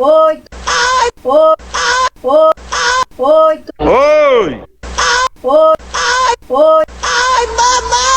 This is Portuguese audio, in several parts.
Oito. Oi. Oito. Oi! Oi. Ai, mamãe!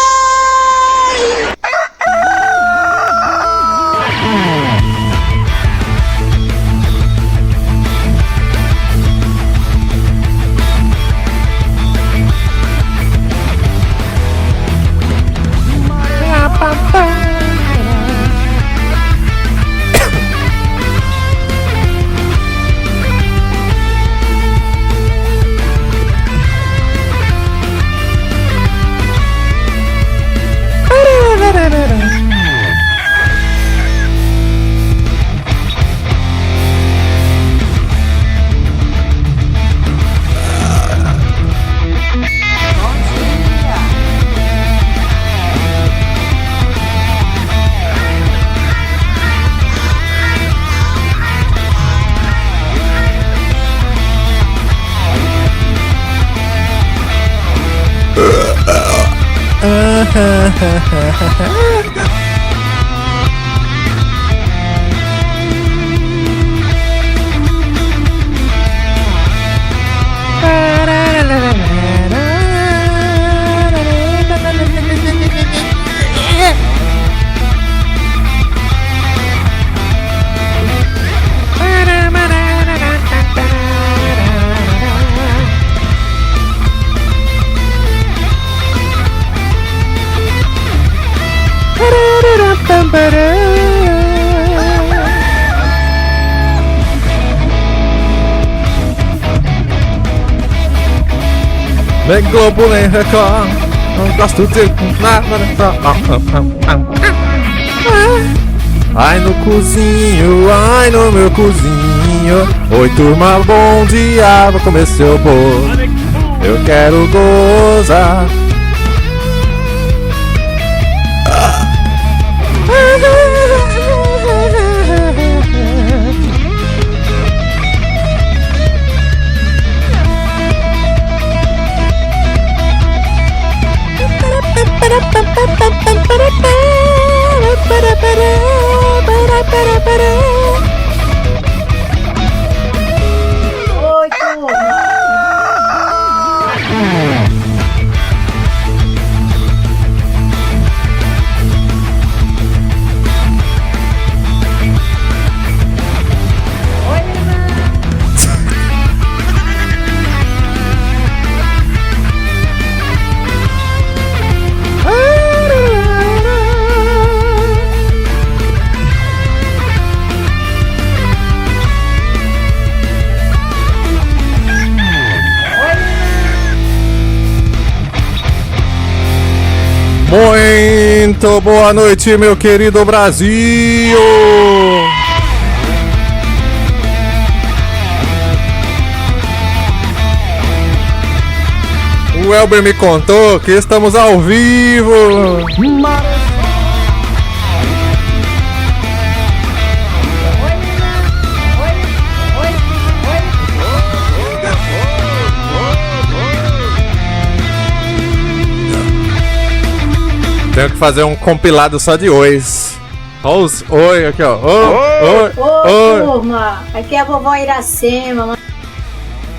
Nem Globo, nem Record, não gosto de nada. Ai no cozinho, ai no meu cozinho. Oi turma, bom dia, vou comer seu bolo. Eu quero gozar. Muito boa noite, meu querido Brasil! O Elber me contou que estamos ao vivo! Tenho que fazer um compilado só de ois. Olha os oi aqui, ó. Oi, Turma, aqui é a vovó Iracema.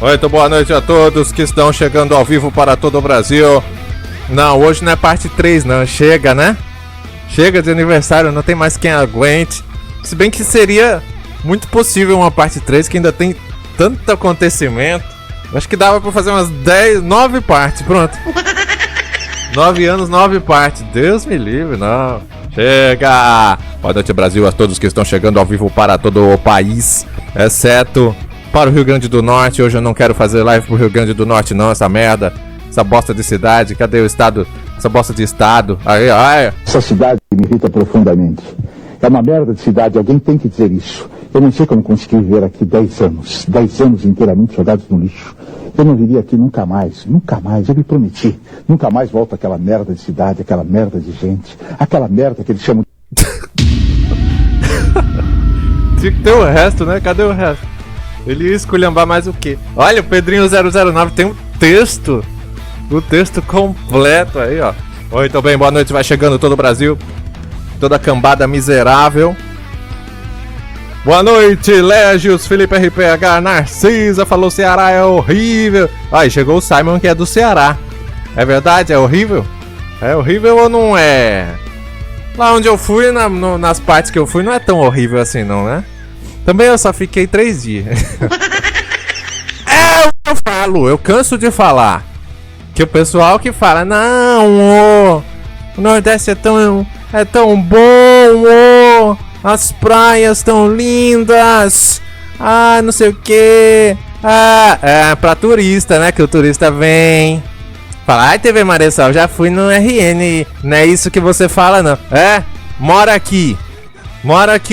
Oi, então boa noite a todos que estão chegando ao vivo para todo o Brasil. Não, hoje não é parte 3 não, chega, né? Chega de aniversário, não tem mais quem aguente. Se bem que seria muito possível uma parte 3 que ainda tem tanto acontecimento. Acho que dava pra fazer umas 9 partes, pronto. 9 anos, 9 partes. Deus me livre, não. Chega! Boa noite, Brasil, a todos que estão chegando ao vivo para todo o país, exceto para o Rio Grande do Norte. Hoje eu não quero fazer live pro Rio Grande do Norte, não, essa merda. Essa bosta de cidade. Cadê o estado? Essa bosta de estado. Aí, ai. Essa cidade me irrita profundamente. É uma merda de cidade, alguém tem que dizer isso. Eu não sei como consegui viver aqui 10 anos. 10 anos inteiramente jogados no lixo. Eu não viria aqui nunca mais, eu me prometi. Nunca mais volto àquela merda de cidade, aquela merda de gente, aquela merda que eles chamam de... Tinha que ter o resto, né? Cadê o resto? Ele ia esculhambar mais o quê? Olha, o Pedrinho 009 tem um texto. O texto completo aí, ó. Oi, então bem, boa noite, vai chegando todo o Brasil. Toda a cambada miserável. Boa noite, Légios, Felipe RPH, Narcisa falou Ceará é horrível. Aí chegou o Simon que é do Ceará. É verdade? É horrível? É horrível ou não é? Lá onde eu fui, nas partes que eu fui, não é tão horrível assim não, né? Também eu só fiquei 3 dias. Eu canso de falar. Que o pessoal que fala, não, o Nordeste é tão bom, as praias tão lindas, não sei o que, é pra turista, né, que o turista vem, fala, ai TV Maressol, já fui no RN, não é isso que você fala não, mora aqui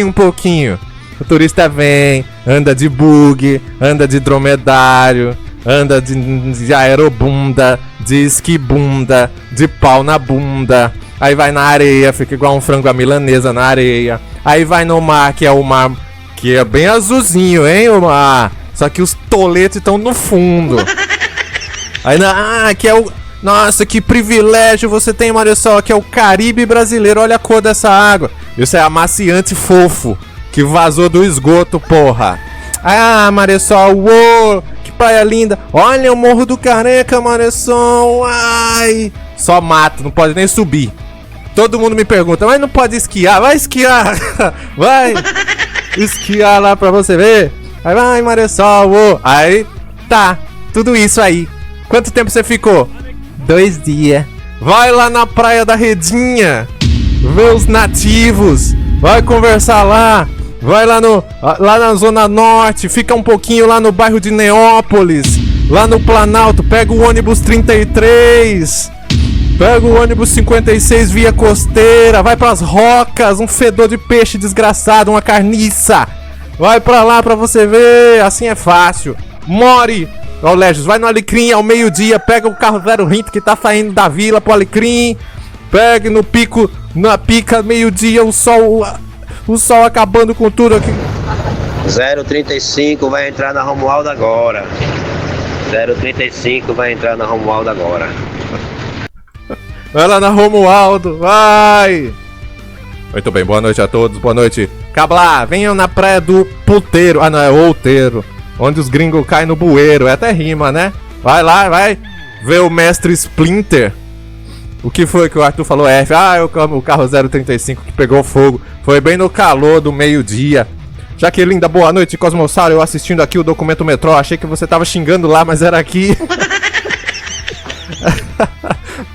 um pouquinho, o turista vem, anda de bug, anda de dromedário, anda de aerobunda, de esquibunda, de pau na bunda. Aí vai na areia, fica igual um frango à milanesa na areia. Aí vai no mar, que é o mar que é bem azulzinho, hein, o mar. Só que os toletes estão no fundo. Aí que é o... Nossa, que privilégio você tem, Maressol, que é o Caribe brasileiro. Olha a cor dessa água. Isso é amaciante fofo, que vazou do esgoto, porra. Maressol, uou, que praia linda. Olha o Morro do Careca, Maressol. Ai, só mato, não pode nem subir. Todo mundo me pergunta, mas não pode esquiar? Vai esquiar. Vai esquiar lá pra você ver. Aí vai, Maressol, uou. Aí, tá, tudo isso aí. Quanto tempo você ficou? 2 dias. Vai lá na praia da Redinha, ver os nativos. Vai conversar lá. Vai lá na Zona Norte, fica um pouquinho lá no bairro de Neópolis, lá no Planalto, pega o ônibus 33, pega o ônibus 56 via costeira, vai pras Rocas, um fedor de peixe desgraçado, uma carniça. Vai pra lá pra você ver, assim é fácil. More, ó Légios, vai no Alecrim ao meio-dia, pega o carro 0 Rinto que tá saindo da vila pro Alecrim, pega no pico, na pica, meio-dia, o sol acabando com tudo aqui. 035 vai entrar na Romualdo agora. 035 vai entrar na Romualdo agora. Vai lá na Romualdo, vai! Muito bem, boa noite a todos, boa noite. Cablá, venham na praia do puteiro. Não, é outeiro. Onde os gringos caem no bueiro, é até rima, né? Vai lá, vai ver o mestre Splinter. O que foi que o Arthur falou? O carro 035 que pegou fogo. Foi bem no calor do meio-dia. Jaquelinda, boa noite, Cosmossauro. Eu assistindo aqui o Documento Metrô. Achei que você tava xingando lá, mas era aqui.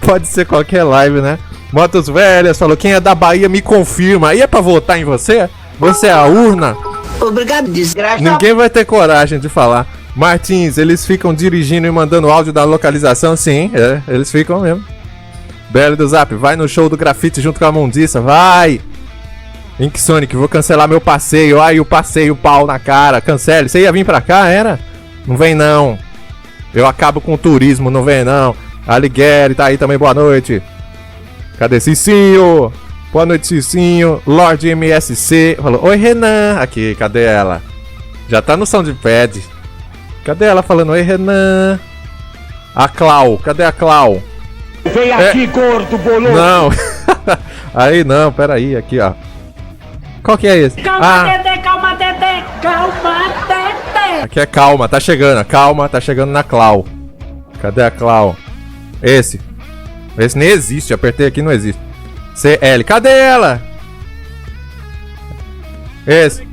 Pode ser qualquer live, né? Motos Velhas falou, quem é da Bahia me confirma. E é pra votar em você? Você é a urna? Obrigado, desgraça. Ninguém vai ter coragem de falar. Martins, eles ficam dirigindo e mandando áudio da localização? Sim, eles ficam mesmo. Belo do Zap, vai no show do grafite junto com a Mundiça, vai! Ink Sonic, vou cancelar meu passeio. Ai, o passeio, pau na cara. Cancele. Você ia vir pra cá, era? Não vem não. Eu acabo com o turismo, não vem não. Alighieri tá aí também, boa noite. Cadê Cicinho? Boa noite, Cicinho. Lorde MSC falou, oi Renan. Aqui, cadê ela? Já tá no Soundpad. Cadê ela falando, oi Renan? A Clau, cadê a Clau? Vem aqui, gordo, boludo. Não. Aí não, peraí, aqui ó. Qual que é esse? Calma, Dedé, calma, Dedé, calma, Dedé. Aqui é calma, tá chegando, calma, tá chegando na Clau. Cadê a Clau? Esse nem existe, apertei aqui, não existe. CL, cadê ela? Esse.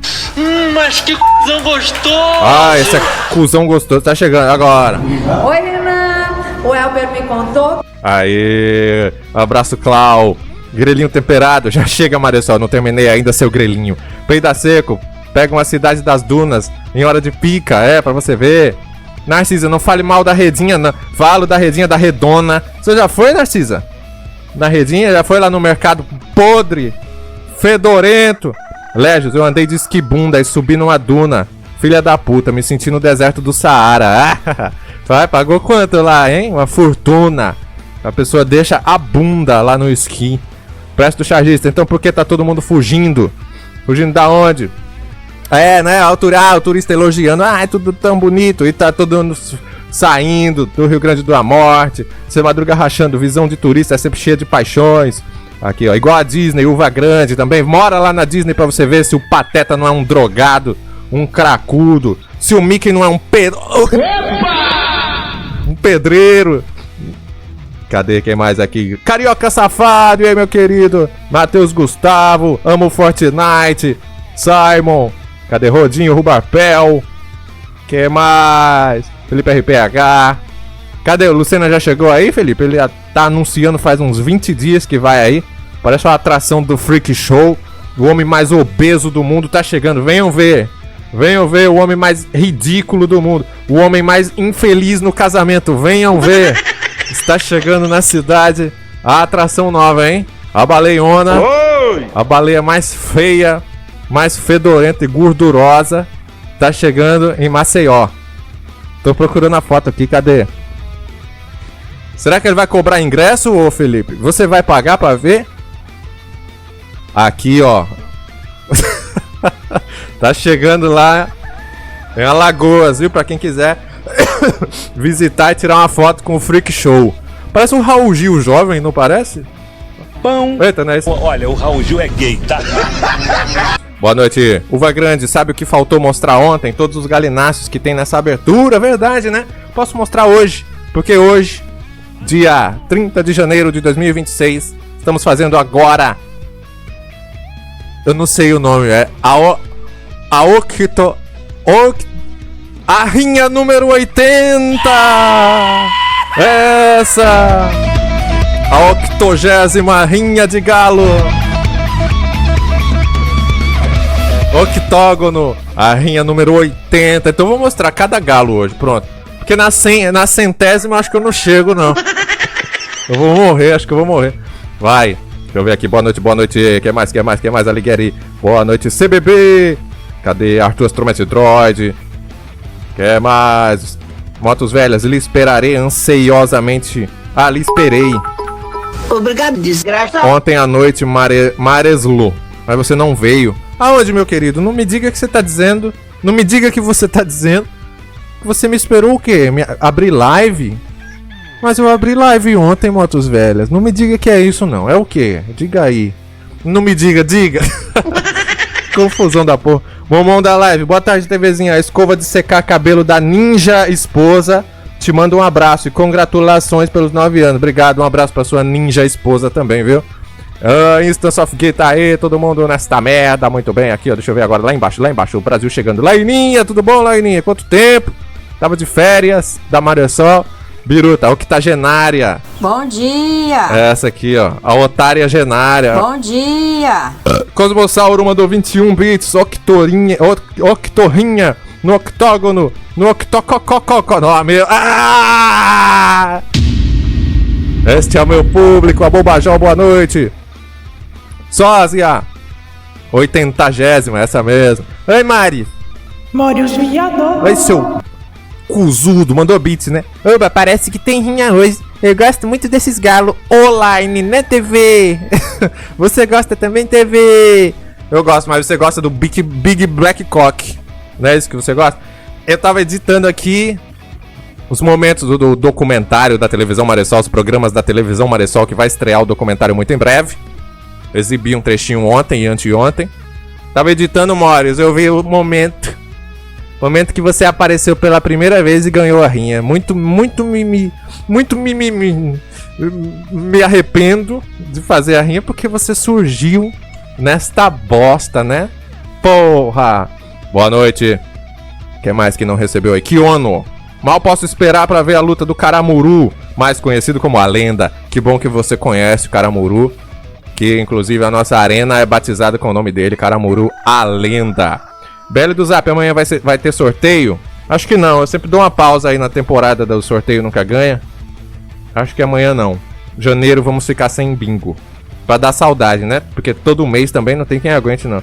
Mas que cuzão gostoso! Esse é cuzão gostoso, tá chegando agora. Oi, Renan, o Elber me contou. Aê, abraço Clau. Grelhinho temperado, já chega Maressol, não terminei ainda seu grelhinho. Peida seco, pega uma cidade das dunas em hora de pica, pra você ver. Narcisa, não fale mal da Redinha, não. Falo da Redinha da Redona. Você já foi, Narcisa? Na Redinha? Já foi lá no mercado podre, fedorento. Légios, eu andei de esquibunda e subi numa duna. Filha da puta, me senti no deserto do Saara. Vai, pagou quanto lá, hein? Uma fortuna. A pessoa deixa a bunda lá no esqui. Presta o chargista, então por que tá todo mundo fugindo? Fugindo da onde? Né? O turista elogiando. É tudo tão bonito. E tá todo mundo saindo do Rio Grande do Morte. Você madruga rachando. Visão de turista é sempre cheia de paixões. Aqui, ó, igual a Disney, uva grande também. Mora lá na Disney pra você ver se o Pateta não é um drogado, um cracudo, se o Mickey não é um um pedreiro. Cadê quem mais aqui? Carioca Safado, e aí, meu querido? Matheus Gustavo, amo Fortnite, Simon. Cadê Rodinho, Rubarpel? Quem mais? Felipe RPH. Cadê? O Lucena já chegou aí, Felipe? Ele tá anunciando faz uns 20 dias que vai aí. Parece uma atração do Freak Show. O homem mais obeso do mundo tá chegando. Venham ver. Venham ver o homem mais ridículo do mundo. O homem mais infeliz no casamento. Venham ver. Está chegando na cidade a atração nova, hein? A baleiona. Oi! A baleia mais feia, mais fedorenta e gordurosa. Tá chegando em Maceió. Tô procurando a foto aqui, cadê? Será que ele vai cobrar ingresso, ô Felipe? Você vai pagar pra ver? Aqui, ó. Tá chegando lá em Alagoas, viu? Pra quem quiser visitar e tirar uma foto com o Freak Show. Parece um Raul Gil jovem, não parece? Pão. Eita, não é isso? Olha, o Raul Gil é gay, tá? Boa noite, Uva Grande. Sabe o que faltou mostrar ontem? Todos os galináceos que tem nessa abertura, verdade, né? Posso mostrar hoje, porque hoje, dia 30 de janeiro de 2026, estamos fazendo agora... Eu não sei o nome, é a rinha número 80! Essa! A 80ª rinha de galo! Octógono, a rinha número 80. Então eu vou mostrar cada galo hoje, pronto. Porque na centésima acho que eu não chego, não. Eu vou morrer, acho que eu vou morrer. Vai. Deixa eu ver aqui, boa noite, quem mais, Alighieri? Boa noite, CBB! Cadê Arthur Astromete Droid? Quem mais? Motos velhas, lhe esperarei ansiosamente. Ah, lhe esperei. Obrigado, desgraça. Ontem à noite, Mareslo. Mas você não veio. Aonde, meu querido? Não me diga que você tá dizendo. Não me diga que você tá dizendo. Você me esperou o quê? Abrir live? Mas eu abri live ontem, Motos Velhas. Não me diga que é isso, não. É o quê? Diga aí. Não me diga, diga. Confusão da porra. Momão da live. Boa tarde, TVzinha. A escova de secar cabelo da ninja esposa. Te manda um abraço e congratulações pelos 9 anos. Obrigado, um abraço pra sua ninja esposa também, viu? Instance of Gita aí, todo mundo nesta merda. Muito bem, aqui, ó. Deixa eu ver agora. Lá embaixo, o Brasil chegando. Laininha, tudo bom, Laininha? Quanto tempo? Tava de férias da Maresol. Biruta, a octogenária. Bom dia! Essa aqui, ó. A otária genária. Bom dia! Cosmossauro mandou 21 bits. Octorrinha. No octógono. No octococococo. Não, meu. Ah! Este é o meu público. A Bobajão, boa noite. Sósia. 80ª, essa mesmo. Oi, Mari. Morios viado. Oi, seu cuzudo. Mandou bits, né? Oba, parece que tem rinha hoje. Eu gosto muito desses galos online, né, TV? Você gosta também, TV? Eu gosto, mas você gosta do Big Black Cock. Não é isso que você gosta? Eu tava editando aqui os momentos do documentário da televisão Maresol, os programas da televisão Maresol, que vai estrear o documentário muito em breve. Eu exibi um trechinho ontem e anteontem. Tava editando, Morios, eu vi o momento que você apareceu pela primeira vez e ganhou a rinha. Muito me arrependo de fazer a rinha porque você surgiu nesta bosta, né? Porra! Boa noite. Quem mais que não recebeu aí? Kiono. Mal posso esperar pra ver a luta do Karamuru, mais conhecido como a Lenda. Que bom que você conhece o Karamuru, que inclusive a nossa arena é batizada com o nome dele, Karamuru, a Lenda. Belly do Zap, amanhã vai ter sorteio? Acho que não, eu sempre dou uma pausa aí na temporada do sorteio Nunca Ganha. Acho que amanhã não. Janeiro vamos ficar sem bingo. Pra dar saudade, né? Porque todo mês também não tem quem aguente, não.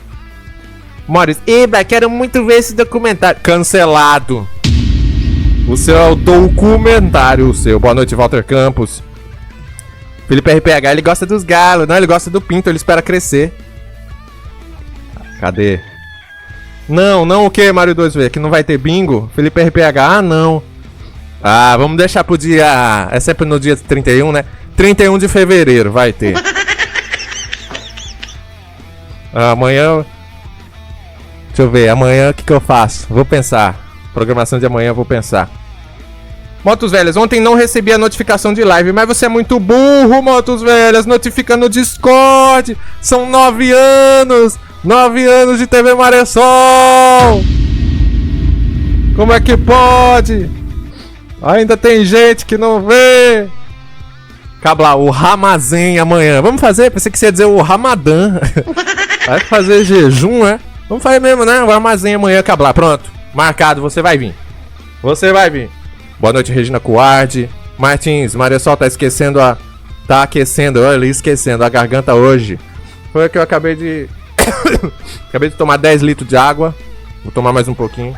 Maurício, eba, quero muito ver esse documentário. Cancelado. O seu é o documentário, o seu. Boa noite, Walter Campos. Felipe RPH, ele gosta dos galos. Não, ele gosta do pinto, ele espera crescer. Cadê? Não o que, Mario 2V? Que não vai ter bingo? Felipe RPH, ah, não. Ah, vamos deixar pro dia... É sempre no dia 31, né? 31 de fevereiro vai ter. Amanhã... Deixa eu ver, amanhã o que eu faço? Vou pensar. Programação de amanhã eu vou pensar. Motos Velhas, ontem não recebi a notificação de live, mas você é muito burro, Motos Velhas. Notifica no Discord. São 9 anos. 9 anos de TV Maressol. Como é que pode? Ainda tem gente que não vê. Cabla, o Ramazém amanhã. Vamos fazer? Pensei que você ia dizer o Ramadã. Vai fazer jejum, né? Vamos fazer mesmo, né? O Armazém amanhã, Cabla. Pronto. Marcado, você vai vir. Você vai vir. Boa noite, Regina Cuardi. Martins, Maressol tá esquecendo a... Tá aquecendo, olha ali, esquecendo a garganta hoje. Foi que eu acabei de... acabei de tomar 10 litros de água. Vou tomar mais um pouquinho.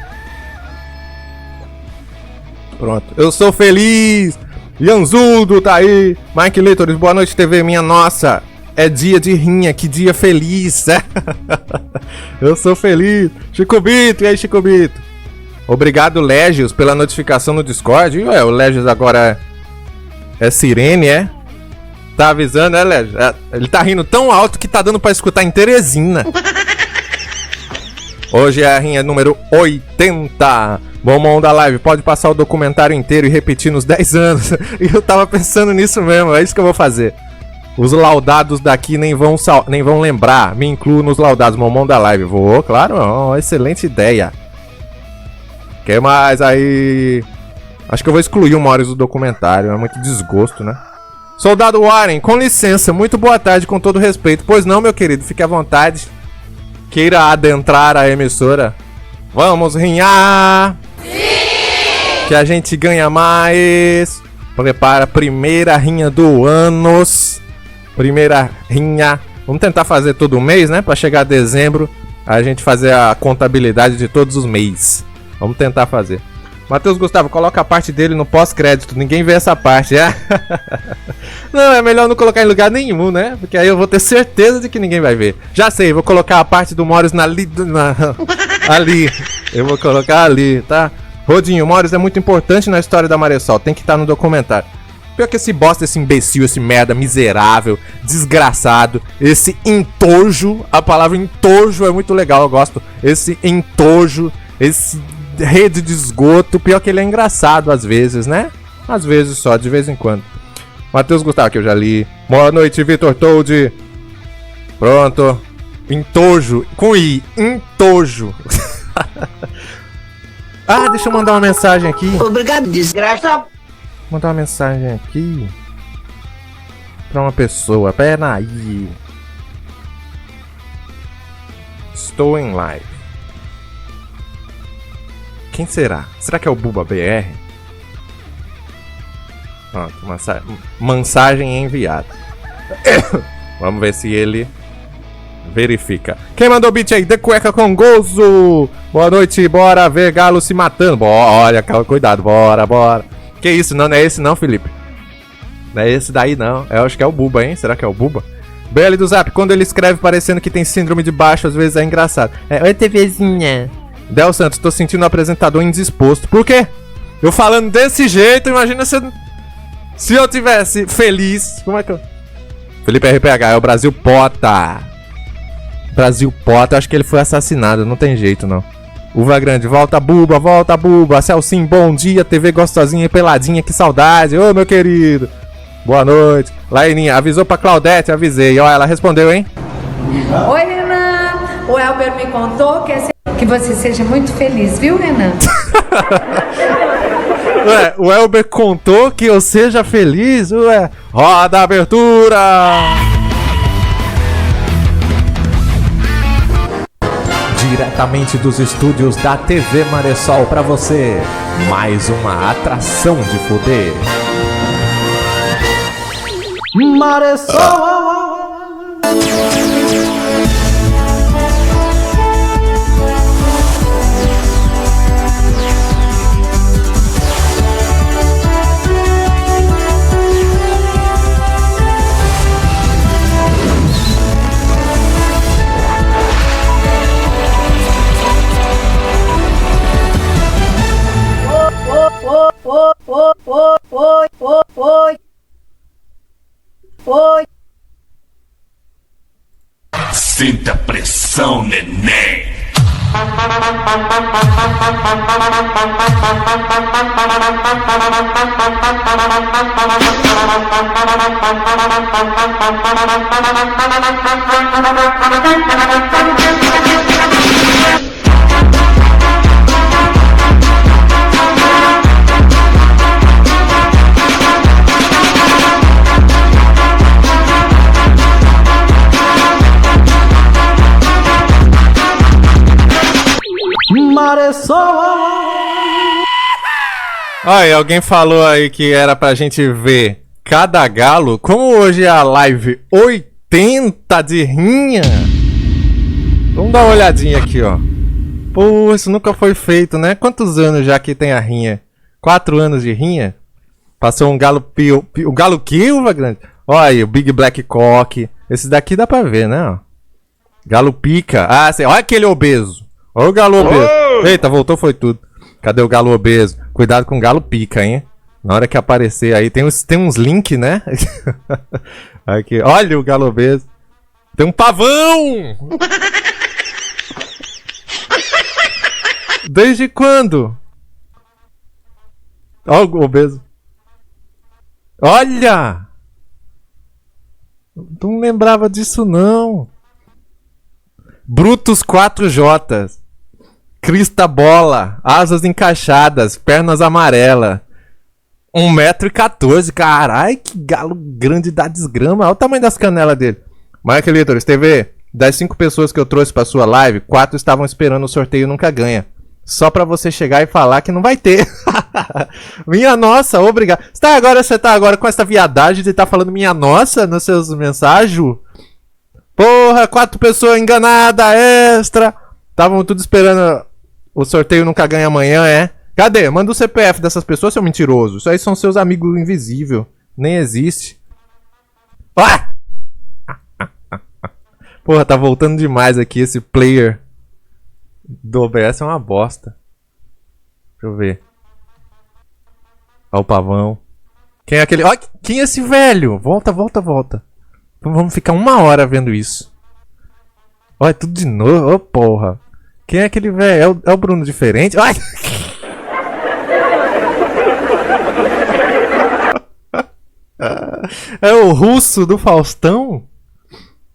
Pronto. Eu sou feliz. Ianzudo tá aí. Mike Litores, boa noite, TV. Minha nossa. É dia de rinha, que dia feliz. Eu sou feliz. Chico Bito, e aí, Chico Bito? Obrigado, Légios, pela notificação no Discord. Ué, o Légios agora é sirene, é? Tá avisando, né, Légios? Ele tá rindo tão alto que tá dando pra escutar em Teresina. Hoje é a rinha número 80. Bom mão da live, pode passar o documentário inteiro e repetir nos 10 anos. E eu tava pensando nisso mesmo, é isso que eu vou fazer. Os laudados daqui nem vão lembrar. Me incluo nos laudados, mamão da live. Vou, claro, uma excelente ideia. Que mais aí? Acho que eu vou excluir o Maurício do documentário. É muito desgosto, né? Soldado Warren, com licença. Muito boa tarde, com todo respeito. Pois não, meu querido, fique à vontade. Queira adentrar a emissora. Vamos rinhar. Sim! Que a gente ganha mais. Prepara a primeira rinha do ano. Primeira rinha. Vamos tentar fazer todo mês, né? Pra chegar a dezembro, a gente fazer a contabilidade de todos os meses. Vamos tentar fazer. Matheus Gustavo, coloca a parte dele no pós-crédito. Ninguém vê essa parte, é? Não, é melhor não colocar em lugar nenhum, né? Porque aí eu vou ter certeza de que ninguém vai ver. Já sei, vou colocar a parte do Maurício ali. Eu vou colocar ali, tá? Rodinho, o Maurício é muito importante na história da Maressol. Tem que estar no documentário. Pior que esse bosta, esse imbecil, esse merda miserável, desgraçado, esse entojo, a palavra entojo é muito legal, eu gosto. Esse entojo, esse rede de esgoto, pior que ele é engraçado às vezes, né? Às vezes só, de vez em quando. Matheus Gustavo, que eu já li. Boa noite, Vitor Toad. Pronto. Entojo, com I, entojo. Ah, deixa eu mandar uma mensagem aqui. Obrigado, desgraça. Mandar uma mensagem aqui pra uma pessoa. Pera aí. Estou em live. Quem será? Será que é o Buba BR? Pronto, mensagem enviada. Vamos ver se ele verifica. Quem mandou o beat aí? De cueca com gozo. Boa noite, bora ver galo se matando. Olha, cuidado, bora. Que isso? Não é esse não, Felipe. Não é esse daí não. Eu acho que é o Buba, hein? Será que é o Buba? BL do Zap, quando ele escreve parecendo que tem síndrome de baixo, às vezes é engraçado. Oi, TVzinha. Del Santos, tô sentindo o apresentador indisposto. Por quê? Eu falando desse jeito, imagina se eu tivesse feliz. Como é que eu... Felipe RPH, é o Brasil Pota. Brasil Pota, acho que ele foi assassinado, não tem jeito não. Uva Grande, volta Buba. Celcinho, bom dia, TV gostosinha e peladinha, que saudade. Ô, meu querido. Boa noite. Laininha, avisou pra Claudete, avisei. Ó, ela respondeu, hein? Oi, Renan. O Elber me contou que você seja muito feliz, viu, Renan? Ué, o Elber contou que eu seja feliz? Ué, roda a abertura! Diretamente dos estúdios da TV Maressol pra você, mais uma atração de foder. Maressol! Oi. Sente a pressão, neném. Olha, alguém falou aí que era pra gente ver cada galo. Como hoje é a live 80 de rinha, vamos dar uma olhadinha aqui, ó. Pô, isso nunca foi feito, né? Quantos anos já que tem a rinha? 4 anos de rinha? Passou um galo pio... O galo que, uva grande? Olha aí, o Big Black Cock. Esse daqui dá pra ver, né? Ó. Galo pica. Ah, olha aquele obeso. Olha o galo obeso. Eita, voltou, foi tudo. Cadê o galo obeso? Cuidado com o galo pica, hein? Na hora que aparecer aí, tem uns links, né? Aqui, olha o galo obeso. Tem um pavão! Desde quando? Olha o obeso. Olha! Não lembrava disso, não. Brutus 4J. Crista bola, asas encaixadas, pernas amarelas. 1,14 m, carai, que galo grande da desgrama. Olha o tamanho das canelas dele. Michael Littles, TV, das 5 pessoas que eu trouxe pra sua live, 4 estavam esperando o sorteio Nunca Ganha. Só pra você chegar e falar que não vai ter. Minha nossa, obrigado. Você tá agora com essa viadagem de tá falando minha nossa nos seus mensagens? Porra, 4 pessoas enganadas, extra. Estavam tudo esperando o sorteio Nunca Ganha amanhã, é? Cadê? Manda o CPF dessas pessoas, seu mentiroso. Isso aí são seus amigos invisíveis. Nem existe. Ah! Porra, tá voltando demais aqui esse player do OBS, é uma bosta. Deixa eu ver. Olha o pavão. Quem é aquele... Olha, quem é esse velho? Volta. Vamos ficar 1 hora vendo isso. Olha, tudo de novo. Ô, porra. Quem é aquele velho? É o Bruno diferente? Ai! É o russo do Faustão?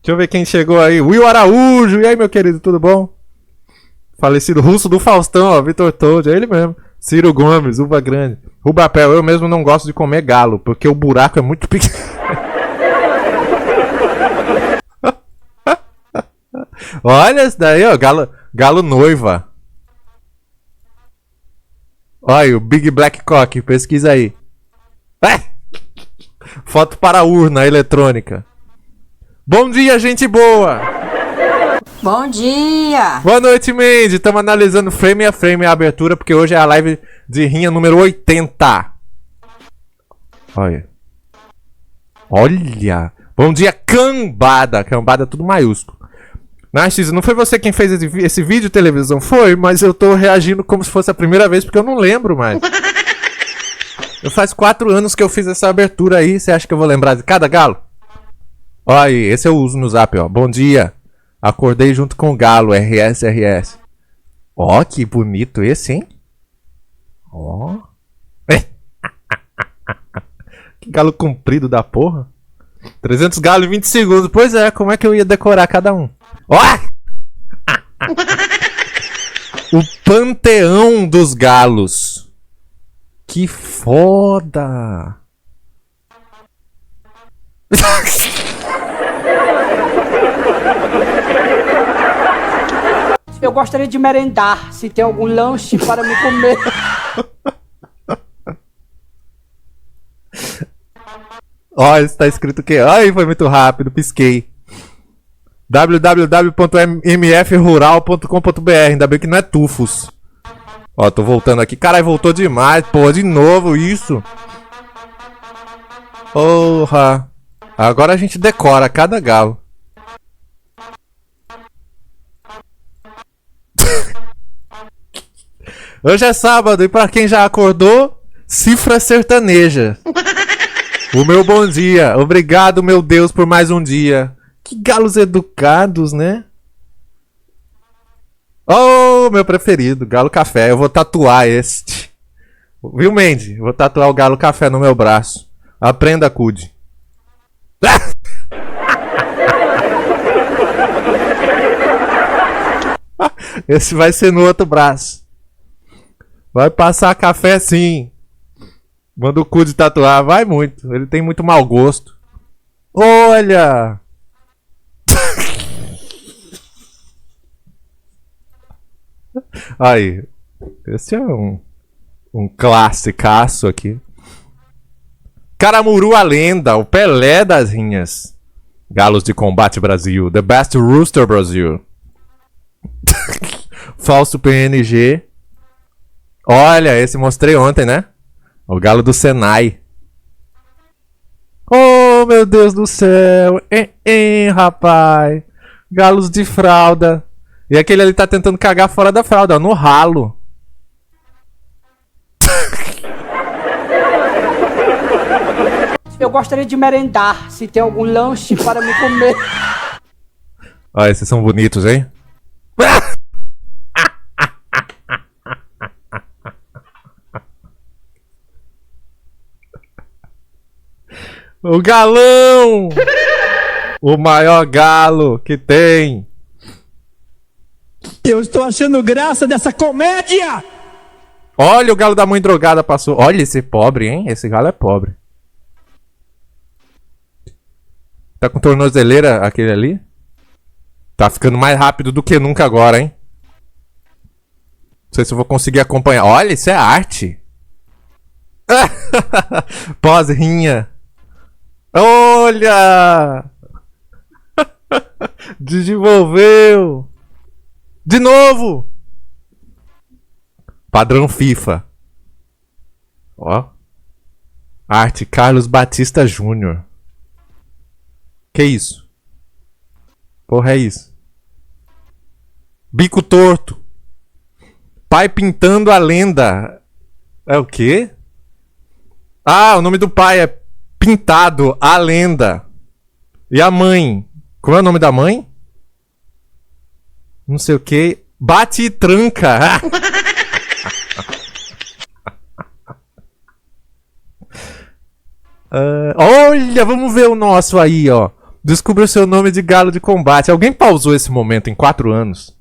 Deixa eu ver quem chegou aí. Will Araújo. E aí, meu querido, tudo bom? Falecido russo do Faustão, ó. Vitor Todd, é ele mesmo. Ciro Gomes, uva grande. Rubapel, eu mesmo não gosto de comer galo, porque o buraco é muito pequeno. Olha esse daí, ó. Galo noiva. Olha o Big Black Cock. Pesquisa aí. Foto para a urna eletrônica. Bom dia, gente boa. Bom dia. Boa noite, Mandy. Estamos analisando frame a frame a abertura, porque hoje é a live de rinha número 80. Olha. Olha. Bom dia, cambada. Cambada tudo maiúsculo. Narciso, não foi você quem fez esse vídeo, televisão? Foi, mas eu tô reagindo como se fosse a primeira vez, porque eu não lembro mais. Faz 4 anos que eu fiz essa abertura aí. Você acha que eu vou lembrar de cada galo? Olha aí, esse eu uso no zap, ó. Bom dia. Acordei junto com o galo, RS. Ó, que bonito esse, hein? Ó. Que galo comprido da porra. 300 galos em 20 segundos. Pois é, como é que eu ia decorar cada um? Ó! O panteão dos galos. Que foda! Eu gostaria de merendar, se tem algum lanche para me comer. Ó, isso tá escrito o quê? Ai, foi muito rápido, pisquei. www.mfrural.com.br. Ainda bem que não é tufos. Ó, tô voltando aqui. Caralho, voltou demais. Pô, de novo isso. Porra. Agora a gente decora cada galo. Hoje é sábado e pra quem já acordou, cifra sertaneja. O meu bom dia. Obrigado, meu Deus, por mais um dia. Que galos educados, né? Oh, meu preferido, galo café. Eu vou tatuar este. Viu, Mandy? Vou tatuar o galo café no meu braço. Aprenda, Cude. Esse vai ser no outro braço. Vai passar café sim. Manda o Cude tatuar. Vai muito. Ele tem muito mau gosto. Olha! Aí. Esse é um classicaço aqui. Caramuru a lenda. O Pelé das rinhas. Galos de Combate Brasil. The Best Rooster Brasil. Falso PNG. Olha, esse mostrei ontem, né? O galo do Senai. Oh, meu Deus do céu. Rapaz. Galos de fralda. E aquele ali tá tentando cagar fora da fralda, ó, no ralo. Eu gostaria de merendar, se tem algum lanche para me comer. Olha, esses são bonitos, hein? O galão! O maior galo que tem. Eu estou achando graça dessa comédia! Olha, o galo da mãe drogada passou. Olha esse pobre, hein? Esse galo é pobre. Tá com tornozeleira aquele ali? Tá ficando mais rápido do que nunca agora, hein? Não sei se eu vou conseguir acompanhar. Olha, isso é arte. Pós-rinha. Olha! Desenvolveu! De novo! Padrão FIFA. Ó. Arte Carlos Batista Júnior. Que isso? Porra, é isso? Bico torto. Pai pintando a lenda. É o quê? Ah, o nome do pai é Pintado a Lenda. E a mãe? Como é o nome da mãe? Não sei o que. Bate e tranca. Olha, vamos ver o nosso aí, ó. Descubra o seu nome de galo de combate. Alguém pausou esse momento em 4 anos?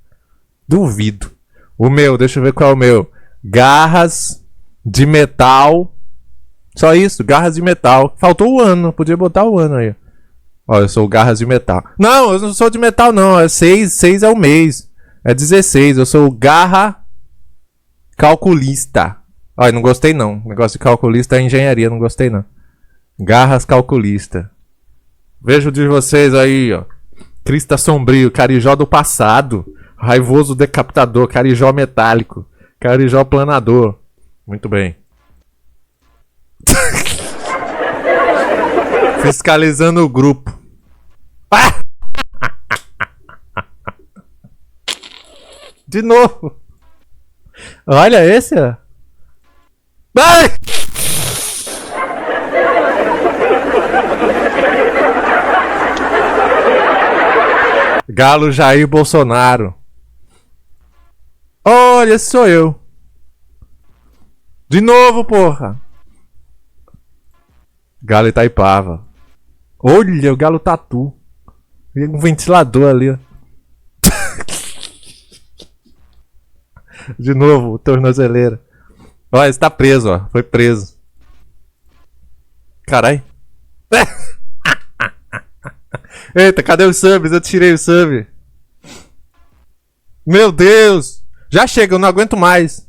Duvido. O meu, deixa eu ver qual é o meu. Garras de metal. Só isso, garras de metal. Faltou o ano, podia botar o ano aí. Ó, eu sou garras de metal. Não, eu não sou de metal não, é 6 é o mês. É 16, eu sou garra calculista. Ó, não gostei não. O negócio de calculista é engenharia, não gostei não. Garras calculista. Vejo de vocês aí, ó. Crista sombrio, carijó do passado. Raivoso decapitador, carijó metálico. Carijó planador. Muito bem. Fiscalizando o grupo. Ah! De novo. Olha esse, ó. Ai! Galo Jair Bolsonaro. Olha, esse sou eu. De novo, porra. Galo Itaipava. Olha, o galo tatu. E um ventilador ali, ó. De novo, tornozeleira. Ó, esse tá preso, ó. Foi preso. Carai. Eita, cadê os subs? Eu tirei o sub. Meu Deus. Já chega, eu não aguento mais.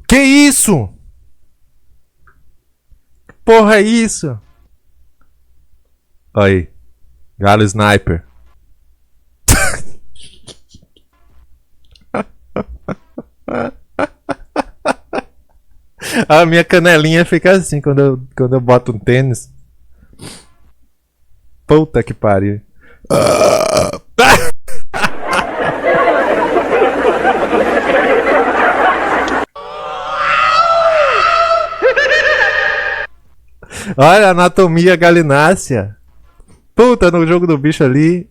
Que isso? Que porra é isso? Aí. Galo Sniper. A minha canelinha fica assim quando eu boto um tênis. Puta que pariu. Olha a anatomia galinácea. Puta, no jogo do bicho ali.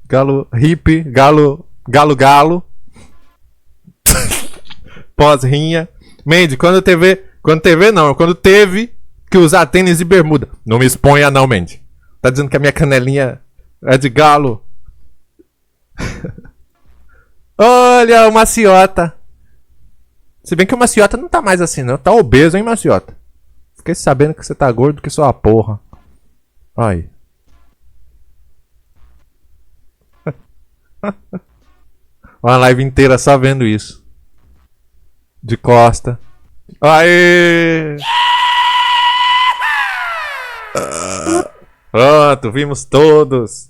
Galo hippie, galo. Pós-rinha. Mandy, quando teve que usar tênis e bermuda. Não me exponha não, Mandy. Tá dizendo que a minha canelinha é de galo. Olha o Maciota. Se bem que o Maciota não tá mais assim não. Tá obeso, hein, Maciota? Fiquei sabendo que você tá gordo que só a porra. Olha aí. Uma live inteira só vendo isso. De costa. Aê! Pronto, vimos todos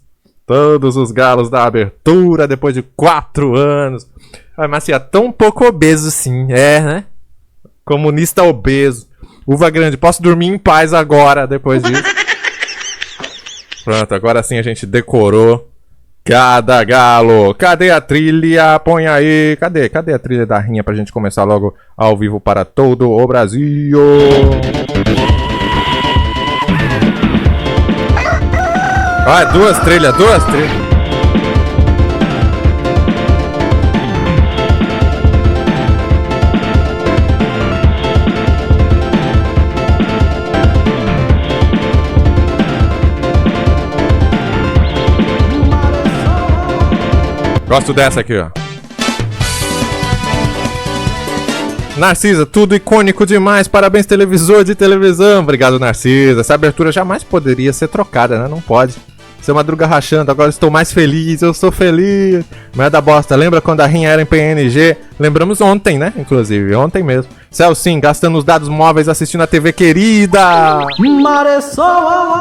os galos da abertura depois de 4 anos. Ai, Macia, tão um pouco obeso sim, né? Comunista obeso. Uva grande, posso dormir em paz agora depois disso. Pronto, agora sim a gente decorou cada galo. Cadê a trilha? Põe aí. Cadê a trilha da rinha pra gente começar logo ao vivo para todo o Brasil? Ah, duas trilhas. Gosto dessa aqui, ó. Narcisa, tudo icônico demais. Parabéns, televisor de televisão. Obrigado, Narcisa. Essa abertura jamais poderia ser trocada, né? Não pode. Seu Madruga rachando, agora estou mais feliz. Eu sou feliz. Merda bosta, lembra quando a rinha era em PNG? Lembramos ontem, né? Inclusive, ontem mesmo. Celcim, gastando os dados móveis assistindo a TV querida.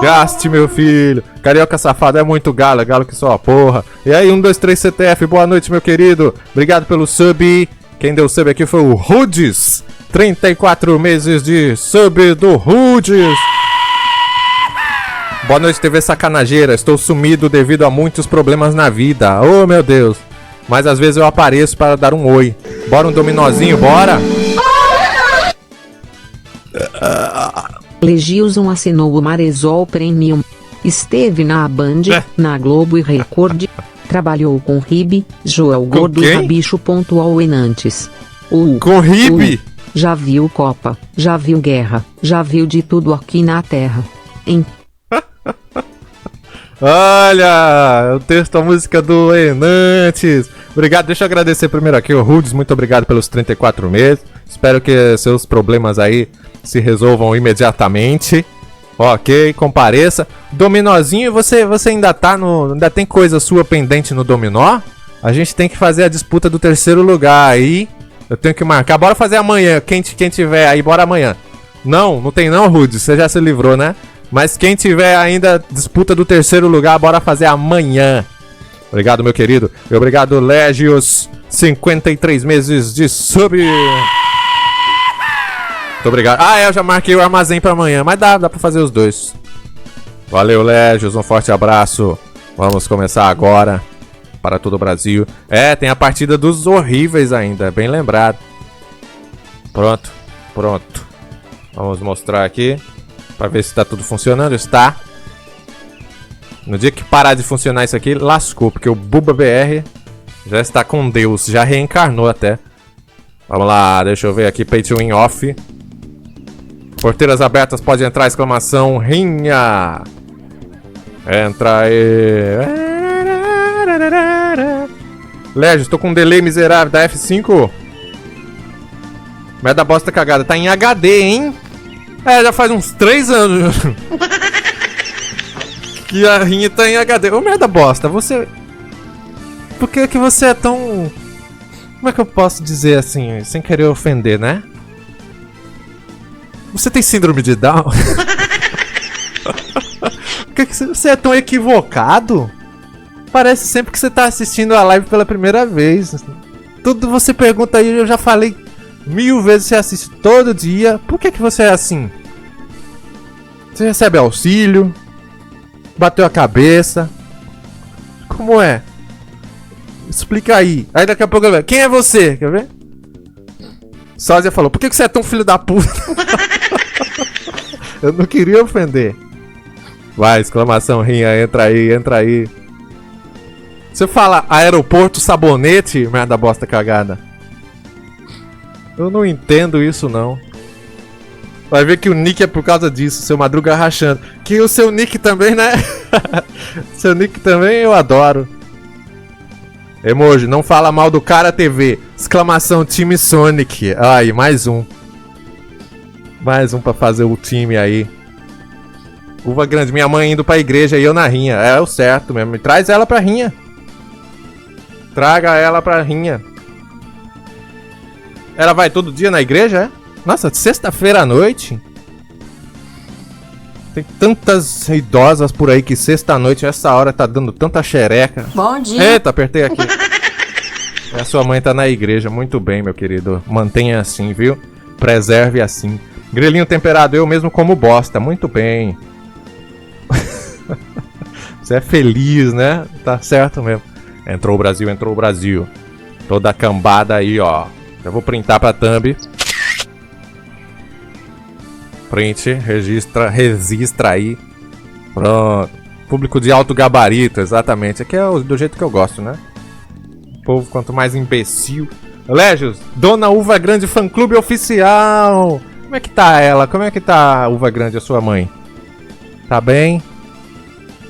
Gaste, meu filho. Carioca safado é muito galo, é galo que só a porra. E aí, 1, 2, 3 CTF, boa noite, meu querido. Obrigado pelo sub. Quem deu sub aqui foi o Rudes. 34 meses de sub do Rudes. Boa noite, TV Sacanageira. Estou sumido devido a muitos problemas na vida. Oh, meu Deus. Mas às vezes eu apareço para dar um oi. Bora um dominozinho, bora? Legilson assinou o Marezol Premium. Esteve na Band, na Globo e Record. Trabalhou com Ribe, Joel Gordo e Rabicho. Enantes. Com Ribe? Já viu Copa, já viu guerra, já viu de tudo aqui na Terra. Olha, o texto, a música do Enantes. Obrigado, deixa eu agradecer primeiro aqui o Rudes, muito obrigado pelos 34 meses. Espero que seus problemas aí se resolvam imediatamente. Ok, compareça. Dominozinho, você ainda tá no... Ainda tem coisa sua pendente no dominó? A gente tem que fazer a disputa do 3º lugar aí. Eu tenho que marcar, bora fazer amanhã. Quem tiver aí, bora amanhã. Não tem não, Rudes, você já se livrou, né? Mas quem tiver ainda disputa do 3º lugar, bora fazer amanhã. Obrigado, meu querido. E obrigado, Légios. 53 meses de sub. Muito obrigado. Eu já marquei o armazém pra amanhã. Mas dá pra fazer os dois. Valeu, Légios. Um forte abraço. Vamos começar agora. Para todo o Brasil. Tem a partida dos horríveis ainda. Bem lembrado. Pronto. Vamos mostrar aqui. Pra ver se tá tudo funcionando. Está. No dia que parar de funcionar isso aqui, lascou. Porque o Buba BR já está com Deus. Já reencarnou até. Vamos lá, deixa eu ver aqui. Pay to win off. Porteiras abertas, pode entrar. Exclamação, rinha. Entra aí. Légio, estou com um delay miserável da F5. Merda bosta cagada. Tá em HD, hein? Já faz uns 3 anos que a rinha tá em HD. Ô, merda bosta, você... Por que você é tão... Como é que eu posso dizer assim, sem querer ofender, né? Você tem síndrome de Down? Por que você é tão equivocado? Parece sempre que você tá assistindo a live pela primeira vez. Tudo você pergunta aí, eu já falei 1000 vezes, você assiste todo dia. Por que você é assim? Você recebe auxílio? Bateu a cabeça? Como é? Explica aí. Aí daqui a pouco eu... Quem é você? Quer ver? Sósia falou, por que você é tão filho da puta? Eu não queria ofender. Vai, exclamação rinha, entra aí, entra aí. Você fala aeroporto sabonete, merda bosta cagada. Eu não entendo isso não. Vai ver que o nick é por causa disso, seu Madruga rachando. Que o seu nick também, né? Seu nick também eu adoro. Emoji, não fala mal do cara TV. Exclamação time Sonic. Aí, mais um. Mais um pra fazer o time aí. Uva grande, minha mãe indo pra igreja e eu na rinha. É o certo mesmo. Traz ela pra rinha. Traga ela pra rinha. Ela vai todo dia na igreja, é? Nossa, sexta-feira à noite? Tem tantas idosas por aí que sexta-noite, essa hora, tá dando tanta xereca. Bom dia. Eita, apertei aqui. A sua mãe tá na igreja. Muito bem, meu querido. Mantenha assim, viu? Preserve assim. Grelhinho temperado, eu mesmo como bosta. Muito bem. Você é feliz, né? Tá certo mesmo. Entrou o Brasil, entrou o Brasil. Toda a cambada aí, ó. Eu vou printar pra thumb. Print, registra aí. Pronto. Público de alto gabarito, exatamente. Aqui é do jeito que eu gosto, né? Povo, quanto mais imbecil. Légios, Dona Uva Grande Fã Clube Oficial. Como é que tá ela? Como é que tá a Uva Grande, a sua mãe? Tá bem?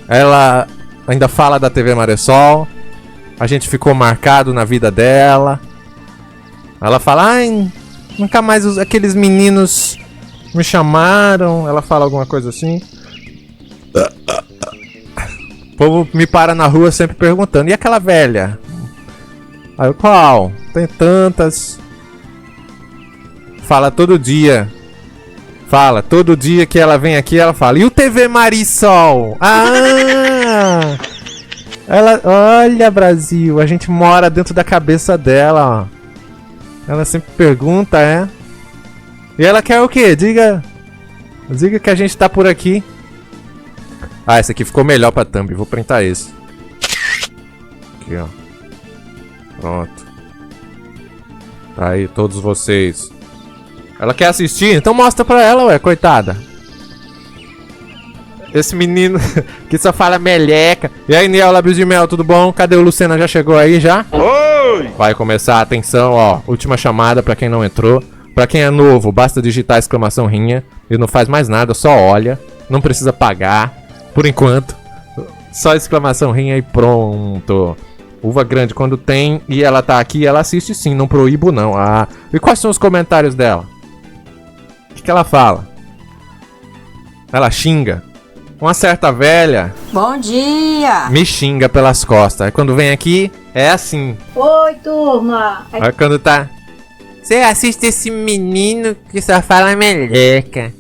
Ela ainda fala da TV Maressol. A gente ficou marcado na vida dela. Ela fala, ai, nunca mais aqueles meninos me chamaram. Ela fala alguma coisa assim. O povo me para na rua sempre perguntando, e aquela velha? Aí eu, qual? Tem tantas. Fala todo dia. Fala, todo dia que ela vem aqui, ela fala, e o TV Marisol? Ah! Ela, olha, Brasil, a gente mora dentro da cabeça dela, ó. Ela sempre pergunta, é? E ela quer o quê? Diga que a gente tá por aqui. Ah, esse aqui ficou melhor pra thumb. Vou printar esse. Aqui, ó. Pronto. Tá aí, todos vocês. Ela quer assistir? Então mostra pra ela, ué, coitada. Esse menino que só fala meleca. E aí, Niel Lábios de Mel, tudo bom? Cadê o Lucena? Já chegou aí, já? Oi! Vai começar, atenção, ó. Última chamada pra quem não entrou. Pra quem é novo, basta digitar exclamação rinha. E não faz mais nada, só olha. Não precisa pagar, por enquanto. Só exclamação rinha e pronto. Uva Grande, quando tem e ela tá aqui, ela assiste sim, não proíbo não. Ah, e quais são os comentários dela? O que ela fala? Ela xinga. Uma certa velha... Bom dia! Me xinga pelas costas. Aí quando vem aqui, é assim. Oi, turma! Aí quando tá... Você assiste esse menino que só fala meleca.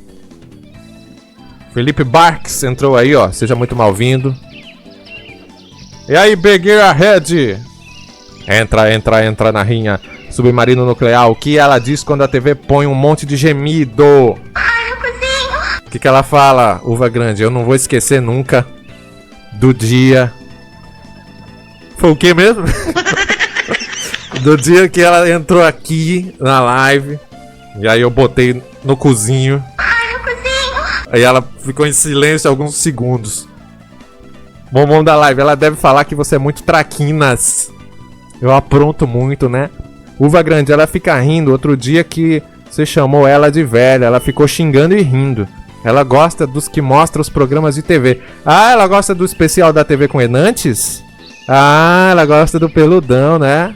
Felipe Barks entrou aí, ó. Seja muito mal-vindo. E aí, Begueira Red? Entra na rinha. Submarino nuclear. O que ela diz quando a TV põe um monte de gemido? Ai, meu cozinho. O que ela fala, Uva Grande? Eu não vou esquecer nunca do dia... Foi o que mesmo? Do dia que ela entrou aqui na live. E aí eu botei no cozinho. Ai, meu cozinho. Aí ela ficou em silêncio alguns segundos. Bombom da live, ela deve falar que você é muito traquinas. Eu apronto muito, né? Uva Grande, ela fica rindo. Outro dia que você chamou ela de velha, ela ficou xingando e rindo. Ela gosta dos que mostram os programas de TV. Ah, ela gosta do especial da TV com Enantes? Ah, ela gosta do peludão, né?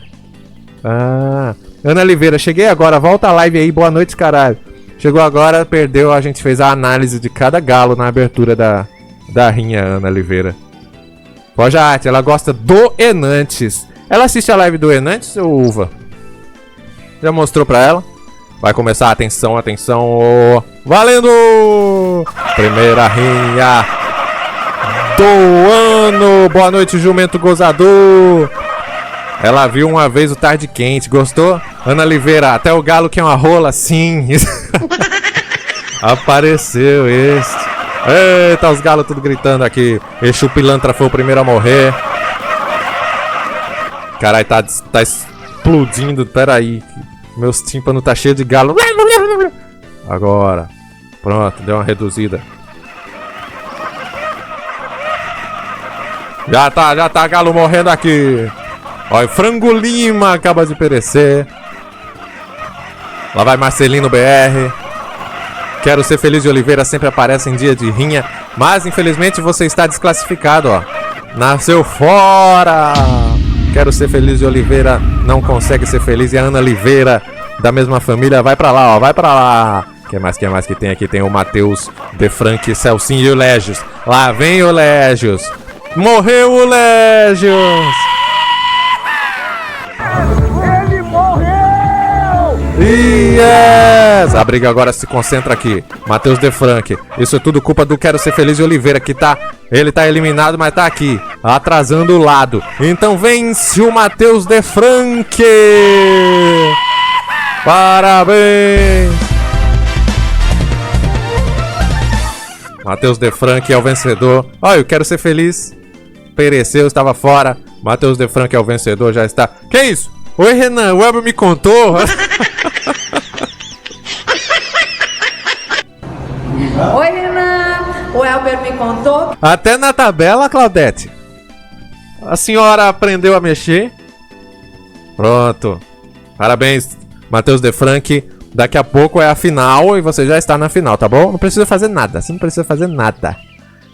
Ah, Ana Oliveira, cheguei agora, volta a live aí, boa noite, caralho. Chegou agora, perdeu, a gente fez a análise de cada galo na abertura da rinha, Ana Oliveira. Pode a arte, ela gosta do Enantes. Ela assiste a live do Enantes ou Uva? Já mostrou pra ela? Vai começar, atenção, atenção. Valendo! Primeira rinha do ano. Boa noite, jumento gozador. Ela viu uma vez o Tarde Quente, gostou? Ana Oliveira, até o galo que é uma rola, sim. Apareceu este. Eita, os galos tudo gritando aqui. Exu Pilantra foi o primeiro a morrer. Caralho, tá explodindo. Pera aí. Meus tímpanos tá cheio de galo. Agora. Pronto, deu uma reduzida. Já tá galo morrendo aqui. Olha, Frango Lima acaba de perecer. Lá vai Marcelino BR. Quero Ser Feliz de Oliveira sempre aparece em dia de rinha. Mas infelizmente você está desclassificado, ó. Nasceu fora. Quero Ser Feliz de Oliveira não consegue ser feliz. E a Ana Oliveira, da mesma família, vai pra lá, ó. Vai pra lá. Quem mais que tem aqui? Tem o Matheus De Frank, Celcinho e o Légios. Lá vem o Légios. Morreu o Légios. Ele morreu! Yes! A briga agora se concentra aqui. Matheus De Frank. Isso é tudo culpa do Quero Ser Feliz de Oliveira, que tá... Ele tá eliminado, mas tá aqui, atrasando o lado. Então vence o Matheus De Frank. Parabéns! Matheus De Frank é o vencedor. Olha, eu Quero Ser Feliz. Pereceu, estava fora. Matheus De Frank é o vencedor, já está. Que isso? Oi, Renan, o Elber me contou. Oi, Renan. O Elber me contou. Até na tabela, Claudete. A senhora aprendeu a mexer. Pronto. Parabéns, Matheus De Frank. Daqui a pouco é a final e você já está na final, tá bom? Não precisa fazer nada, você não precisa fazer nada.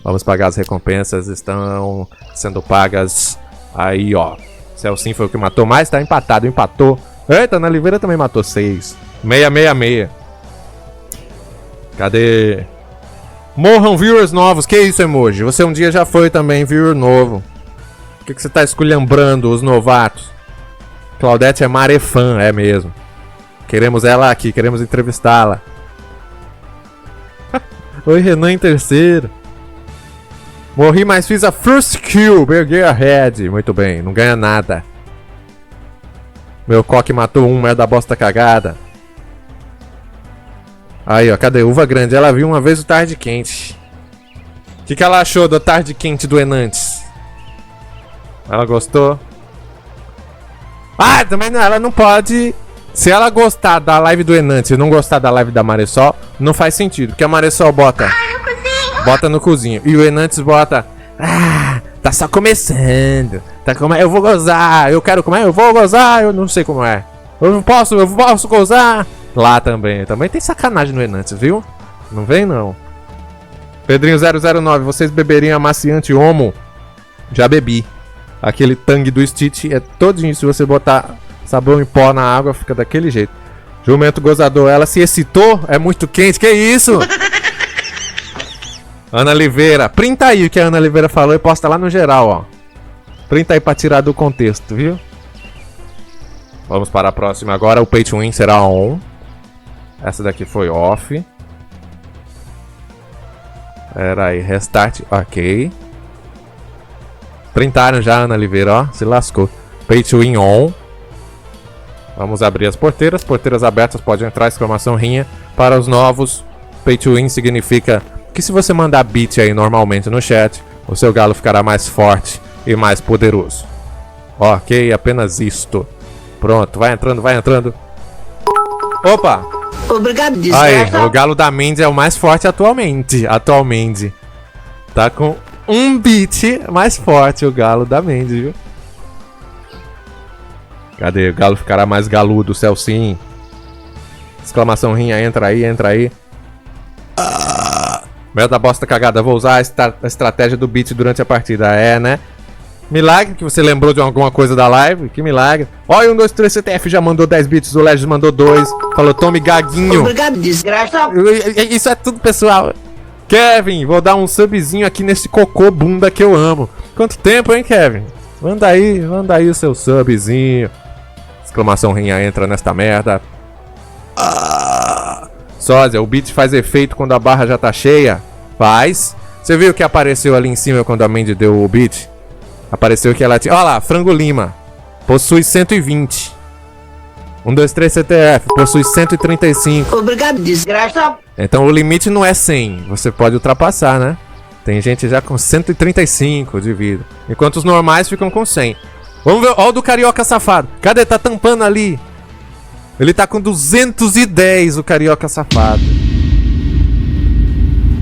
Vamos pagar as recompensas, estão sendo pagas. Aí, ó. Celcinho foi o que matou mais, tá empatado, empatou. Eita, Ana Oliveira também matou 6. 666. Cadê? Morram viewers novos. Que isso, emoji? Você um dia já foi também viewer novo. Por que você tá esculhambrando os novatos? Claudete é marefã, é mesmo. Queremos ela aqui, queremos entrevistá-la. Oi, Renan em terceiro. Morri, mas fiz a first kill. Peguei a head. Muito bem, não ganha nada. Meu coque matou um, é da bosta cagada. Aí, ó, cadê? Uva Grande, ela viu uma vez o Tarde Quente. O que ela achou do Tarde Quente do Enantes? Ela gostou? Ah, também não, ela não pode... Se ela gostar da live do Enantes e não gostar da live da Maresol, não faz sentido. Porque a Maresol bota... Bota no cozinho. E o Enantes bota... Ah, tá só começando. Eu vou gozar. Eu quero comer, eu vou gozar. Eu não sei como é. Eu posso gozar. Lá também. Também tem sacanagem no Enantes, viu? Não vem, não. Pedrinho 009. Vocês beberiam amaciante Omo? Já bebi. Aquele tangue do Stitch é todinho. Se você botar sabão em pó na água, fica daquele jeito. Jumento gozador. Ela se excitou? É muito quente. Que isso? Ana Oliveira. Printa aí o que a Ana Oliveira falou e posta lá no geral, ó. Printa aí pra tirar do contexto, viu? Vamos para a próxima agora. O Pay to Win será on. Essa daqui foi off. Pera aí, restart. Ok. Printaram já, Ana Oliveira, ó. Se lascou. Pay to Win on. Vamos abrir as porteiras. Porteiras abertas, pode entrar. Exclamação rinha. Para os novos, Pay to Win significa que se você mandar beat aí normalmente no chat, o seu galo ficará mais forte e mais poderoso. Ok, apenas isto. Pronto, vai entrando, vai entrando. Opa! Obrigado, aí, o galo da Mandy é o mais forte atualmente. Tá com um beat mais forte o galo da Mandy, viu? Cadê? O galo ficará mais galudo, Celcinho. Exclamação rinha, entra aí, entra aí. Merda da bosta cagada, vou usar a estratégia do beat durante a partida. É, né? Milagre que você lembrou de alguma coisa da live. Que milagre. Olha, 1, 2, 3, CTF já mandou 10 bits. O Legis mandou 2. Falou, tome gaguinho. Obrigado, desgraça. Isso é tudo, pessoal. Kevin, vou dar um subzinho aqui nesse cocô bunda que eu amo. Quanto tempo, hein, Kevin? Manda aí o seu subzinho. Exclamação rinha, entra nesta merda. Sósia, o beat faz efeito quando a barra já tá cheia? Faz. Você viu que apareceu ali em cima quando a Mandy deu o beat? Apareceu que ela tinha... Olha lá, Frango Lima. Possui 120. 1, 2, 3, CTF. Possui 135. Obrigado, desgraça. Então o limite não é 100. Você pode ultrapassar, né? Tem gente já com 135 de vida. Enquanto os normais ficam com 100. Vamos ver. Olha o do Carioca Safado. Cadê? Tá tampando ali. Ele tá com 210, o Carioca Safado.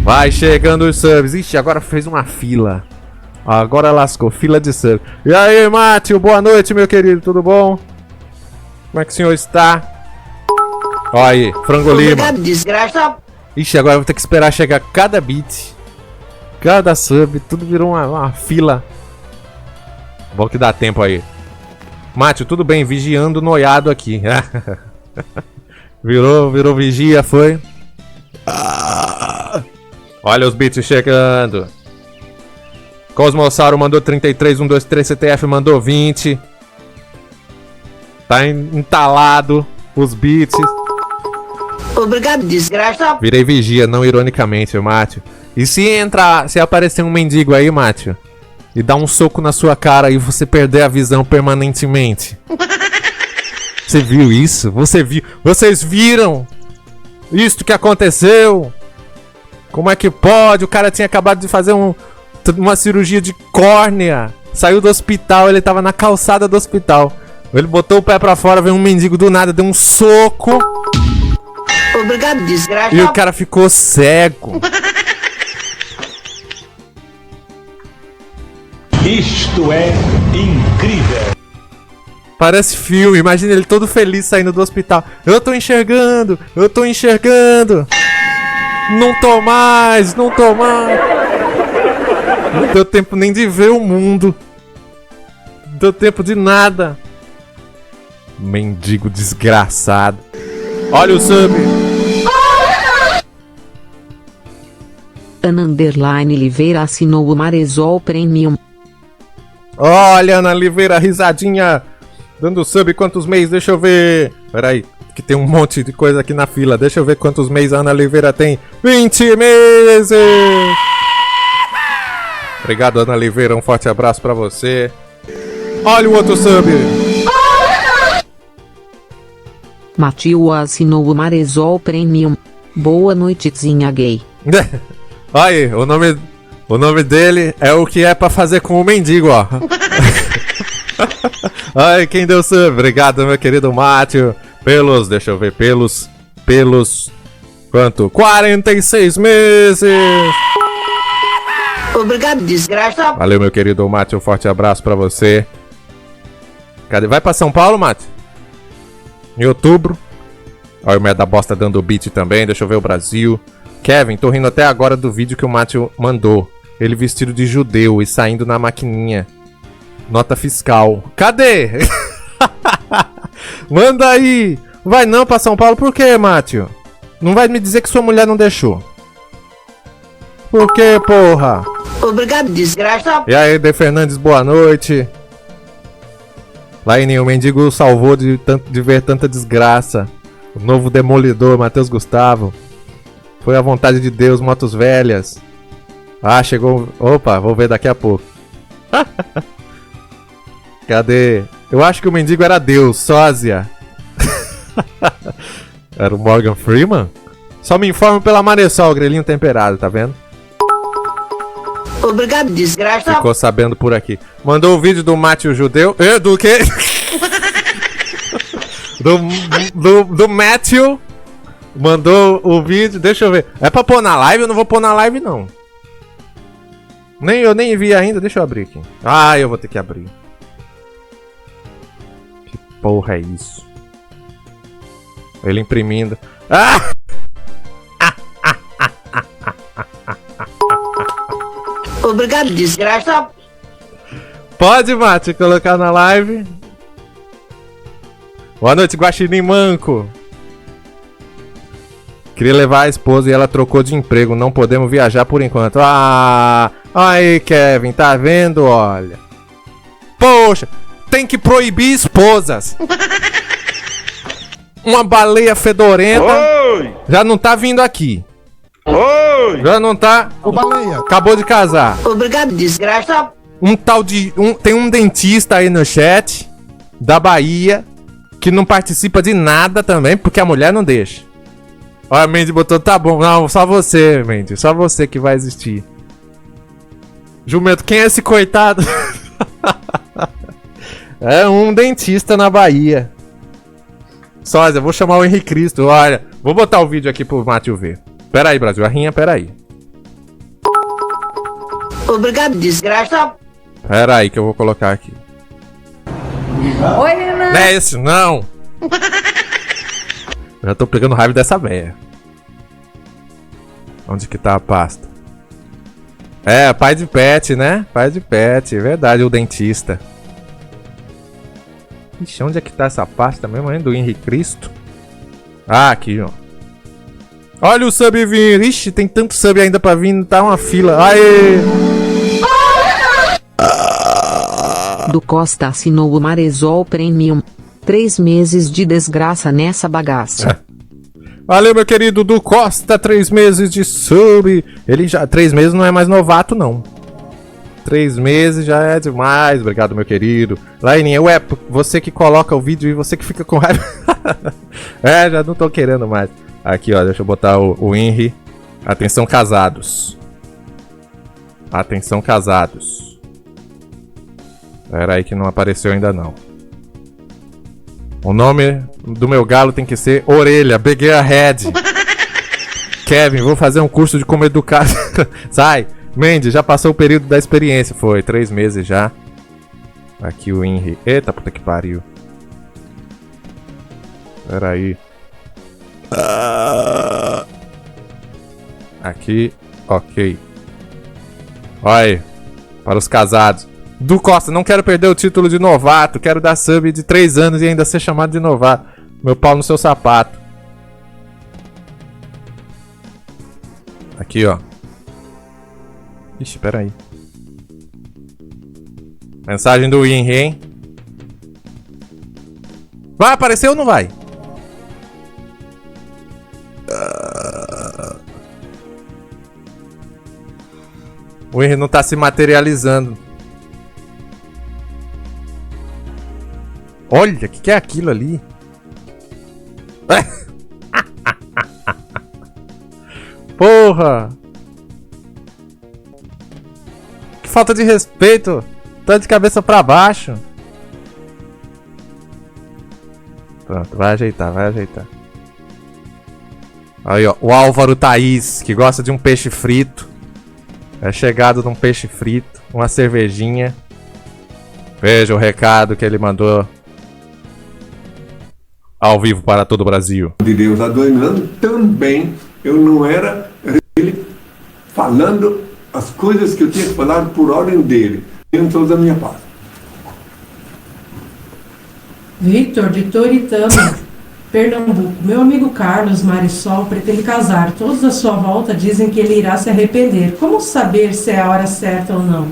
Vai chegando os subs. Ixi, agora fez uma fila. Agora lascou, fila de sub. E aí, Mátio, boa noite, meu querido, tudo bom? Como é que o senhor está? Ó aí, Frango Lima. Obrigado, desgraça. Ixi, agora eu vou ter que esperar chegar cada beat. Cada sub, tudo virou uma fila. Bom que dá tempo aí. Mátio, tudo bem, vigiando noiado aqui. Virou vigia, foi. Olha os beats chegando. Cosmossauro mandou 33, 123 CTF mandou 20. Tá entalado os beats. Obrigado, desgraça. Virei vigia, não ironicamente, Mátio. E se aparecer um mendigo aí, Mátio, e dar um soco na sua cara e você perder a visão permanentemente? Você viu isso? Vocês viram isto que aconteceu? Como é que pode? O cara tinha acabado de fazer uma cirurgia de córnea. Saiu do hospital, ele tava na calçada do hospital. Ele botou o pé pra fora, veio um mendigo do nada, deu um soco. Obrigado, desgraça. E o cara ficou cego. Isto é incrível. Parece filme, imagina ele todo feliz saindo do hospital. Eu tô enxergando. Não tô mais. Não deu tempo nem de ver o mundo. Não deu tempo de nada. Mendigo desgraçado. Olha o sub. Ana Underline Oliveira assinou o Marezol Premium. Olha, Ana Oliveira, risadinha. Dando sub quantos meses? Deixa eu ver. Peraí, que tem um monte de coisa aqui na fila. Deixa eu ver quantos meses a Ana Oliveira tem. 20 meses! Obrigado, Ana Oliveira. Um forte abraço pra você. Olha o outro sub. Matiu assinou o Marezol Premium. Boa noitezinha gay. Aí, o nome dele é o que é pra fazer com o mendigo, ó. Ai, quem deu sub? Obrigado, meu querido Mátio. Deixa eu ver, pelos quanto? 46 meses! Obrigado, desgraça. Valeu, meu querido Mátio, um forte abraço pra você. Cadê? Vai pra São Paulo, Mátio? Em outubro. Olha o Merda Bosta dando beat também, deixa eu ver o Brasil. Kevin, tô rindo até agora do vídeo que o Mátio mandou. Ele vestido de judeu e saindo na maquininha. Nota fiscal. Cadê? Manda aí. Vai não pra São Paulo, por quê, Mátio? Não vai me dizer que sua mulher não deixou. Por quê, porra? Obrigado, desgraça. E aí, De Fernandes, boa noite. Laine, o mendigo salvou de ver tanta desgraça. O novo demolidor, Matheus Gustavo. Foi a vontade de Deus, motos velhas. Ah, chegou. Opa, vou ver daqui a pouco. Cadê? Eu acho que o mendigo era Deus, sósia. Era o Morgan Freeman? Só me informo pela Maressol, grelhinho temperado, tá vendo? Obrigado, desgraça. Ficou sabendo por aqui. Mandou o vídeo do Mátio Judeu. Do quê? do Matthew. Mandou o vídeo. Deixa eu ver. É pra pôr na live? Eu não vou pôr na live, não. Eu nem vi ainda. Deixa eu abrir aqui. Ah, eu vou ter que abrir. Que porra é isso? Ele imprimindo. Ah! Obrigado, desgraça. Pode, Mate, colocar na live. Boa noite, Guaxinim Manco. Queria levar a esposa e ela trocou de emprego. Não podemos viajar por enquanto. Ah, aí, Kevin, tá vendo? Olha. Poxa, tem que proibir esposas. Uma baleia fedorenta. Oi! Já não tá vindo aqui. Oi! Já não tá. Ô, baleia. Acabou de casar. Obrigado, desgraça. Tem um dentista aí no chat da Bahia que não participa de nada também, porque a mulher não deixa. Olha, a Mandy botou, tá bom. Não, só você, Mandy. Só você que vai existir. Jumento, quem é esse coitado? É um dentista na Bahia. Sósia, vou chamar o Henrique Cristo. Olha, vou botar o vídeo aqui pro Mátio ver. Pera aí, Brasil. A rinha, pera aí. Obrigado, desgraça. Pera aí que eu vou colocar aqui. Oi, Renan. Não é esse, não! Já tô pegando raiva dessa véia. Onde que tá a pasta? É, pai de pet, né? Pai de pet, é verdade, o dentista. Ixi, onde é que tá essa pasta mesmo, hein? Do Henrique Cristo? Ah, aqui, ó. Olha o sub vindo. Ixi, tem tanto sub ainda pra vir, tá uma fila. Aê! Do Costa assinou o Maresol Premium. 3 meses de desgraça nessa bagaça. Valeu, meu querido Du Costa, 3 meses de sub. Ele já, 3 meses não é mais novato, não. 3 meses já é demais. Obrigado, meu querido. Laininha, ué, você que coloca o vídeo e você que fica com raiva. É, já não tô querendo mais. Aqui, ó, deixa eu botar o Henry. Atenção, casados. Atenção, casados. Pera aí que não apareceu ainda não. O nome do meu galo tem que ser Orelha, Beguei a Head. Kevin, vou fazer um curso de como educar. Sai! Mandy, já passou o período da experiência. Foi, 3 meses já. Aqui o Henry. Eita, puta que pariu. Pera aí. Aqui, ok. Olha aí, para os casados. Du Costa, não quero perder o título de novato. Quero dar sub de 3 anos e ainda ser chamado de novato. Meu pau no seu sapato. Aqui, ó. Ixi, peraí. Mensagem do Henry, hein? Vai aparecer ou não vai? O Henry não tá se materializando. Olha, o que é aquilo ali? Porra! Que falta de respeito! Tá de cabeça pra baixo. Pronto, vai ajeitar, vai ajeitar. Aí, ó, o Álvaro Thaís, que gosta de um peixe frito. É chegado de um peixe frito, uma cervejinha. Veja o recado que ele mandou. Ao vivo para todo o Brasil. De Deus adoinando, também eu não era ele falando as coisas que eu tinha que falar por ordem dele, dentro da minha paz. Victor, de Toritama, Pernambuco. Meu amigo Carlos Marisol pretende casar. Todos à sua volta dizem que ele irá se arrepender. Como saber se é a hora certa ou não?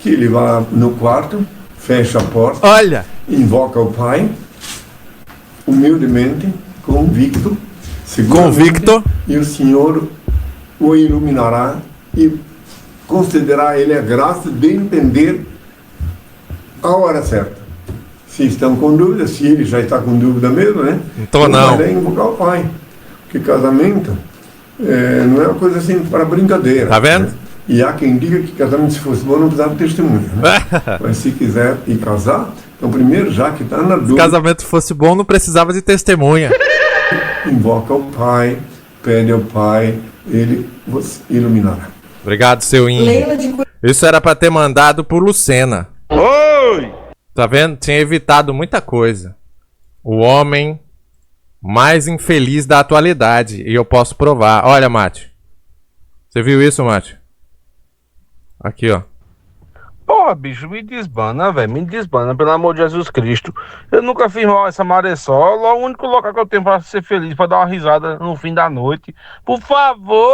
Que ele vá no quarto, fecha a porta, olha, invoca o Pai, humildemente, convicto, e o Senhor o iluminará e concederá a ele a graça de entender a hora certa. Se estão com dúvida, se ele já está com dúvida mesmo, né? Então não. Vai invocar o Pai. Porque casamento não é uma coisa assim para brincadeira. Tá vendo? Né? E há quem diga que casamento, se fosse bom, não precisava de testemunha. Né? Mas se quiser ir casar, então primeiro, já que está na dúvida... Se casamento fosse bom, não precisava de testemunha. Invoca o Pai, pede ao Pai, ele vos iluminará. Obrigado, seu Henry. Isso era pra ter mandado pro Lucena. Oi! Tá vendo? Tinha evitado muita coisa. O homem mais infeliz da atualidade. E eu posso provar. Olha, Mate. Você viu isso, Mate? Aqui, ó. Porra, bicho, me desbana, velho. Me desbana, pelo amor de Jesus Cristo. Eu nunca fiz mal essa Maresol. O único local que eu tenho pra ser feliz, pra dar uma risada no fim da noite. Por favor!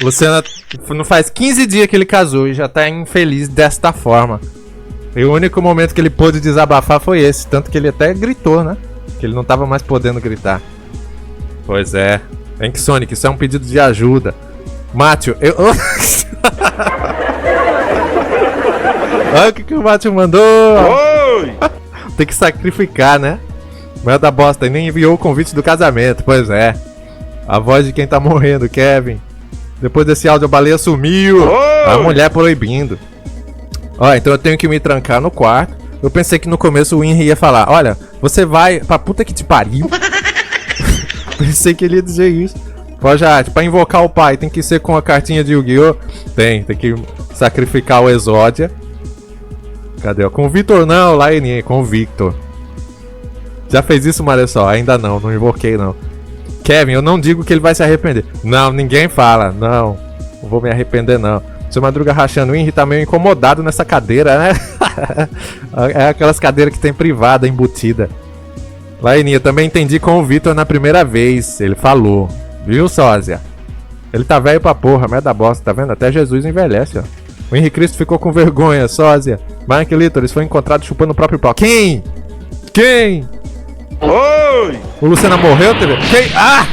Luciana, não faz 15 dias que ele casou e já tá infeliz desta forma. E o único momento que ele pôde desabafar foi esse. Tanto que ele até gritou, né? Que ele não tava mais podendo gritar. Pois é. Hank Sonic, isso é um pedido de ajuda. Mátio, olha o que o Mátio mandou. Oi! Tem que sacrificar, né? Manda bosta, e nem enviou o convite do casamento. Pois é. A voz de quem tá morrendo, Kevin. Depois desse áudio, a baleia sumiu. Oi! A mulher proibindo. Ó, então eu tenho que me trancar no quarto. Eu pensei que no começo o Henry ia falar: olha, você vai pra puta que te pariu. Pensei que ele ia dizer isso. Projat, pra invocar o pai, tem que ser com a cartinha de Yu-Gi-Oh! Tem que sacrificar o Exódia. Cadê? Com o Victor não, Laine, com o Victor. Já fez isso, Marisol? Ainda não invoquei não. Kevin, eu não digo que ele vai se arrepender. Não, ninguém fala. Não vou me arrepender não. Seu Madruga rachando, o Henry tá meio incomodado nessa cadeira, né? É aquelas cadeiras que tem privada, embutida. Laininha, também entendi com o Victor na primeira vez. Ele falou. Viu, sósia? Ele tá velho pra porra, merda bosta, tá vendo? Até Jesus envelhece, ó. O Henrique Cristo ficou com vergonha, sósia. Mark Littles foi encontrado chupando o próprio pau. Quem? Oi! O Luciano morreu, TV? Quem? Ah!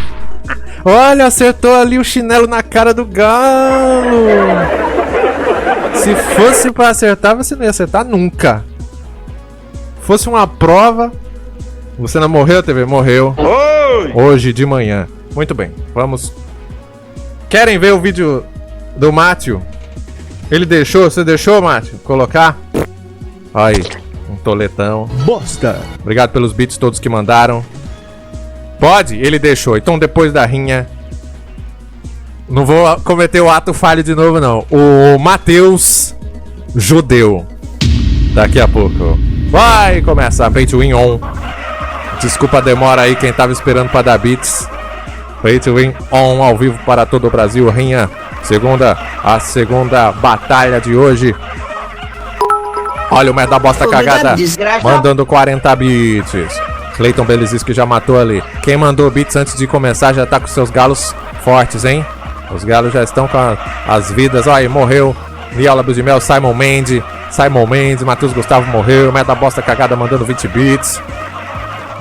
Olha, acertou ali o chinelo na cara do Galo. Se fosse pra acertar, você não ia acertar nunca. Fosse uma prova. O Luciano morreu, TV? Morreu. Oi! Hoje de manhã. Muito bem, vamos. Querem ver o vídeo do Mátio? Ele deixou? Você deixou, Mátio? Colocar? Aí, um toletão. Bosta! Obrigado pelos beats todos que mandaram. Pode? Ele deixou. Então depois da rinha, não vou cometer o ato falho de novo não. O Matheus Judeu. Daqui a pouco vai começar. Pay to win on. Desculpa a demora aí quem tava esperando pra dar beats. Pay to win on ao vivo para todo o Brasil. Rinha. A segunda batalha de hoje. Olha o merda bosta cagada. Mandando 40 bits. Cleiton Belizis que já matou ali. Quem mandou beats antes de começar já tá com seus galos fortes, hein? Os galos já estão com as vidas. Olha aí, morreu. Niola Budimel, Simon Mendes, Matheus Gustavo morreu. Merda bosta cagada mandando 20 bits.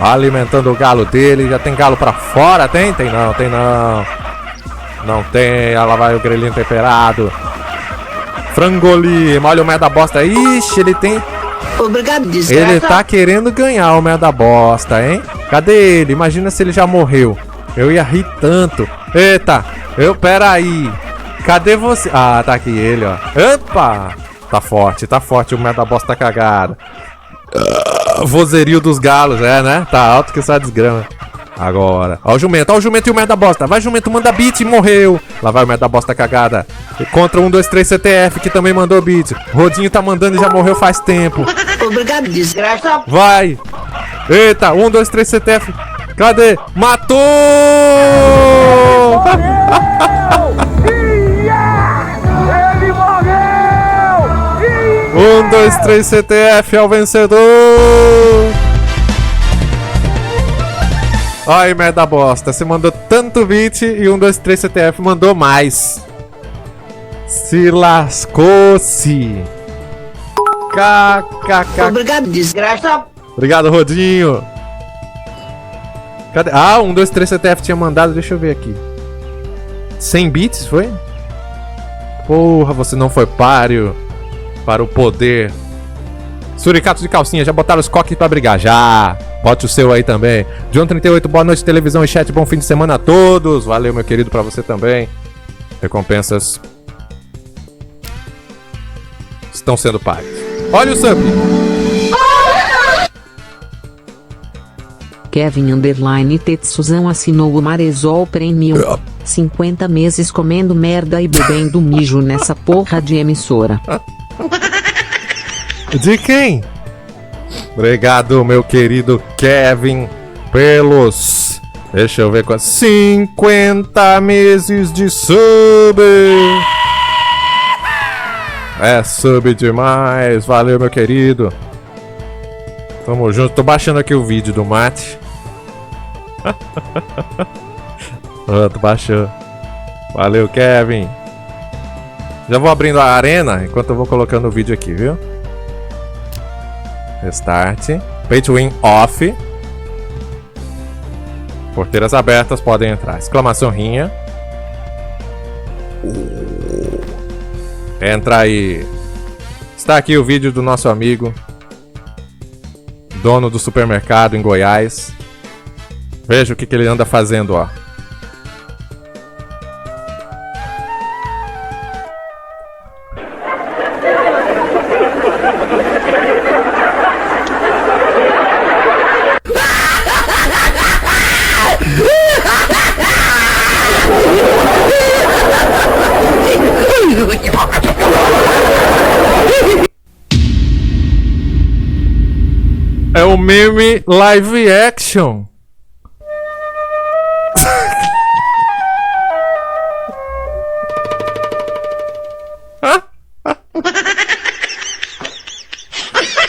Alimentando o galo dele. Já tem galo pra fora? Tem não. Não tem. Lá vai o grelhinho temperado. Frangoli. Olha o merda bosta. Ixi, ele tem... Obrigado, desgraça. Ele tá querendo ganhar o merda bosta, hein? Cadê ele? Imagina se ele já morreu. Eu ia rir tanto. Eita. Pera aí. Cadê você? Ah, tá aqui ele, ó. Opa. Tá forte o merda bosta cagada. Vozerio dos galos, né? Tá alto que essa desgrama. Agora. Ó o jumento e o merda bosta. Vai, jumento, manda beat e morreu. Lá vai o merda bosta cagada. Contra 1, 2, 3 CTF que também mandou beat. Rodinho tá mandando e já morreu faz tempo. Obrigado, desgraça. Vai. Eita, 1, 2, 3 CTF. Cadê? Matou! 1, 2, 3 CTF é o vencedor. Ai, merda bosta. Você mandou tanto beat e 1, 2, 3 CTF mandou mais. Se lascou-se. KKK. Obrigado, desgraça. Obrigado, Rodinho. Cadê? Ah, 1, 2, 3 CTF tinha mandado. Deixa eu ver aqui. 100 bits, foi? Porra, você não foi páreo para o poder. Suricatos de calcinha, já botaram os coques pra brigar? Já. Bote o seu aí também. John 38, boa noite, televisão e chat. Bom fim de semana a todos. Valeu, meu querido, pra você também. Recompensas estão sendo pagas. Olha o sub. Kevin Underline Tetsuzão assinou o Maresol Premium. 50 meses comendo merda e bebendo mijo nessa porra de emissora. De quem? Obrigado, meu querido Kevin, pelos... Deixa eu ver quantos... 50 meses de sub! É sub demais. Valeu, meu querido. Tamo junto. Tô baixando aqui o vídeo do Mate. Tô baixando. Valeu, Kevin. Já vou abrindo a arena enquanto eu vou colocando o vídeo aqui, viu? Restart. Pay to win off. Porteiras abertas, podem entrar. Exclamação rinha. Entra aí. Está aqui o vídeo do nosso amigo, dono do supermercado em Goiás. Veja o que ele anda fazendo, ó. É o meme live action.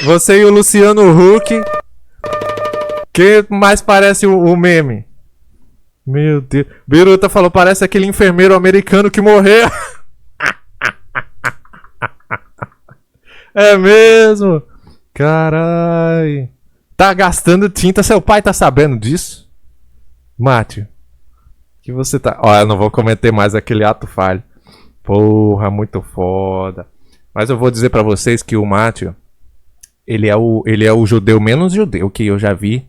Você e o Luciano Huck. Que mais parece o meme? Meu Deus. Biruta falou, parece aquele enfermeiro americano que morreu. É mesmo? Carai. Tá gastando tinta. Seu pai tá sabendo disso? Mátio. Que você tá... Ó, eu não vou comentar mais aquele ato falho. Porra, muito foda. Mas eu vou dizer pra vocês que o Mátio, ele é o judeu menos judeu que eu já vi.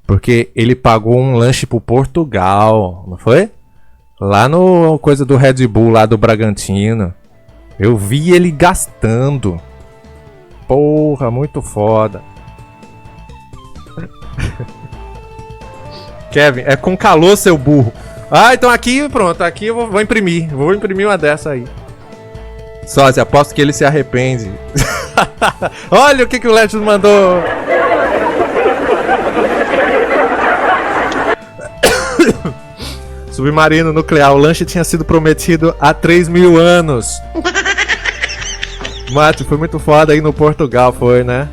Porque ele pagou um lanche pro Portugal, não foi? Lá no coisa do Red Bull, lá do Bragantino. Eu vi ele gastando. Porra, muito foda. Kevin, é com calor, seu burro. Ah, então aqui, pronto. Aqui eu vou imprimir. Vou imprimir uma dessa aí. Sósia, aposto que ele se arrepende. Olha o que o Legis mandou. Submarino nuclear. O lanche tinha sido prometido há 3.000 anos. Mate, foi muito foda aí no Portugal, foi, né?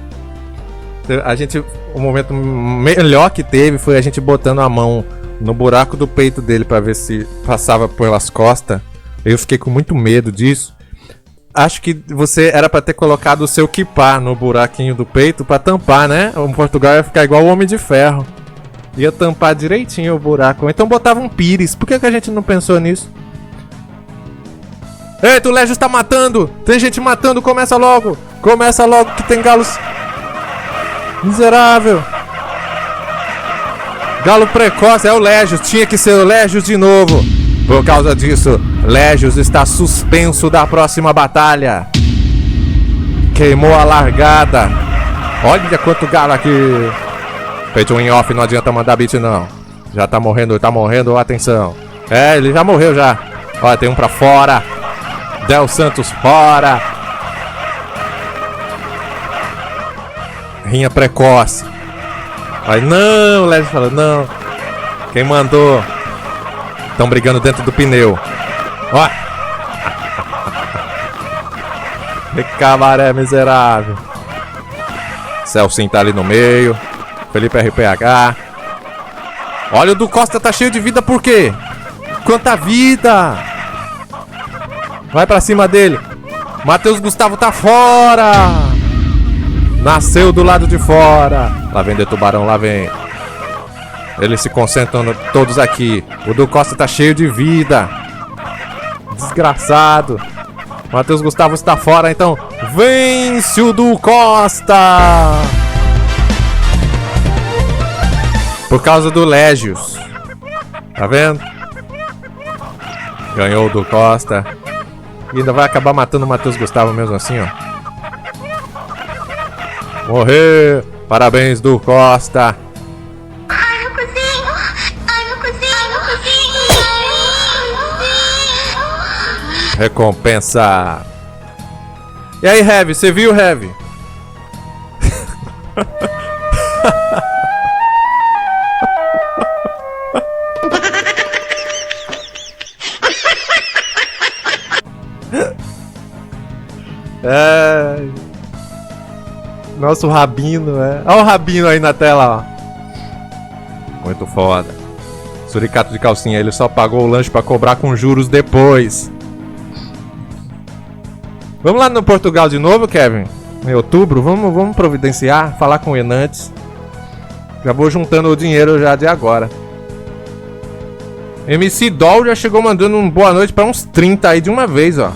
A gente... O momento melhor que teve foi a gente botando a mão no buraco do peito dele pra ver se passava pelas costas. Eu fiquei com muito medo disso. Acho que você era pra ter colocado o seu kipá no buraquinho do peito pra tampar, né? O Portugal ia ficar igual o Homem de Ferro. Ia tampar direitinho o buraco. Então botava um pires. Por que a gente não pensou nisso? Eita, o Legis tá matando. Tem gente matando. Começa logo. Começa logo que tem galos. Miserável. Galo precoce. É o Legis. Tinha que ser o Legis de novo. Por causa disso, Legis está suspenso da próxima batalha. Queimou a largada. Olha quanto galo aqui. Feito um in-off, não adianta mandar beat não. Já tá morrendo, atenção. É, ele já morreu já. Olha, tem um pra fora. Del Santos fora. Rinha precoce. Aí não, o Legis falou, não. Quem mandou? Estão brigando dentro do pneu. Ó. Que cabaré miserável. Celcinho tá ali no meio. Felipe RPH. Olha, o do Costa tá cheio de vida, por quê? Quanta vida! Vai pra cima dele. Matheus Gustavo tá fora. Nasceu do lado de fora. Lá vem de tubarão, lá vem. Eles se concentram todos aqui. O do Costa tá cheio de vida. Desgraçado. Matheus Gustavo está fora, então vence o do Costa. Por causa do Légios. Tá vendo? Ganhou o do Costa. E ainda vai acabar matando o Matheus Gustavo mesmo assim, ó. Morreu. Parabéns, do Costa. Ai, meu cozinho. Ai, meu cozinho. Recompensa. E aí, Heavy? Você viu, Heavy? É... Nosso Rabino, é. Olha o Rabino aí na tela, ó. Muito foda. Suricato de calcinha, ele só pagou o lanche pra cobrar com juros depois. Vamos lá no Portugal de novo, Kevin? Em outubro, vamos providenciar, falar com o Enantes. Já vou juntando o dinheiro já de agora. MC Doll já chegou mandando um boa noite pra uns 30 aí de uma vez, ó.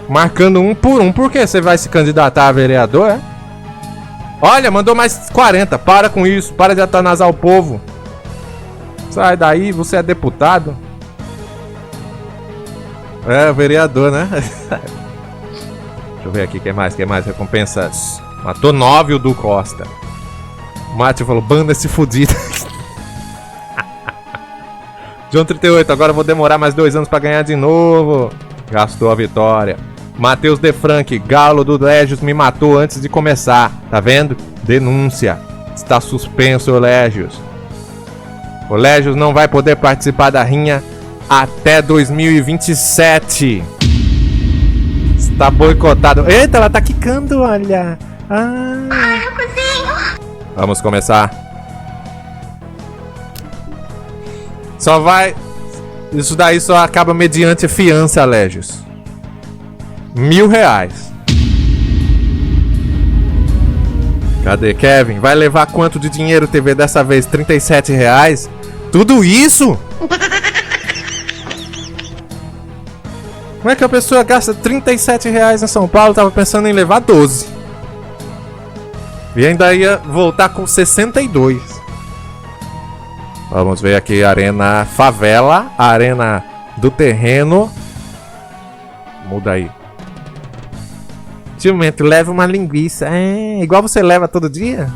Marcando um por um. Por que você vai se candidatar a vereador, é? Olha, mandou mais 40. Para com isso. Para de atanasar o povo. Sai daí, você é deputado. É, vereador, né? Deixa eu ver aqui, quem mais? Recompensas. Matou 9 o do Costa. O Mate falou, banda esse fudido. John 38, agora eu vou demorar mais 2 anos pra ganhar de novo. Gastou a vitória. Matheus De Frank, Galo do Légios me matou antes de começar. Tá vendo? Denúncia. Está suspenso o Légios. O Légios não vai poder participar da rinha até 2027. Está boicotado. Eita, ela tá quicando, olha. Ai, eu cozinho. Vamos começar. Só vai... Isso daí só acaba mediante fiança, Légios. R$1.000. Cadê, Kevin? Vai levar quanto de dinheiro, TV, dessa vez? R$37? Tudo isso? Como é que a pessoa gasta R$37 em São Paulo? Tava pensando em levar 12. E ainda ia voltar com 62. Vamos ver aqui a Arena Favela, a Arena do Terreno. Muda aí. Timento, leva uma linguiça. É, igual você leva todo dia?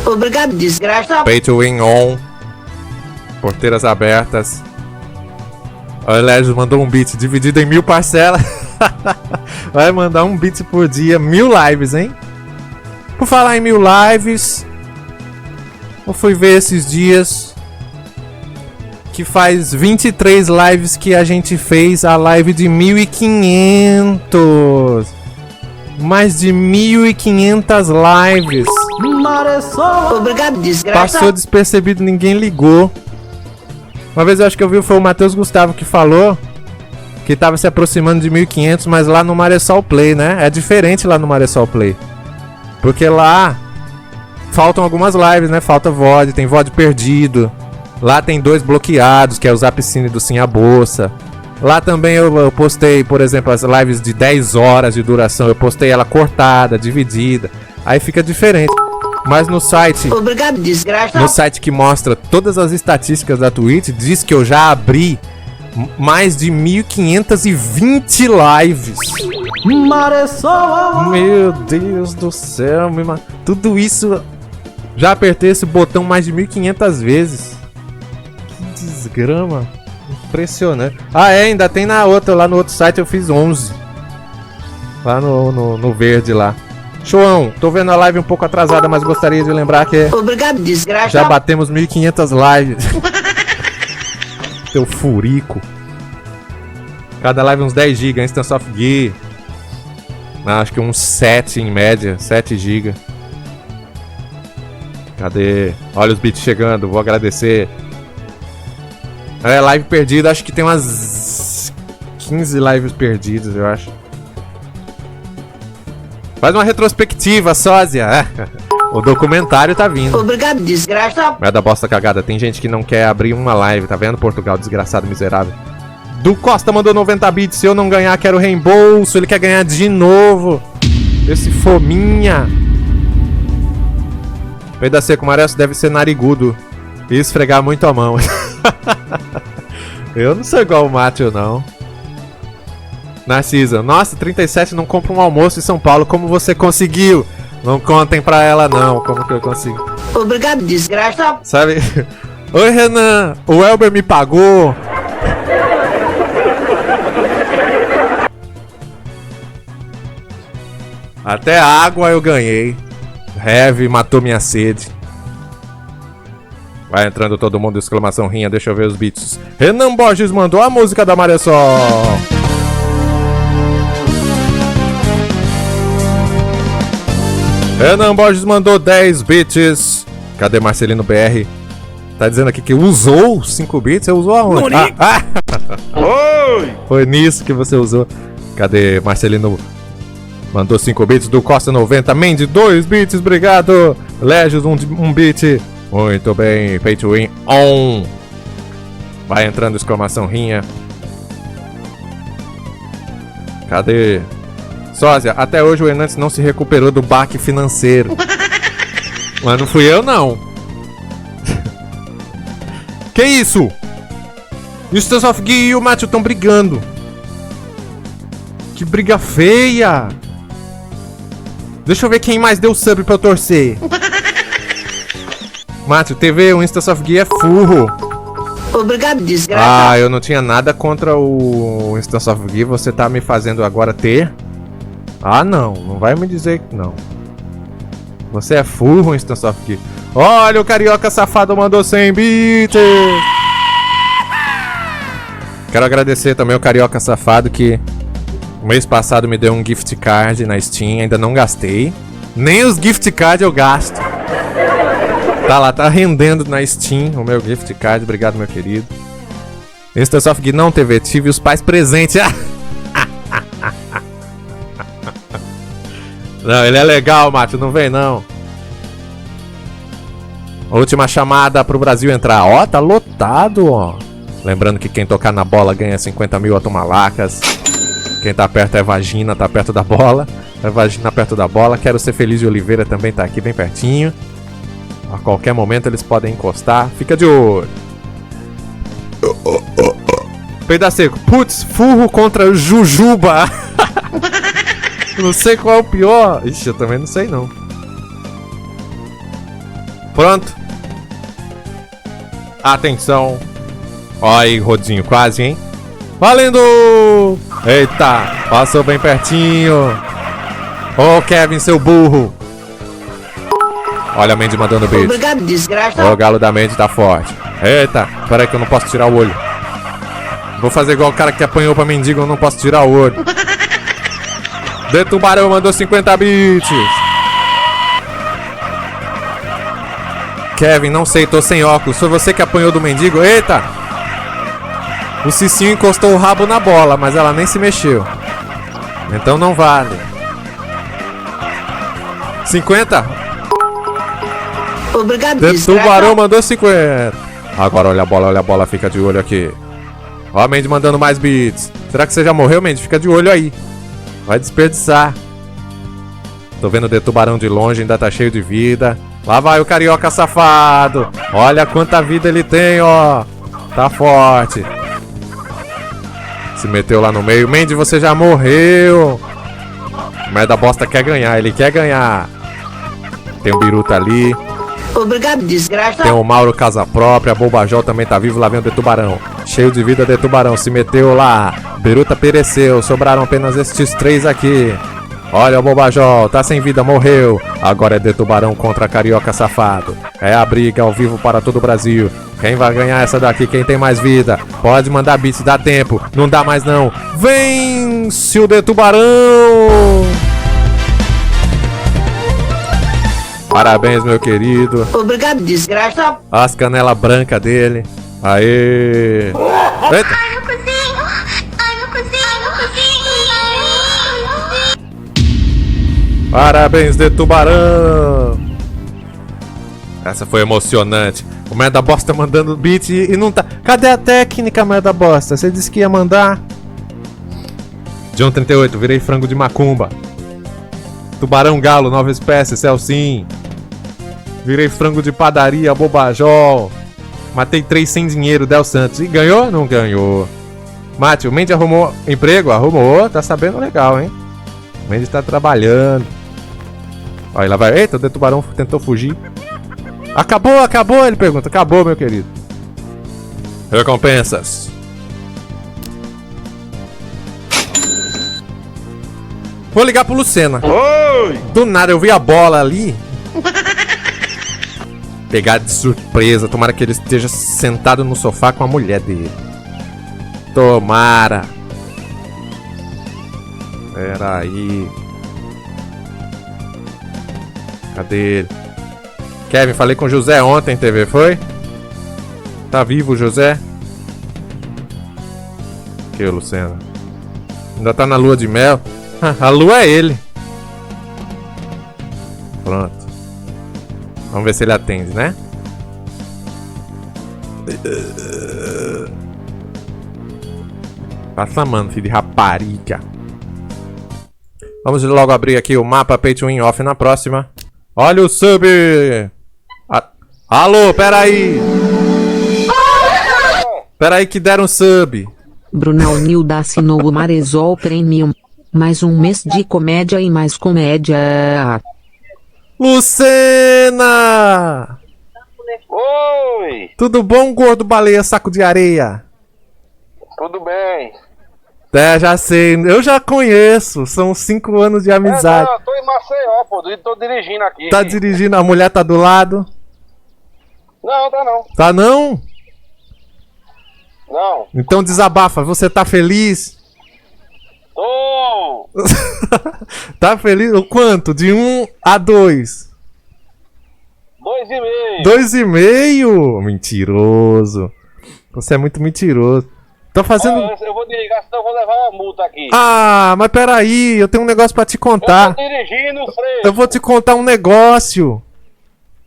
Obrigado, desgraça. Pay to win on. Porteiras abertas. O Légios mandou um beat dividido em 1000 parcelas. Vai mandar um beat por dia, 1000 lives, hein? Por falar em 1000 lives, eu fui ver esses dias que faz 23 lives que a gente fez a live de 1500. Mais de 1500 lives. Obrigado, desgraça. Passou despercebido, ninguém ligou. Uma vez eu acho que eu vi, foi o Matheus Gustavo que falou que tava se aproximando de 1500, mas lá no Maressol Play, né? É diferente lá no Maressol Play. Porque lá faltam algumas lives, né? Falta VOD, tem VOD perdido. Lá tem 2 bloqueados, que é o Zapcine do Sim a Bolsa. Lá também eu postei, por exemplo, as lives de 10 horas de duração. Eu postei ela cortada, dividida. Aí fica diferente. Mas no site... Obrigado, desgraça. No site que mostra todas as estatísticas da Twitch, diz que eu já abri mais de 1520 lives. Maressol. Meu Deus do céu, tudo isso... Já apertei esse botão mais de 1500 vezes. Que desgrama. Impressionante. Ah, é, ainda tem na outra, lá no outro site eu fiz 11. Lá no verde lá. João, tô vendo a live um pouco atrasada, mas gostaria de lembrar que... Obrigado, desgraça. Já batemos 1500 lives. Teu furico. Cada live uns 10 GB, Instance of Gear. Acho que uns 7 em média, 7 GB. Cadê? Olha os bits chegando, vou agradecer. É, live perdida, acho que tem umas 15 lives perdidas, eu acho. Faz uma retrospectiva, sósia. O documentário tá vindo. Obrigado, desgraça. Merda bosta cagada, tem gente que não quer abrir uma live, tá vendo? Portugal, desgraçado, miserável. Du Costa mandou 90 bits, se eu não ganhar, quero reembolso. Ele quer ganhar de novo. Esse fominha. Peida seco, Mareço deve ser narigudo e esfregar muito a mão. Eu não sou igual o Mátio, não. Narcisa, nossa, 37 não compra um almoço em São Paulo. Como você conseguiu? Não contem pra ela, não. Como que eu consigo? Obrigado, desgraça. Sabe? Oi, Renan. O Elber me pagou. Até água eu ganhei. Heavy matou minha sede. Vai entrando todo mundo, exclamação rinha, deixa eu ver os beats. Renan Borges mandou a música da Maressol. Renan Borges mandou 10 bits. Cadê Marcelino BR? Tá dizendo aqui que usou 5 bits? Você usou aonde? Oi! Foi nisso que você usou. Cadê Marcelino? Mandou 5 bits. Do Costa 90. Mendes 2 bits, obrigado. Légios 1 bit. Muito bem. Pay to win on. Vai entrando exclamação rinha. Cadê? Sósia, até hoje o Hernandes não se recuperou do baque financeiro. Mas não fui eu, não. Que isso? Instance of Gear e o Mátio estão brigando. Que briga feia. Deixa eu ver quem mais deu sub pra eu torcer. Mátio, TV, o Instance of Gear é furro. Obrigado, desgraça. Ah, eu não tinha nada contra o Instance of Gear. Você tá me fazendo agora ter? Ah, não. Não vai me dizer que não. Você é furro, Instansoft. Olha, o carioca safado mandou 100 bits. Quero agradecer também o carioca safado que mês passado me deu um gift card na Steam. Ainda não gastei. Nem os gift cards eu gasto. Tá lá, tá rendendo na Steam o meu gift card. Obrigado, meu querido. Instansoft não TV, tive os pais presentes. Não, ele é legal, Mate, não vem não. Última chamada pro Brasil entrar. Ó, tá lotado, ó. Lembrando que quem tocar na bola ganha 50 mil automalacas. Quem tá perto é vagina, tá perto da bola. É vagina perto da bola. Quero ser feliz de Oliveira também tá aqui bem pertinho. A qualquer momento eles podem encostar. Fica de olho. Peida seco. Putz, furro contra Jujuba. Não sei qual é o pior. Ixi, eu também não sei não. Pronto. Atenção. Ó aí, Rodinho, quase, hein? Valendo! Eita, passou bem pertinho. Ô, Kevin, seu burro. Olha a Mandy mandando beijo. Obrigado, desgraça. O galo da Mandy tá forte. Eita, peraí que eu não posso tirar o olho. Vou fazer igual o cara que apanhou pra mendigo, eu não posso tirar o olho. De Tubarão mandou 50 bits. Kevin, não sei, tô sem óculos. Foi você que apanhou do mendigo? Eita! O Cicinho encostou o rabo na bola, mas ela nem se mexeu. Então não vale. 50? Obrigado, De Tubarão mandou 50. Agora olha a bola, fica de olho aqui. Ó a Mandy mandando mais bits. Será que você já morreu, Mandy? Fica de olho aí. Vai desperdiçar. Tô vendo o De Tubarão de longe, ainda tá cheio de vida. Lá vai o carioca safado. Olha quanta vida ele tem, ó. Tá forte. Se meteu lá no meio. Mandy, você já morreu. O Merda Bosta quer ganhar, ele quer ganhar. Tem o Biruta ali. Obrigado, desgraça. Tem o Mauro Casa Própria. Bobajol também tá vivo. Lá vem o De Tubarão. Cheio de vida, De Tubarão. Se meteu lá. Biruta pereceu. Sobraram apenas estes 3 aqui. Olha o Bobajol. Tá sem vida, morreu. Agora é De Tubarão contra Carioca Safado. É a briga ao vivo para todo o Brasil. Quem vai ganhar essa daqui? Quem tem mais vida? Pode mandar bits, dá tempo. Não dá mais não. Vence o De Tubarão. Parabéns, meu querido. Obrigado, desgraça. As canelas brancas dele. Aê! Eita! Ai, meu cozinho! Ai, meu cozinho! Ai, meu cozinho! Parabéns, De Tubarão! Essa foi emocionante. O Merda Bosta mandando beat e não tá. Cadê a técnica, Merda Bosta? Você disse que ia mandar. John 38, virei frango de macumba. Tubarão Galo, nova espécie, Celcim. Virei frango de padaria, Bobajol. Matei 3 sem dinheiro, Del Santos. E ganhou? Não ganhou. Mate, o Mandy arrumou emprego? Arrumou, tá sabendo legal, hein? O Mandy tá trabalhando. Olha, lá vai. Eita, o De Tubarão tentou fugir. Acabou, acabou? Ele pergunta. Acabou, meu querido. Recompensas. Vou ligar pro Lucena. Oi! Do nada eu vi a bola ali. Pegar de surpresa. Tomara que ele esteja sentado no sofá com a mulher dele. Tomara. Pera aí. Cadê ele? Kevin, falei com o José ontem, TV, foi? Tá vivo o José? Que, Luciano? Ainda tá na lua de mel? A lua é ele. Pronto. Vamos ver se ele atende, né? Passa, mano, filho de rapariga. Vamos logo abrir aqui o mapa Pay to Win Off na próxima. Olha o sub! Alô, peraí! Peraí que deram sub. Brunão Nilda assinou o Marezol Premium. Mais um mês de comédia e mais comédia. Lucena! Oi! Tudo bom, gordo baleia saco de areia? Tudo bem? É, já sei. Eu já conheço. São 5 anos de amizade. Não, eu tô em Maceió, pô. Tô dirigindo aqui. Tá dirigindo, a mulher tá do lado? Não, tá não. Tá não? Não. Então desabafa, você tá feliz? Tô. Tá feliz? O quanto? De 1 a 2? 2,5. 2,5? Mentiroso. Você é muito mentiroso. Tô fazendo... Eu vou desligar, senão eu vou levar uma multa aqui. Ah, mas peraí, eu tenho um negócio pra te contar. Eu tô dirigindo, Freio. Eu vou te contar um negócio.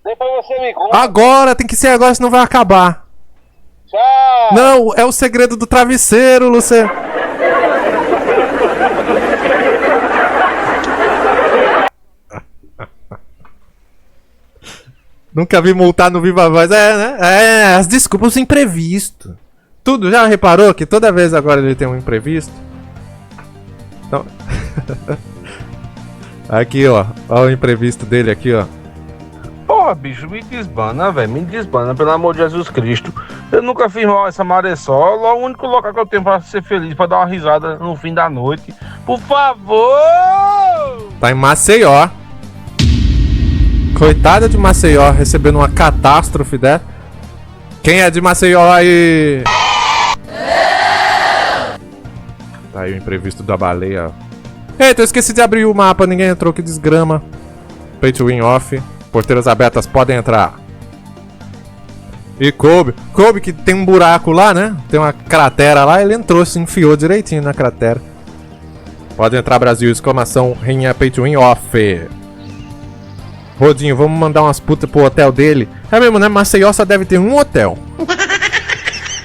Depois você me conta. Agora, tem que ser agora, senão vai acabar. Tchau. Não, é o segredo do travesseiro, Luciano. Nunca vi multar no Viva Voz. É, né? É, as desculpas, os imprevistos. Tudo, já reparou que toda vez agora ele tem um imprevisto? Então... Aqui, ó. Olha o imprevisto dele aqui, ó. Porra, bicho, me desbana, velho. Me desbana, pelo amor de Jesus Cristo. Eu nunca fiz mal essa maré só. O único local que eu tenho pra ser feliz, pra dar uma risada no fim da noite. Por favor! Tá em Maceió. Coitada de Maceió, recebendo uma catástrofe dessa. Quem é de Maceió aí? Tá aí o imprevisto da baleia. Eita, eu esqueci de abrir o mapa, ninguém entrou, que desgrama. Pay to win off. Porteiras abertas, podem entrar. E Kobe que tem um buraco lá, né? Tem uma cratera lá, ele entrou, se enfiou direitinho na cratera. Pode entrar, Brasil, exclamação, rainha Pay to win off. Rodinho, vamos mandar umas putas pro hotel dele. É mesmo, né? Maceió só deve ter um hotel.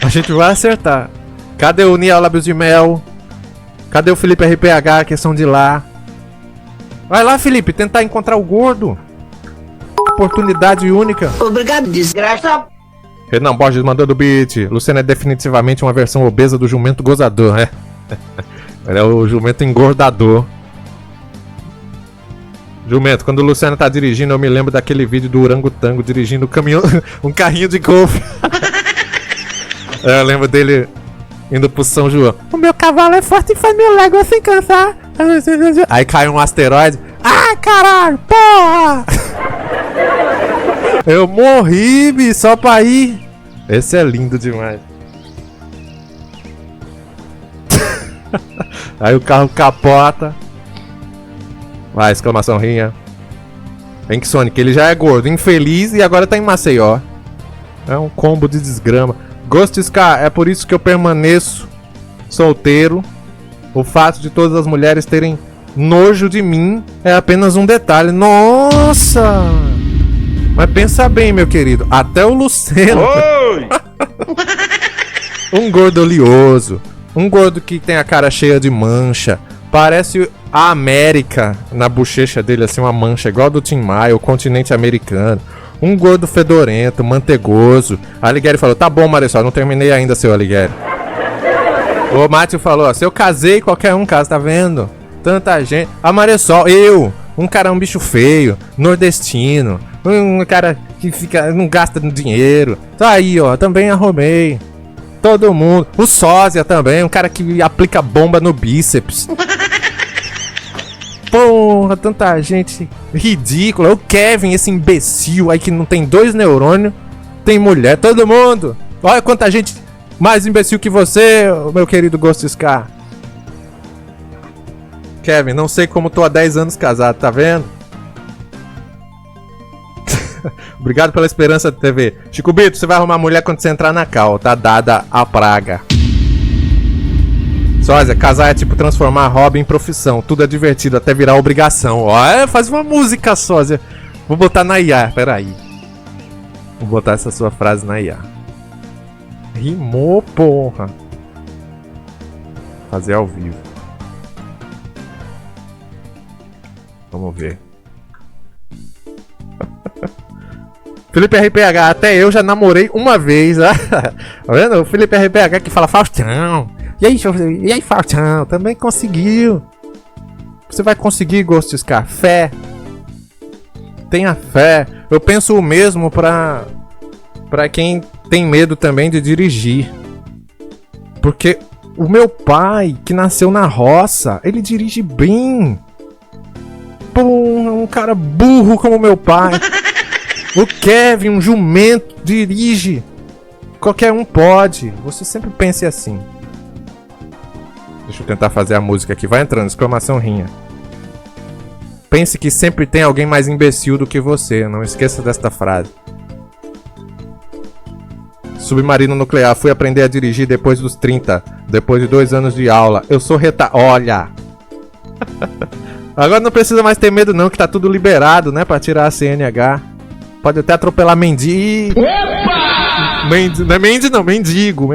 A gente vai acertar. Cadê o Niel Lábios de Mel? Cadê o Felipe RPH, que são de lá? Vai lá, Felipe, tentar encontrar o gordo. Oportunidade única. Obrigado, desgraça. Renan Borges mandando beat. Luciano é definitivamente uma versão obesa do jumento gozador, né? Ele é o jumento engordador. Jumento, quando o Luciano tá dirigindo, eu me lembro daquele vídeo do orangotango dirigindo um carrinho de golfe. Eu lembro dele indo pro São João. O meu cavalo é forte e faz meu légua sem cansar. Aí cai um asteroide. Ai, caralho, porra! Eu morri, bi, só pra ir. Esse é lindo demais. Aí o carro capota. Vai, exclamação rinha. Hank Sonic, ele já é gordo, infeliz e agora tá em Maceió. É um combo de desgrama. Ghost Scar, é por isso que eu permaneço solteiro. O fato de todas as mulheres terem nojo de mim é apenas um detalhe. Nossa! Mas pensa bem, meu querido. Até o Luciano. Oi! Um gordo oleoso. Um gordo que tem a cara cheia de mancha. Parece a América na bochecha dele, assim, uma mancha igual a do Tim Maia, o continente americano. Um gordo fedorento, mantegoso. A Alighieri falou, tá bom, Maressol, não terminei ainda, seu Alighieri. O Mátio falou, ó, se eu casei, qualquer um casa, tá vendo? Tanta gente. A Maressol, um cara, um bicho feio, nordestino, um cara que fica, não gasta dinheiro. Tá aí, ó, também arrumei. Todo mundo. O Sósia também, um cara que aplica bomba no bíceps. Porra, tanta gente ridícula. O Kevin, esse imbecil aí que não tem 2 neurônios. Tem mulher, todo mundo. Olha quanta gente mais imbecil que você, meu querido Ghost Scar. Kevin, não sei como tô há 10 anos casado, tá vendo? Obrigado pela esperança da TV. Chico Bito, você vai arrumar mulher quando você entrar na cal. Tá dada a praga. Sósia, casar é tipo transformar hobby em profissão. Tudo é divertido até virar obrigação. Ó, faz uma música, Sósia. Vou botar na IA, peraí. Vou botar essa sua frase na IA. Rimou, porra. Fazer ao vivo. Vamos ver. Felipe RPH, até eu já namorei uma vez. Tá vendo? O Felipe RPH que fala Faustão. E aí, Faustão? Também conseguiu. Você vai conseguir, Ghost Scar. Fé. Tenha fé. Eu penso o mesmo pra quem tem medo também de dirigir. Porque O meu pai, que nasceu na roça, ele dirige bem. Pô, um cara burro como meu pai. O Kevin, um jumento, dirige. Qualquer um pode. Você sempre pense assim. Deixa eu tentar fazer a música aqui. Vai entrando, exclamação rinha. Pense que sempre tem alguém mais imbecil do que você. Não esqueça desta frase. Submarino nuclear. Fui aprender a dirigir depois dos 30. Depois de 2 anos de aula. Eu sou Olha! Agora não precisa mais ter medo não, que tá tudo liberado, né? Pra tirar a CNH. Pode até atropelar mendigo. Opa! Não é mendigo.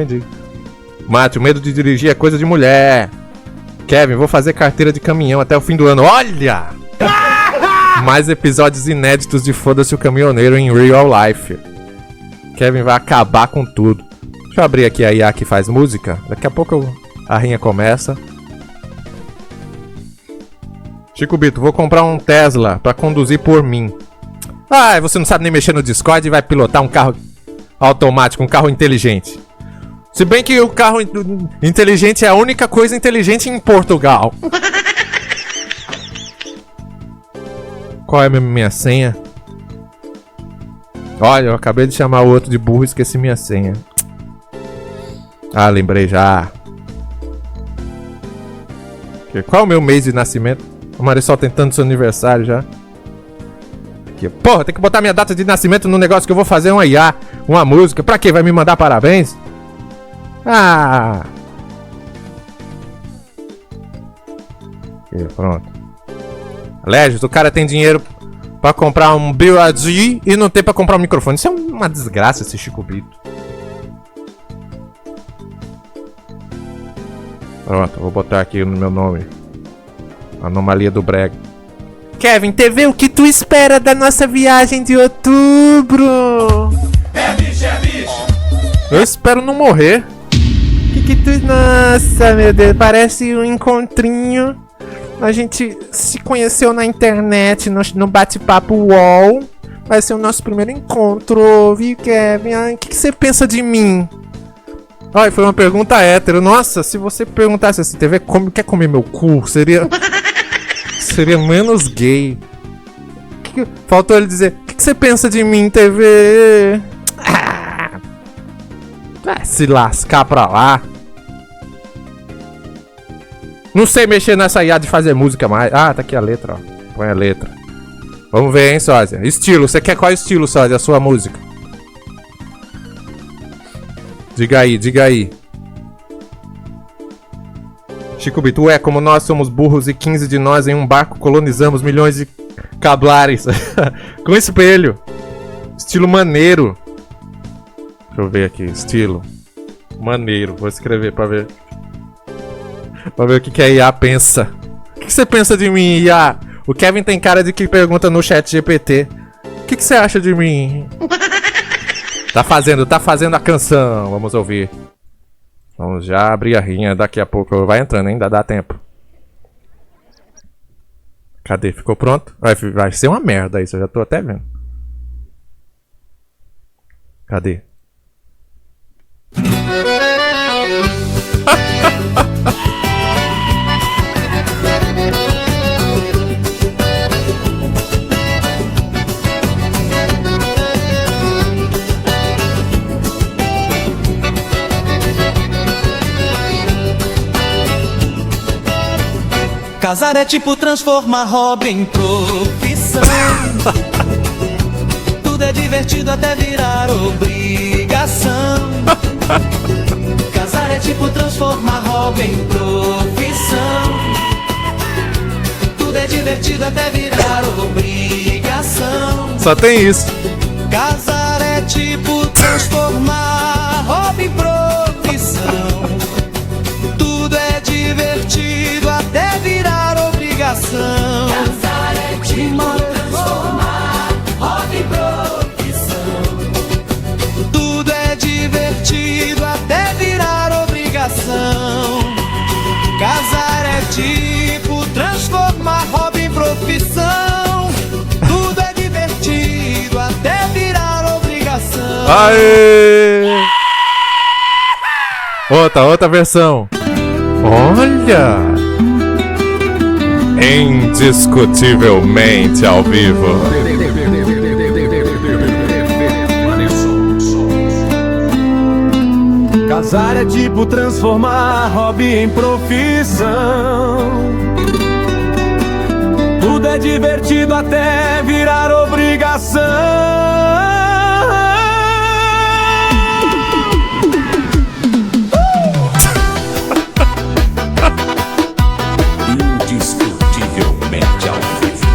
Mate, o medo de dirigir é coisa de mulher. Kevin, vou fazer carteira de caminhão até o fim do ano. Olha! Mais episódios inéditos de Foda-se o Caminhoneiro em Real Life. Kevin vai acabar com tudo. Deixa eu abrir aqui a IA que faz música. Daqui a pouco a rinha começa. Chico Bito, vou comprar um Tesla pra conduzir por mim. Ah, você não sabe nem mexer no Discord e vai pilotar um carro automático, um carro inteligente. Se bem que o carro inteligente é a única coisa inteligente em Portugal. Qual é a minha senha? Olha, eu acabei de chamar o outro de burro e esqueci minha senha. Ah, lembrei já. Qual é o meu mês de nascimento? O Marisol tentando seu aniversário já. Aqui. Porra, tem que botar minha data de nascimento no negócio que eu vou fazer uma IA, uma música. Pra quê? Vai me mandar parabéns? Ah! Aqui, pronto. Legis, o cara tem dinheiro pra comprar um BYD e não tem pra comprar um microfone. Isso é uma desgraça, esse Chico Bito. Pronto, vou botar aqui no meu nome. Anomalia do Brega. Kevin, TV, o que tu espera da nossa viagem de outubro? É bicho. Eu espero não morrer. Que tu... Nossa, meu Deus, parece um encontrinho. A gente se conheceu na internet, no bate-papo UOL. Vai ser o nosso primeiro encontro, viu, Kevin? O que você pensa de mim? Olha, foi uma pergunta hétero. Nossa, se você perguntasse assim, TV, quer comer meu cu? Seria menos gay. Faltou ele dizer, o que você pensa de mim, TV? Vai se lascar pra lá. Não sei mexer nessa IA de fazer música mais. Ah, tá aqui a letra, ó. Põe a letra. Vamos ver, hein, sósia. Estilo, você quer qual estilo, sósia, a sua música? Diga aí. Chico Bito, como nós somos burros e 15 de nós em um barco colonizamos milhões de cablares. Com espelho. Estilo maneiro. Deixa eu ver aqui, estilo maneiro. Vou escrever pra ver. Pra ver o que a IA pensa. O que você pensa de mim, IA? O Kevin tem cara de que pergunta no chat GPT. O que você acha de mim? Tá fazendo a canção. Vamos ouvir. Vamos já abrir a rinha. Daqui a pouco vai entrando, ainda dá tempo. Cadê? Ficou pronto? Vai ser uma merda isso, eu já tô até vendo. Cadê? Casar é tipo transformar hobby em profissão. Tudo é divertido até virar obrigação. Casar é tipo transformar hobby em profissão. Tudo é divertido até virar obrigação. Só tem isso. Casar é tipo transformar hobby em profissão. Tudo é divertido até virar obrigação. Casar é tipo transformar hobby em profissão. Tudo é divertido até virar obrigação. Casar é tipo transformar hobby em profissão. Tudo é divertido até virar obrigação. Aê! Outra versão. Olha! Indiscutivelmente ao vivo. Casar é tipo transformar hobby em profissão. Tudo é divertido até virar obrigação. Indiscutivelmente ao vivo.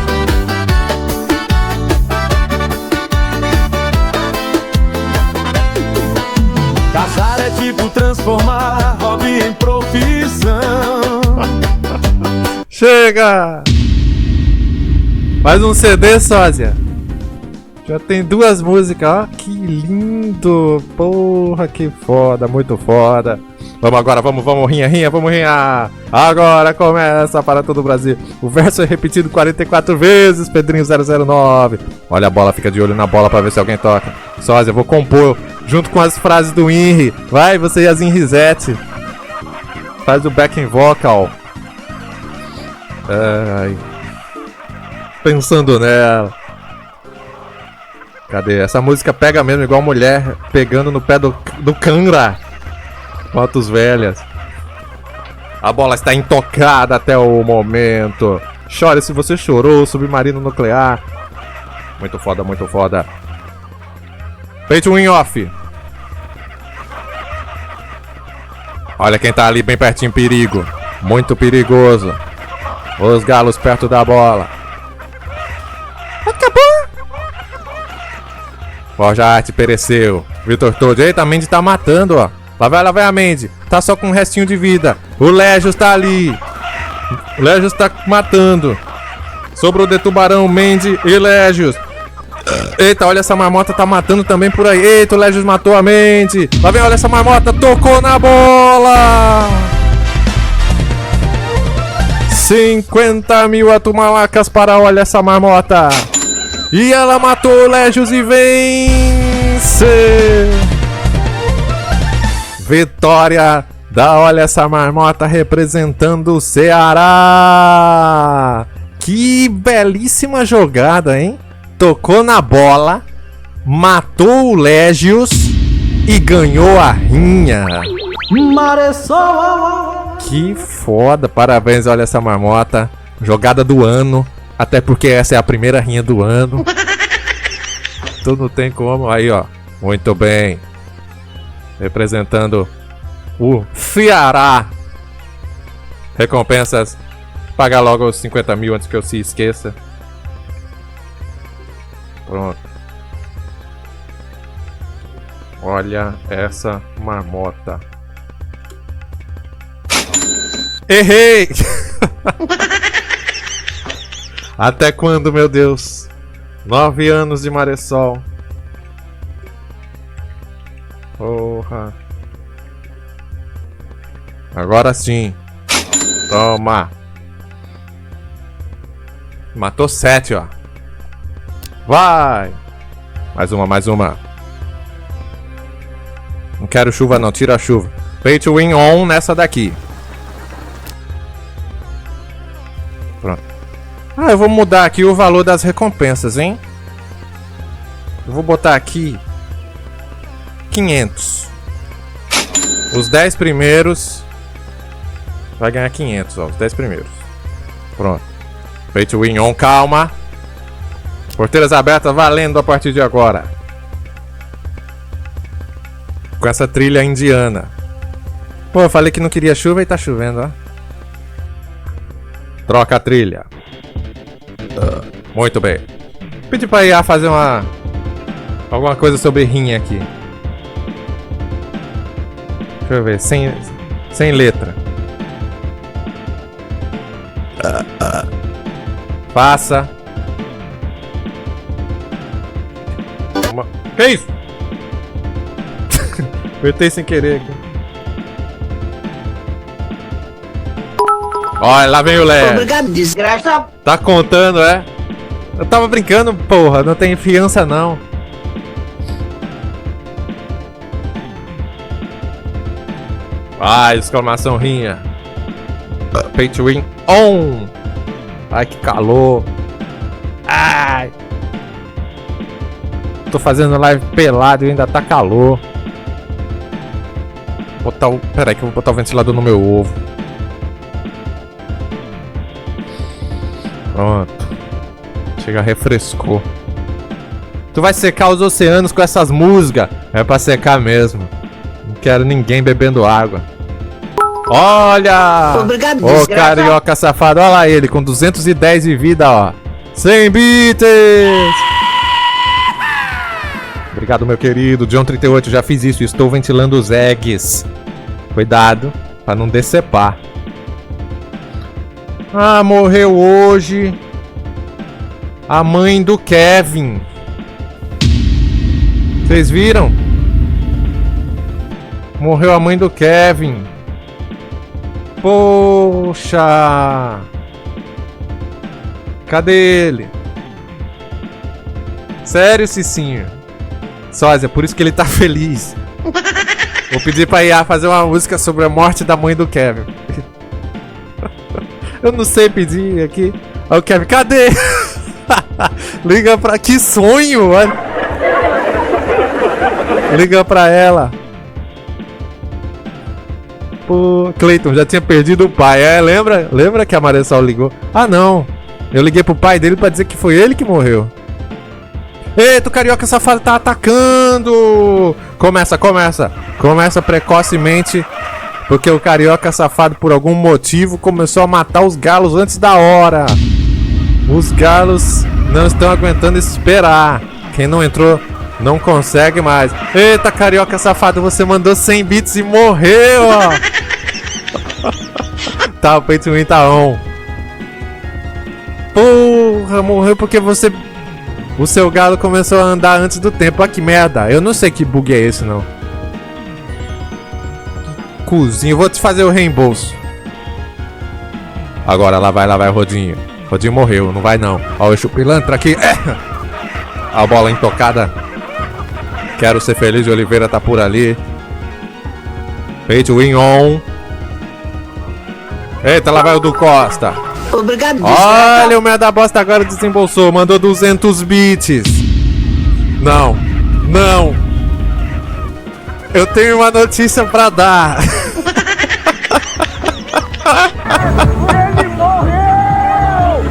Casar é tipo transformar hobby em profissão. Chega! Mais um CD, sósia. Já tem 2 músicas, ó. Que lindo! Porra, que foda, muito foda. Vamos agora, vamos, rinha, vamos rinhar. Agora começa para todo o Brasil. O verso é repetido 44 vezes, Pedrinho 009. Olha a bola, fica de olho na bola pra ver se alguém toca. Sósia, eu vou compor junto com as frases do Inri. Vai, você e as Inrisete. Faz o backing vocal. Ai. Pensando nela. Cadê? Essa música pega mesmo, igual mulher pegando no pé do canra. Fotos velhas. A bola está intocada até o momento. Chore se você chorou, submarino nuclear. Muito foda, muito foda. Pay to win off. Olha quem tá ali bem pertinho, perigo. Muito perigoso. Os galos perto da bola. Acabou. Forja Arte pereceu. Vitor Todd. Eita, a Mandy tá matando, ó. Lá vai a Mandy. Tá só com um restinho de vida. O Légios tá ali. O Légios tá matando. Sobrou de tubarão, Mandy e Légios. Eita, olha essa marmota, tá matando também por aí. Eita, o Légios matou a Mandy. Lá vem, olha essa marmota, tocou na bola. 50 mil atumalacas para olha essa marmota. E ela matou o Légios e vence. Vitória da olha essa marmota representando o Ceará. Que belíssima jogada, hein? Tocou na bola, matou o Légios e ganhou a rinha. Maressol. Que foda, parabéns, olha essa marmota. Jogada do ano, até porque essa é a primeira rinha do ano. Tu não tem como, aí ó, muito bem. Representando o Ceará. Recompensas. Pagar logo os 50 mil antes que eu se esqueça. Pronto. Olha essa marmota. Errei! Até quando, meu Deus? 9 anos de Maressol. Porra. Agora sim. Toma. Matou 7, ó. Vai. Mais uma. Não quero chuva não, tira a chuva. Pay to win on nessa daqui. Pronto. Eu vou mudar aqui o valor das recompensas, hein? Eu vou botar aqui 500. Os 10 primeiros vai ganhar 500, ó, os 10 primeiros. Pronto. Pay to win on, calma. Porteiras abertas valendo a partir de agora. Com essa trilha indiana. Pô, eu falei que não queria chuva e tá chovendo, ó. Troca a trilha. Muito bem. Pedi pra IA fazer alguma coisa sobre rinha aqui. Deixa eu ver, sem letra. Passa. Que isso? Apertei sem querer aqui. Olha, lá vem o Léo. Obrigado, desgraça. Tá contando, é? Eu tava brincando, porra. Não tem fiança, não. Vai, exclamação rinha. Pay to win on. Ai, que calor. Ai. Tô fazendo live pelado e ainda tá calor. Pera aí que eu vou botar o ventilador no meu ovo. Pronto. Chega, refrescou. Tu vai secar os oceanos com essas músicas. É pra secar mesmo. Não quero ninguém bebendo água. Olha! Obrigado, ô carioca safado, olha lá ele com 210 de vida, ó. 100 bits! Obrigado, meu querido. John 38, já fiz isso. Estou ventilando os eggs. Cuidado, pra não decepar. Ah, morreu hoje a mãe do Kevin. Vocês viram? Morreu a mãe do Kevin. Poxa! Cadê ele? Sério, Cicinho? Sósia, por isso que ele tá feliz. Vou pedir pra IA fazer uma música sobre a morte da mãe do Kevin. Eu não sei pedir aqui. Ó, o Kevin, cadê? Liga pra... Que sonho, olha. Liga pra ela. Pô, Cleiton, já tinha perdido o pai. É, lembra que a Maressol ligou? Ah, não. Eu liguei pro pai dele pra dizer que foi ele que morreu. Eita, o carioca safado tá atacando. Começa precocemente. Porque o carioca safado, por algum motivo, começou a matar os galos antes da hora. Os galos não estão aguentando esperar. Quem não entrou não consegue mais. Eita, carioca safado, você mandou 100 bits e morreu, ó. Tá, o Pay to Win tá on. Porra, morreu porque você... O seu galo começou a andar antes do tempo. Ah, que merda. Eu não sei que bug é esse, não. Cozinho, vou te fazer o reembolso. Agora, lá vai, Rodinho. Rodinho morreu, não vai não. Ó, o Chupilantra aqui. A bola intocada. Quero ser feliz de Oliveira tá por ali. Pay to win on. Eita, lá vai o do Costa. Obrigado. Olha, o merda bosta agora desembolsou. Mandou 200 bits. Não. Eu tenho uma notícia pra dar. Ele morreu!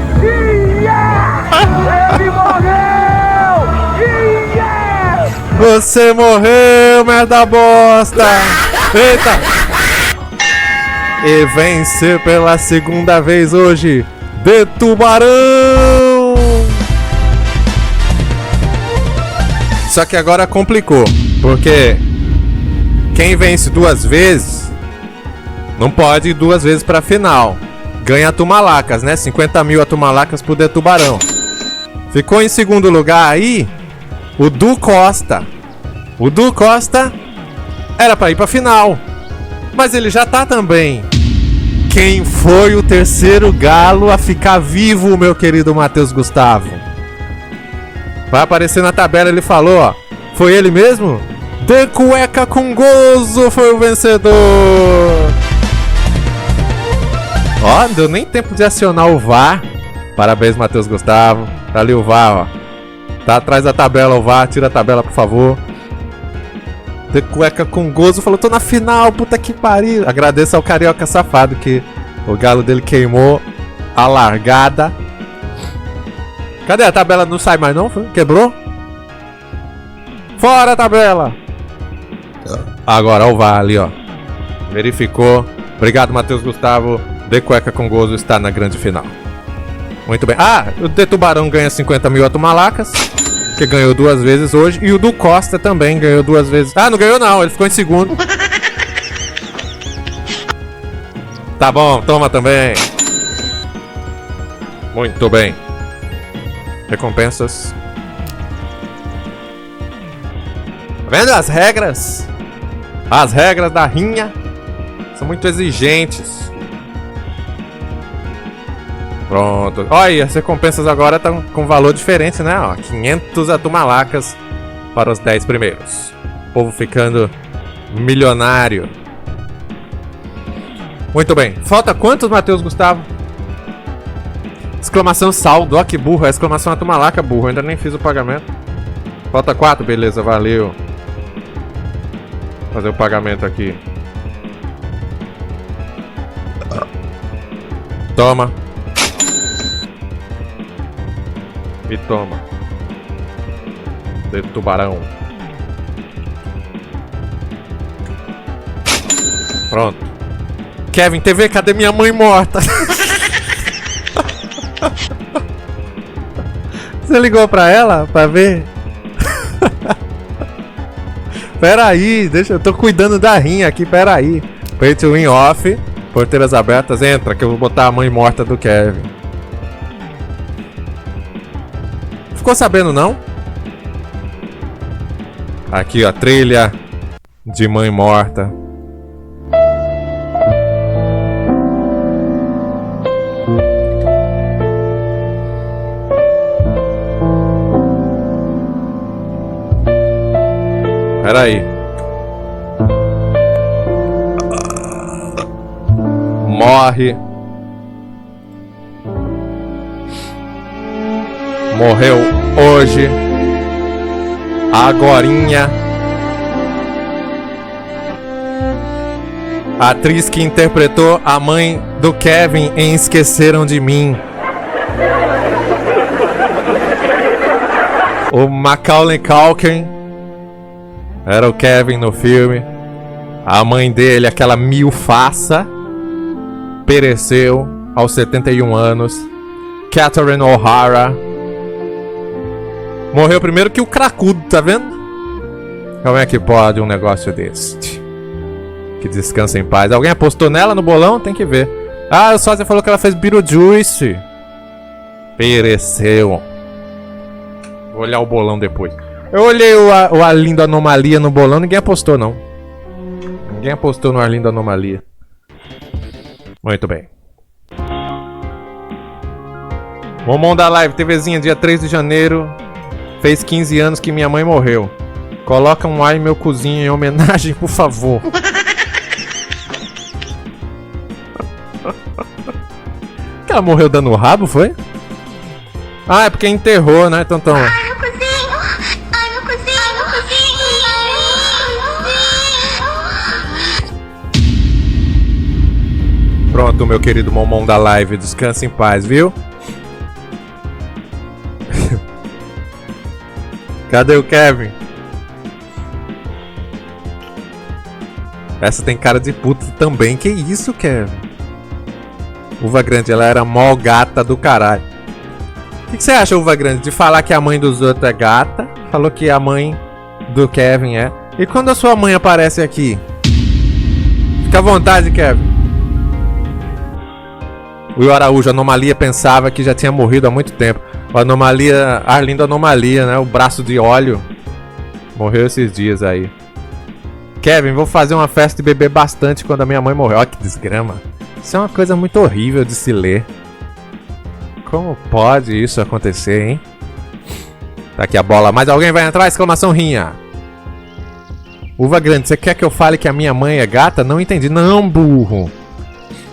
Ele morreu! Você morreu, merda bosta! Eita! E vence pela segunda vez hoje, de Tubarão! Só que agora complicou, porque quem vence duas vezes não pode ir duas vezes pra final. Ganha a Tumalacas, né? 50 mil a Tumalacas pro de Tubarão. Ficou em segundo lugar aí o Du Costa. O Du Costa era pra ir pra final, mas ele já tá também. Quem foi o terceiro galo a ficar vivo, meu querido Matheus Gustavo? Vai aparecer na tabela, ele falou, ó. Foi ele mesmo? De Cueca com Gozo foi o vencedor. Ó, não deu nem tempo de acionar o VAR. Parabéns, Matheus Gustavo. Tá ali o VAR, ó. Tá atrás da tabela o VAR, tira a tabela, por favor. De Cueca com Gozo falou, tô na final, puta que pariu. Agradeço ao carioca safado que o galo dele queimou a largada. Cadê a tabela? Não sai mais não? Quebrou? Fora a tabela! Agora o VAR ali, ó. Verificou. Obrigado, Matheus Gustavo. De Cueca com Gozo está na grande final. Muito bem. Ah, o de Tubarão ganha 50 mil a Tumalacas, que ganhou duas vezes hoje. E o do Costa também ganhou duas vezes. Ah, não ganhou não, ele ficou em segundo. Tá bom, toma também. Muito bem. Recompensas. Tá vendo as regras? As regras da rinha são muito exigentes. Pronto. Olha, as recompensas agora estão com valor diferente, né? Ó, 500 atumalacas para os 10 primeiros. O povo ficando milionário. Muito bem. Falta quantos, Matheus Gustavo? Exclamação saldo. Ó que burro. Exclamação atumalaca, burro. Ainda nem fiz o pagamento. Falta 4, beleza, valeu. Fazer o pagamento aqui. Toma. E toma. Dedo de tubarão. Pronto. Kevin, TV, cadê minha mãe morta? Você ligou pra ela pra ver? Pera aí, deixa, eu tô cuidando da rinha aqui, pera aí. Pay to win off, porteiras abertas, entra que eu vou botar a mãe morta do Kevin. Ficou sabendo não? Aqui ó, trilha de mãe morta. Pera aí. Morre. Morreu hoje. Agorinha. A atriz que interpretou a mãe do Kevin em Esqueceram de Mim. O Macaulay Culkin era o Kevin no filme. A mãe dele, aquela milfaça, pereceu aos 71 anos. Catherine O'Hara morreu primeiro que o cracudo, tá vendo? Como é que pode um negócio desse? Que descansa em paz. Alguém apostou nela no bolão? Tem que ver. Ah, o sósia falou que ela fez Beetlejuice. Pereceu. Vou olhar o bolão depois. Eu olhei o Arlindo Anomalia no bolão, ninguém apostou não. Ninguém apostou no Arlindo Anomalia. Muito bem. Momon da Live, TVzinha, dia 3 de janeiro. Fez 15 anos que minha mãe morreu. Coloca um ai meu cozinho em homenagem, por favor. Que ela morreu dando o rabo, foi? Ah, é porque enterrou, né? Então, pronto, meu querido Momon da Live, descansa em paz, viu? Cadê o Kevin? Essa tem cara de puta também. Que isso, Kevin? Uva Grande, ela era mó gata do caralho. O que você acha, Uva Grande, de falar que a mãe dos outros é gata? Falou que a mãe do Kevin é. E quando a sua mãe aparece aqui? Fica à vontade, Kevin. O Will Araújo, a Anomalia pensava que já tinha morrido há muito tempo. O Anomalia, Arlindo Anomalia, né? O braço de óleo. Morreu esses dias aí. Kevin, vou fazer uma festa e beber bastante quando a minha mãe morrer. Olha que desgrama. Isso é uma coisa muito horrível de se ler. Como pode isso acontecer, hein? Tá aqui a bola. Mais alguém vai entrar? Exclamação rinha. Uva Grande, você quer que eu fale que a minha mãe é gata? Não entendi. Não, burro.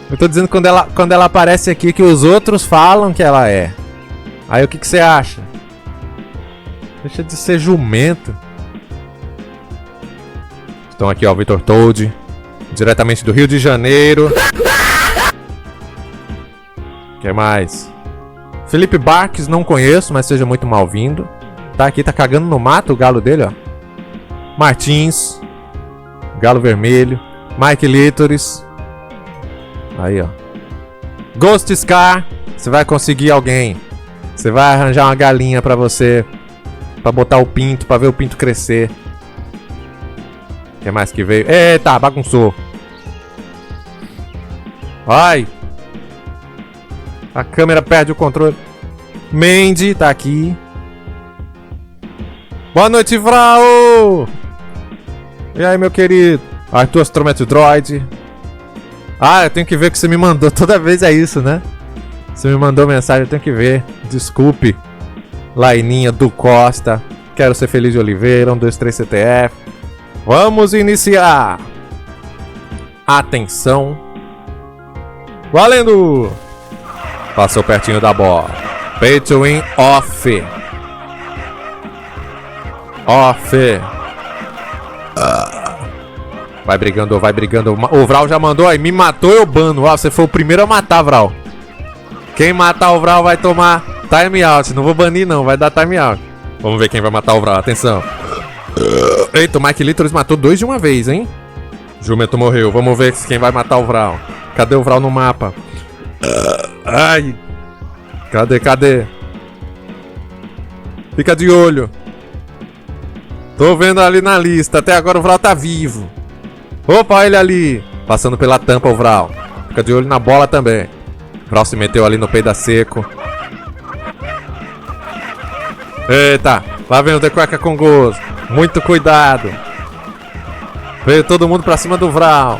Eu tô dizendo quando ela aparece aqui que os outros falam que ela é. Aí o que você acha? Deixa de ser jumento. Estão aqui, ó, Vitor Toad, diretamente do Rio de Janeiro. Que mais? Felipe Barques, não conheço, mas seja muito mal-vindo. Tá aqui, tá cagando no mato o galo dele, ó. Martins, Galo Vermelho, Mike Lítoris. Aí, ó. Ghost Scar, você vai conseguir alguém. Você vai arranjar uma galinha pra você, pra botar o pinto, pra ver o pinto crescer. O que mais que veio? Eita, bagunçou. Ai. A câmera perde o controle. Mandy tá aqui. Boa noite, Vrao! E aí, meu querido? Arthur Astromet Droid. Ah, eu tenho que ver o que você me mandou. Toda vez é isso, né? Você me mandou mensagem, eu tenho que ver. Desculpe. Laininha do Costa. Quero ser feliz de Oliveira. 1, 2, 3, CTF. Vamos iniciar. Atenção. Valendo! Passou pertinho da bola. Pay to win off. Off. Vai brigando, vai brigando. O Vral já mandou aí. Me matou, eu bano. Você foi o primeiro a matar, Vral. Quem matar o Vral vai tomar time out. Não vou banir, não. Vai dar time out. Vamos ver quem vai matar o Vral. Atenção. Eita, o Mike Littles matou 2 de uma vez, hein? Jumento morreu. Vamos ver quem vai matar o Vral. Cadê o Vral no mapa? Ai. Cadê? Fica de olho. Tô vendo ali na lista. Até agora o Vral tá vivo. Opa, ele ali. Passando pela tampa o Vral. Fica de olho na bola também. O Vral se meteu ali no peida seco. Eita. Lá vem o The Cueca com gozo. Muito cuidado. Veio todo mundo pra cima do Vral.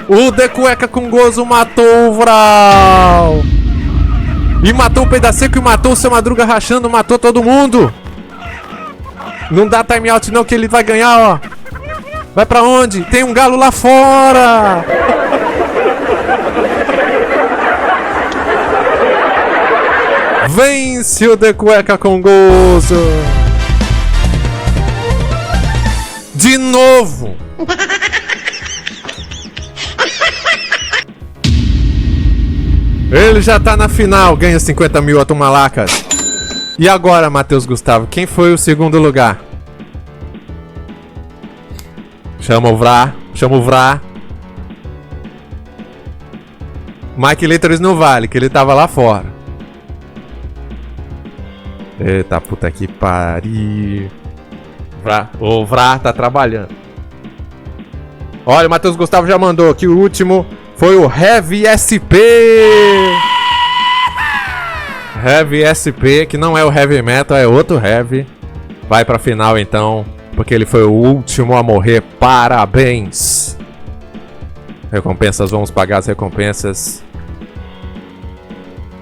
O The Cueca com gozo matou o Vral. E matou o peida seco e matou o Seu Madruga rachando. Matou todo mundo. Não dá time out não que ele vai ganhar, ó. Vai pra onde? Tem um galo lá fora. Vence o The Cueca com gozo. De novo. Ele já tá na final. Ganha 50 mil a Tumalacas. E agora, Matheus Gustavo, quem foi o segundo lugar? Chama o Vrá. Mike Littles não vale, que ele tava lá fora. Eita, puta que pariu. O Vrá tá trabalhando. Olha, o Matheus Gustavo já mandou que o último foi o Heavy SP. Heavy SP, que não é o Heavy Metal, é outro Heavy. Vai pra final então, porque ele foi o último a morrer. Parabéns. Recompensas, vamos pagar as recompensas.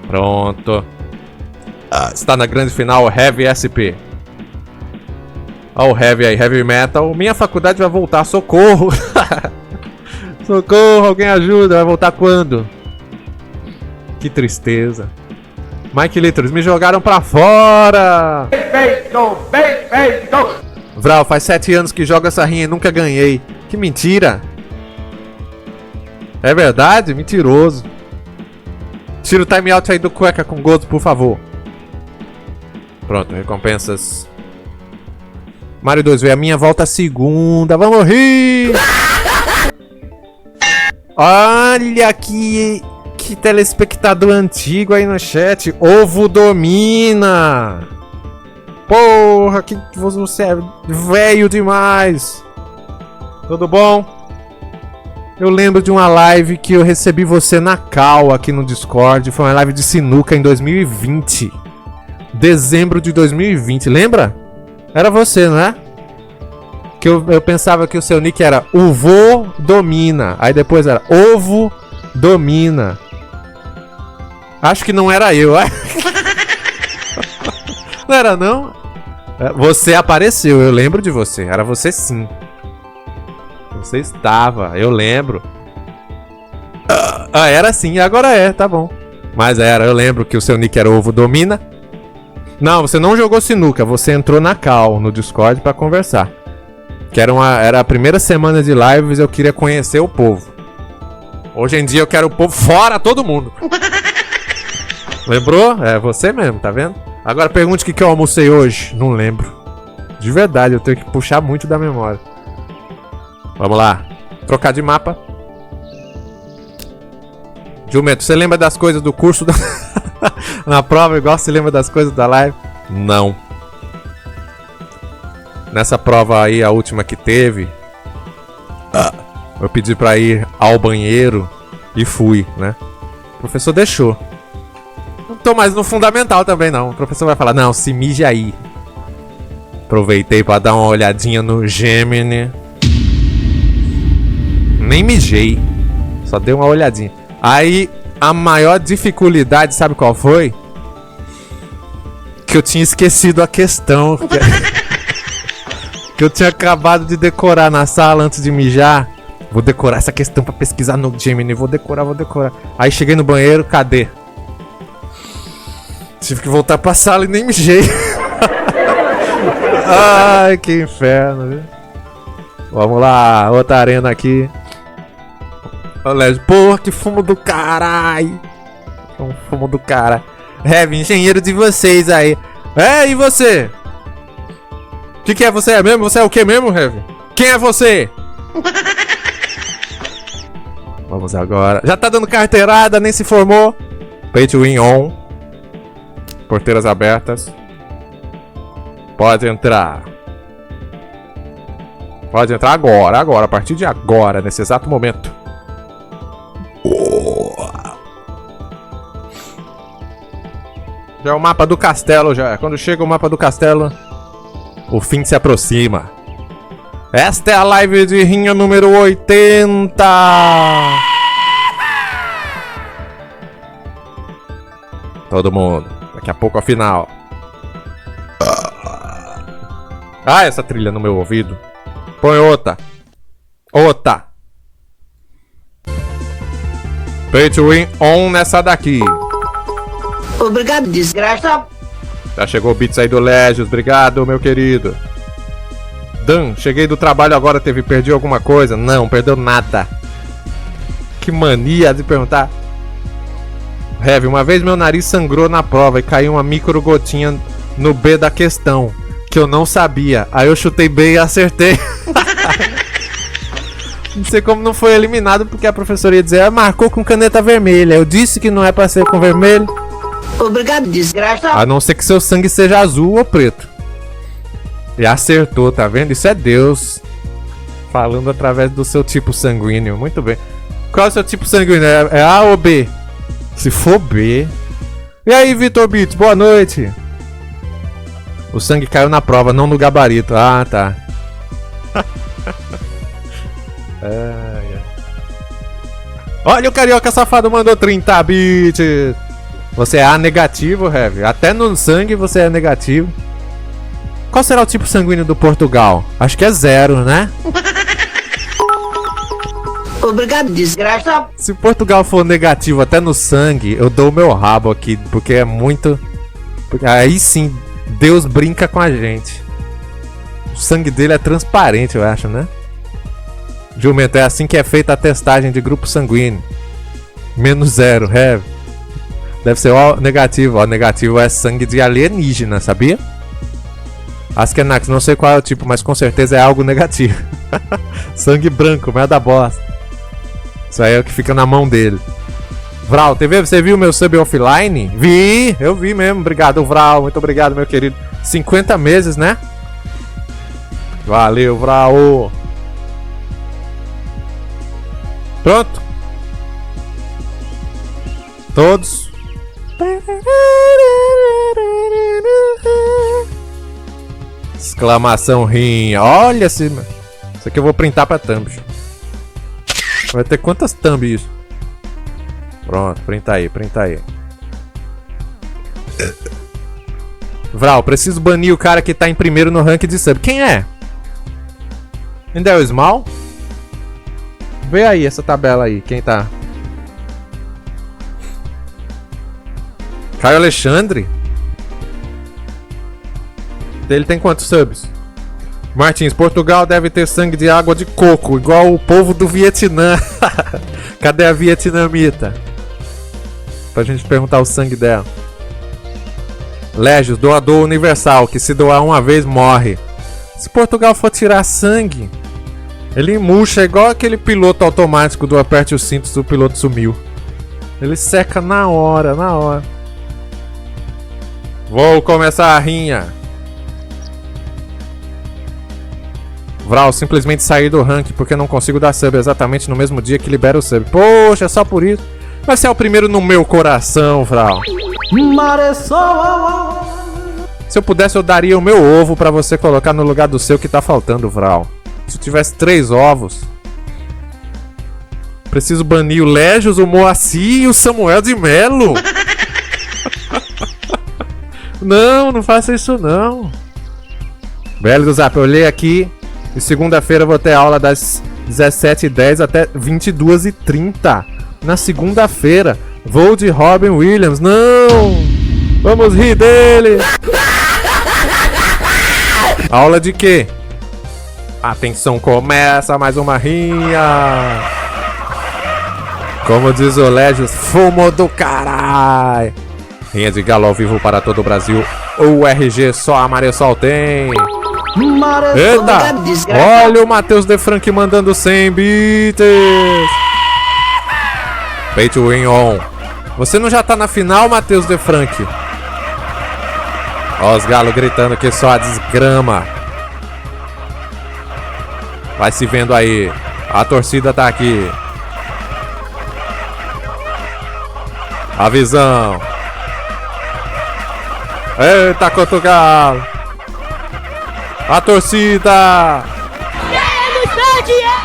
Pronto. Está na grande final o Heavy SP. Olha o Heavy aí, Heavy Metal. Minha faculdade vai voltar, socorro. Socorro, alguém ajuda. Vai voltar quando? Que tristeza. Mike Littles, me jogaram pra fora. Bem feito. Vral, faz 7 anos que jogo essa rinha e nunca ganhei. Que mentira. É verdade? Mentiroso. Tira o timeout aí do Cueca com gozo, por favor. Pronto, recompensas. Mario 2V, a minha volta segunda. Vamos rir! Olha que telespectador antigo aí no chat. Ovo domina. Porra, que você é velho demais. Tudo bom? Eu lembro de uma live que eu recebi você na cal aqui no Discord. Foi uma live de sinuca em 2020. Dezembro de 2020, lembra? Era você, não é? Que eu pensava que o seu nick era Ovo Domina. Aí depois era Ovo Domina. Acho que não era eu, é? Não era não? Você apareceu, eu lembro de você. Era você sim. Você estava, eu lembro. Era sim, agora é, tá bom. Mas eu lembro que o seu nick era Ovo Domina. Não, você não jogou sinuca, você entrou na cal, no Discord pra conversar. Que era a primeira semana de lives, eu queria conhecer o povo. Hoje em dia eu quero o povo fora, todo mundo. Lembrou? É você mesmo, tá vendo? Agora pergunte o que eu almocei hoje. Não lembro. De verdade, eu tenho que puxar muito da memória. Vamos lá. Trocar de mapa. Jumento, você lembra das coisas do curso na prova igual você lembra das coisas da live? Não. Nessa prova aí, a última que teve, eu pedi pra ir ao banheiro e fui, né? O professor deixou. Não tô mais no fundamental também, não. O professor vai falar, não, se mije aí. Aproveitei pra dar uma olhadinha no Gemini. Nem mijei. Só dei uma olhadinha. Aí, a maior dificuldade, sabe qual foi? Que eu tinha esquecido a questão. Que eu tinha acabado de decorar na sala antes de mijar. Vou decorar essa questão pra pesquisar no Gemini. Vou decorar. Aí cheguei no banheiro, cadê? Tive que voltar pra sala e nem mijei. Ai, que inferno, viu? Vamos lá, outra arena aqui. Olha, porra, que fumo do caralho. Um fumo do cara. Heavy, engenheiro de vocês aí. E você? O que é você mesmo? Você é o que mesmo, Heavy? Quem é você? Vamos agora. Já tá dando carteirada, nem se formou. Pay to win on. Porteiras abertas. Pode entrar. Pode entrar agora, a partir de agora, nesse exato momento. Já é o mapa do castelo, já. Quando chega o mapa do castelo, o fim se aproxima. Esta é a live de rinha número 80. Todo mundo. Daqui a pouco a final. Ah, essa trilha no meu ouvido. Põe outra. Outra. Pay to win on nessa daqui. Obrigado, desgraça. Já chegou o Beats aí do Légios. Obrigado, meu querido. Dan, cheguei do trabalho agora, perdi alguma coisa? Não, perdeu nada. Que mania de perguntar. Heavy, uma vez meu nariz sangrou na prova e caiu uma micro gotinha no B da questão, que eu não sabia. Aí eu chutei B e acertei. Não sei como não foi eliminado, porque a professora ia dizer, marcou com caneta vermelha. Eu disse que não é pra ser com vermelho. Obrigado, desgraça. A não ser que seu sangue seja azul ou preto. E acertou, tá vendo? Isso é Deus falando através do seu tipo sanguíneo. Muito bem. Qual é o seu tipo sanguíneo? É A ou B? Se for B... E aí, Vitor Beats, boa noite. O sangue caiu na prova, não no gabarito. Ah, tá. Olha, o carioca safado mandou 30 bits. Você é A negativo, Heavy. Até no sangue você é negativo. Qual será o tipo sanguíneo do Portugal? Acho que é 0, né? Obrigado, desgraça. Se Portugal for negativo até no sangue, eu dou o meu rabo aqui, porque é muito... Aí sim, Deus brinca com a gente. O sangue dele é transparente, eu acho, né? Jumento, é assim que é feita a testagem de grupo sanguíneo. -0, Heavy. Deve ser O negativo. O negativo é sangue de alienígena, sabia? Askenax, não sei qual é o tipo, mas com certeza é algo negativo. Sangue branco, merda bosta. Isso aí é o que fica na mão dele. Vral, TV, você viu meu sub offline? Vi, eu vi mesmo. Obrigado, Vral. Muito obrigado, meu querido. 50 meses, né? Valeu, Vral. Pronto? Todos? Exclamação rinha. Olha esse... Isso aqui eu vou printar pra thumb. Vai ter quantas thumb isso? Pronto, printa aí, printa aí. Vral, preciso banir o cara que tá em primeiro no ranking de sub. Quem é? Ainda é o Small? Vê aí essa tabela aí, quem tá? Caio Alexandre? Ele tem quantos subs? Martins, Portugal deve ter sangue de água de coco, igual o povo do Vietnã. Cadê a vietnamita? Pra gente perguntar o sangue dela. Légios, doador universal, que se doar uma vez morre. Se Portugal for tirar sangue, ele murcha igual aquele piloto automático do aperte os cintos, o piloto sumiu. Ele seca na hora, na hora. Vou começar a rinha. Vral, simplesmente sair do ranking porque não consigo dar sub exatamente no mesmo dia que libera o sub. Poxa, só por isso. Mas você é o primeiro no meu coração, Vral. Se eu pudesse, eu daria o meu ovo pra você colocar no lugar do seu que tá faltando, Vral. Se eu tivesse 3 ovos. Preciso banir o Légios, o Moacir e o Samuel de Melo. Não, não faça isso não. Velho do Zap, eu olhei aqui. E segunda-feira eu vou ter aula das 17h10 até 22h30. Na segunda-feira. Voo de Robin Williams. Não! Vamos rir dele! Aula de quê? Atenção, começa mais uma rinha! Como diz o Légios, fumo do carai! Rinha de galo ao vivo para todo o Brasil. O RG só a Maresol tem. Eita! Olha o Matheus De Frank mandando 100 bits. Pay to win on. Você não já tá na final, Matheus De Frank? Ó os galos gritando que só a desgrama. Vai se vendo aí. A torcida tá aqui. A visão. Eita, quanto galo. A torcida. Queremos seu dinheiro!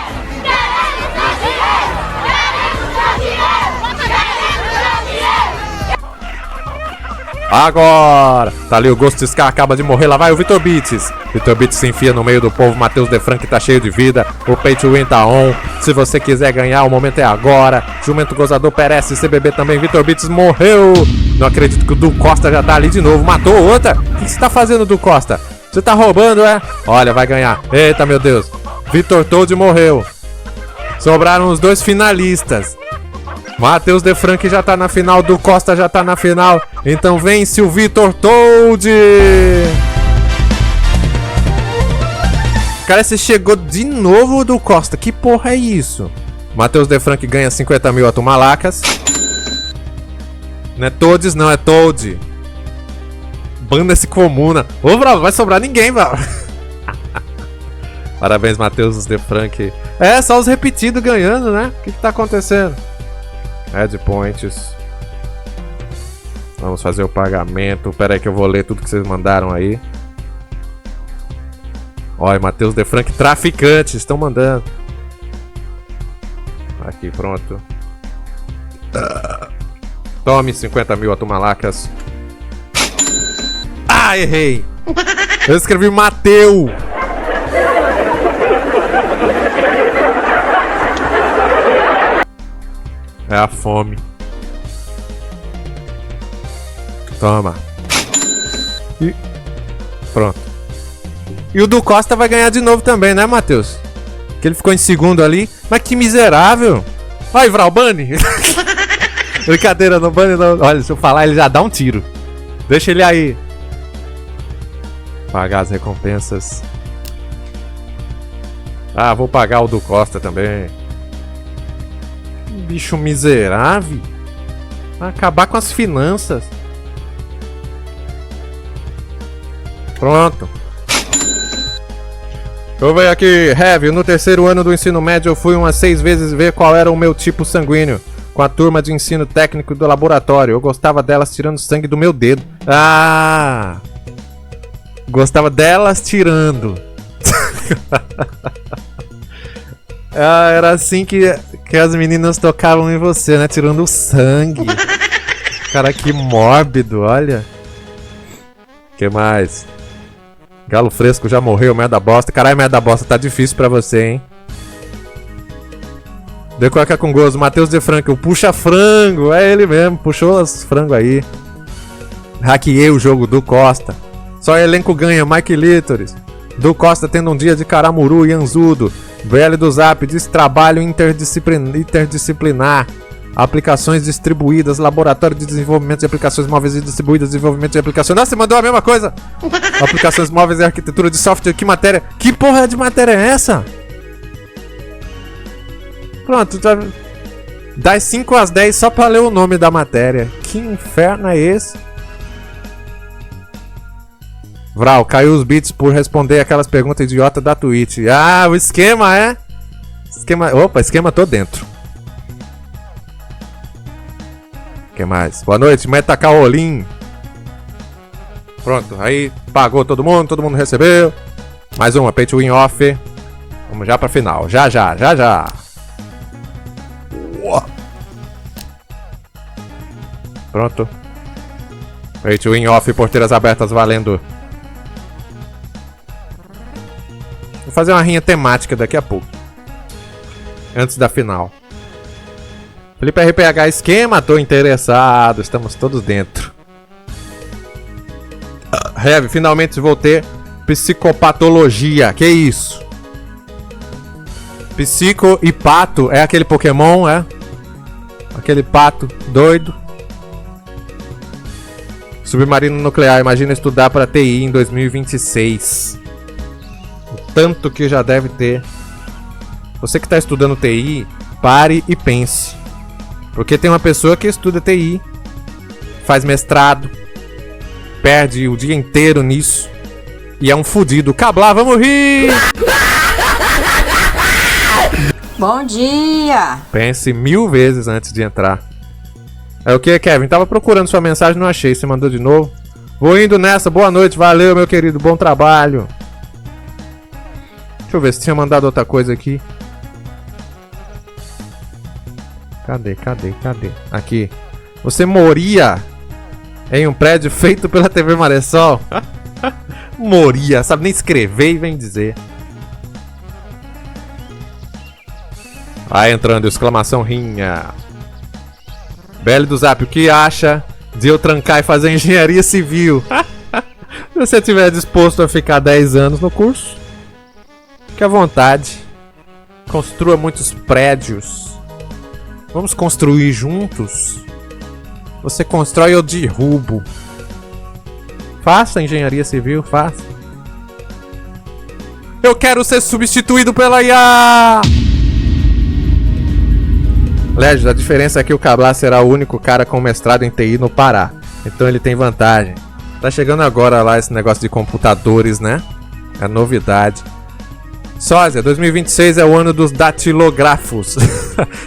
Agora. Tá ali o Ghost Scar, acaba de morrer. Lá vai o Vitor Beats. Vitor Beats se enfia no meio do povo. Matheus De Frank tá cheio de vida. O Pay to Win tá on. Se você quiser ganhar, o momento é agora. Jumento Gozador perece. CBB também. Vitor Beats morreu. Não acredito que o Du Costa já tá ali de novo. Matou outra. O que você tá fazendo, Du Costa? Você tá roubando, é? Olha, vai ganhar. Eita, meu Deus. Vitor Toad morreu. Sobraram os dois finalistas. Matheus De Frank já tá na final. Du Costa já tá na final. Então vence o Vitor Toad. Cara, você chegou de novo, Du Costa. Que porra é isso? Matheus De Frank ganha 50 mil atumalacas. Não é Toads, não. É Toad. Banda-se comuna. Ô, Bravo, vai sobrar ninguém, Bravo. Parabéns, Matheus De Frank. É, só os repetidos ganhando, né? O que tá acontecendo? Red Points. Vamos fazer o pagamento. Pera aí que eu vou ler tudo que vocês mandaram aí. Olha, Matheus De Frank, traficantes, estão mandando. Aqui, pronto. Tome 50 mil atumalacas. Ah, errei. Eu escrevi Mateu. É a fome. Toma. E pronto. E o Du Costa vai ganhar de novo também, né, Matheus? Que ele ficou em segundo ali. Mas que miserável. Vai, Vral, Bunny. Brincadeira, no Bunny não. Olha, se eu falar, ele já dá um tiro. Deixa ele aí. Pagar as recompensas. Ah, vou pagar o Du Costa também. Bicho miserável. Vai acabar com as finanças. Pronto. Eu venho aqui, Heavy. No terceiro ano do ensino médio eu fui umas 6 vezes ver qual era o meu tipo sanguíneo. Com a turma de ensino técnico do laboratório. Eu gostava delas tirando sangue do meu dedo. Ah! Gostava delas tirando. Ah, era assim que as meninas tocavam em você, né? Tirando o sangue. Cara, que mórbido, olha. Que mais? Galo Fresco já morreu, merda bosta. Caralho, merda bosta, tá difícil pra você, hein? Decoca com gozo, Matheus De Frank, o puxa frango. É ele mesmo, puxou os frangos aí. Hackeei o jogo do Costa. Só elenco ganha, Mike Lítoris. Du Costa tendo um dia de caramuru e anzudo. VL do Zap, diz trabalho interdisciplinar. Aplicações distribuídas, laboratório de desenvolvimento de aplicações móveis e distribuídas, desenvolvimento de aplicações. Nossa, você mandou a mesma coisa! Aplicações móveis e arquitetura de software, que matéria? Que porra de matéria é essa? Pronto, das 5 às 10 só pra ler o nome da matéria. Que inferno é esse? Vral, caiu os bits por responder aquelas perguntas idiota da Twitch. Ah, o esquema é? Opa, esquema tô dentro. O que mais? Boa noite, Meta Caolim. Pronto, aí pagou todo mundo recebeu. Mais uma, Pay to Win off. Vamos já pra final, já. Pronto. Pay to Win off, porteiras abertas valendo. Vou fazer uma rinha temática daqui a pouco. antes da final. Felipe RPH, esquema, tô interessado, estamos todos dentro. Heavy, finalmente vou ter psicopatologia, que isso? Psico e pato, é aquele Pokémon, é? Aquele pato doido. Submarino nuclear, imagina estudar para TI em 2026. O tanto que já deve ter. Você que está estudando TI, pare e pense. Porque tem uma pessoa que estuda TI, faz mestrado, perde o dia inteiro nisso e é um fudido. Cablar, vamos rir! Bom dia! Pense 1000 vezes antes de entrar. É o que, Kevin? Tava procurando sua mensagem, não achei. Você mandou de novo? Vou indo nessa. Boa noite. Valeu, meu querido. Bom trabalho. Deixa eu ver se tinha mandado outra coisa aqui. Cadê? Aqui. Você moria em um prédio feito pela TV Maressol? Moria. Sabe nem escrever e vem dizer. Aí entrando, exclamação rinha. BL do Zap, o que acha de eu trancar e fazer engenharia civil? Se você estiver disposto a ficar 10 anos no curso, fique à vontade. Construa muitos prédios. Vamos construir juntos. Você constrói, eu derrubo. Faça engenharia civil, faça. Eu quero ser substituído pela IA! Legend, a diferença é que o Cablar será o único cara com mestrado em TI no Pará. Então ele tem vantagem. Tá chegando agora lá esse negócio de computadores, né? É novidade. Sósia, 2026 é o ano dos datilógrafos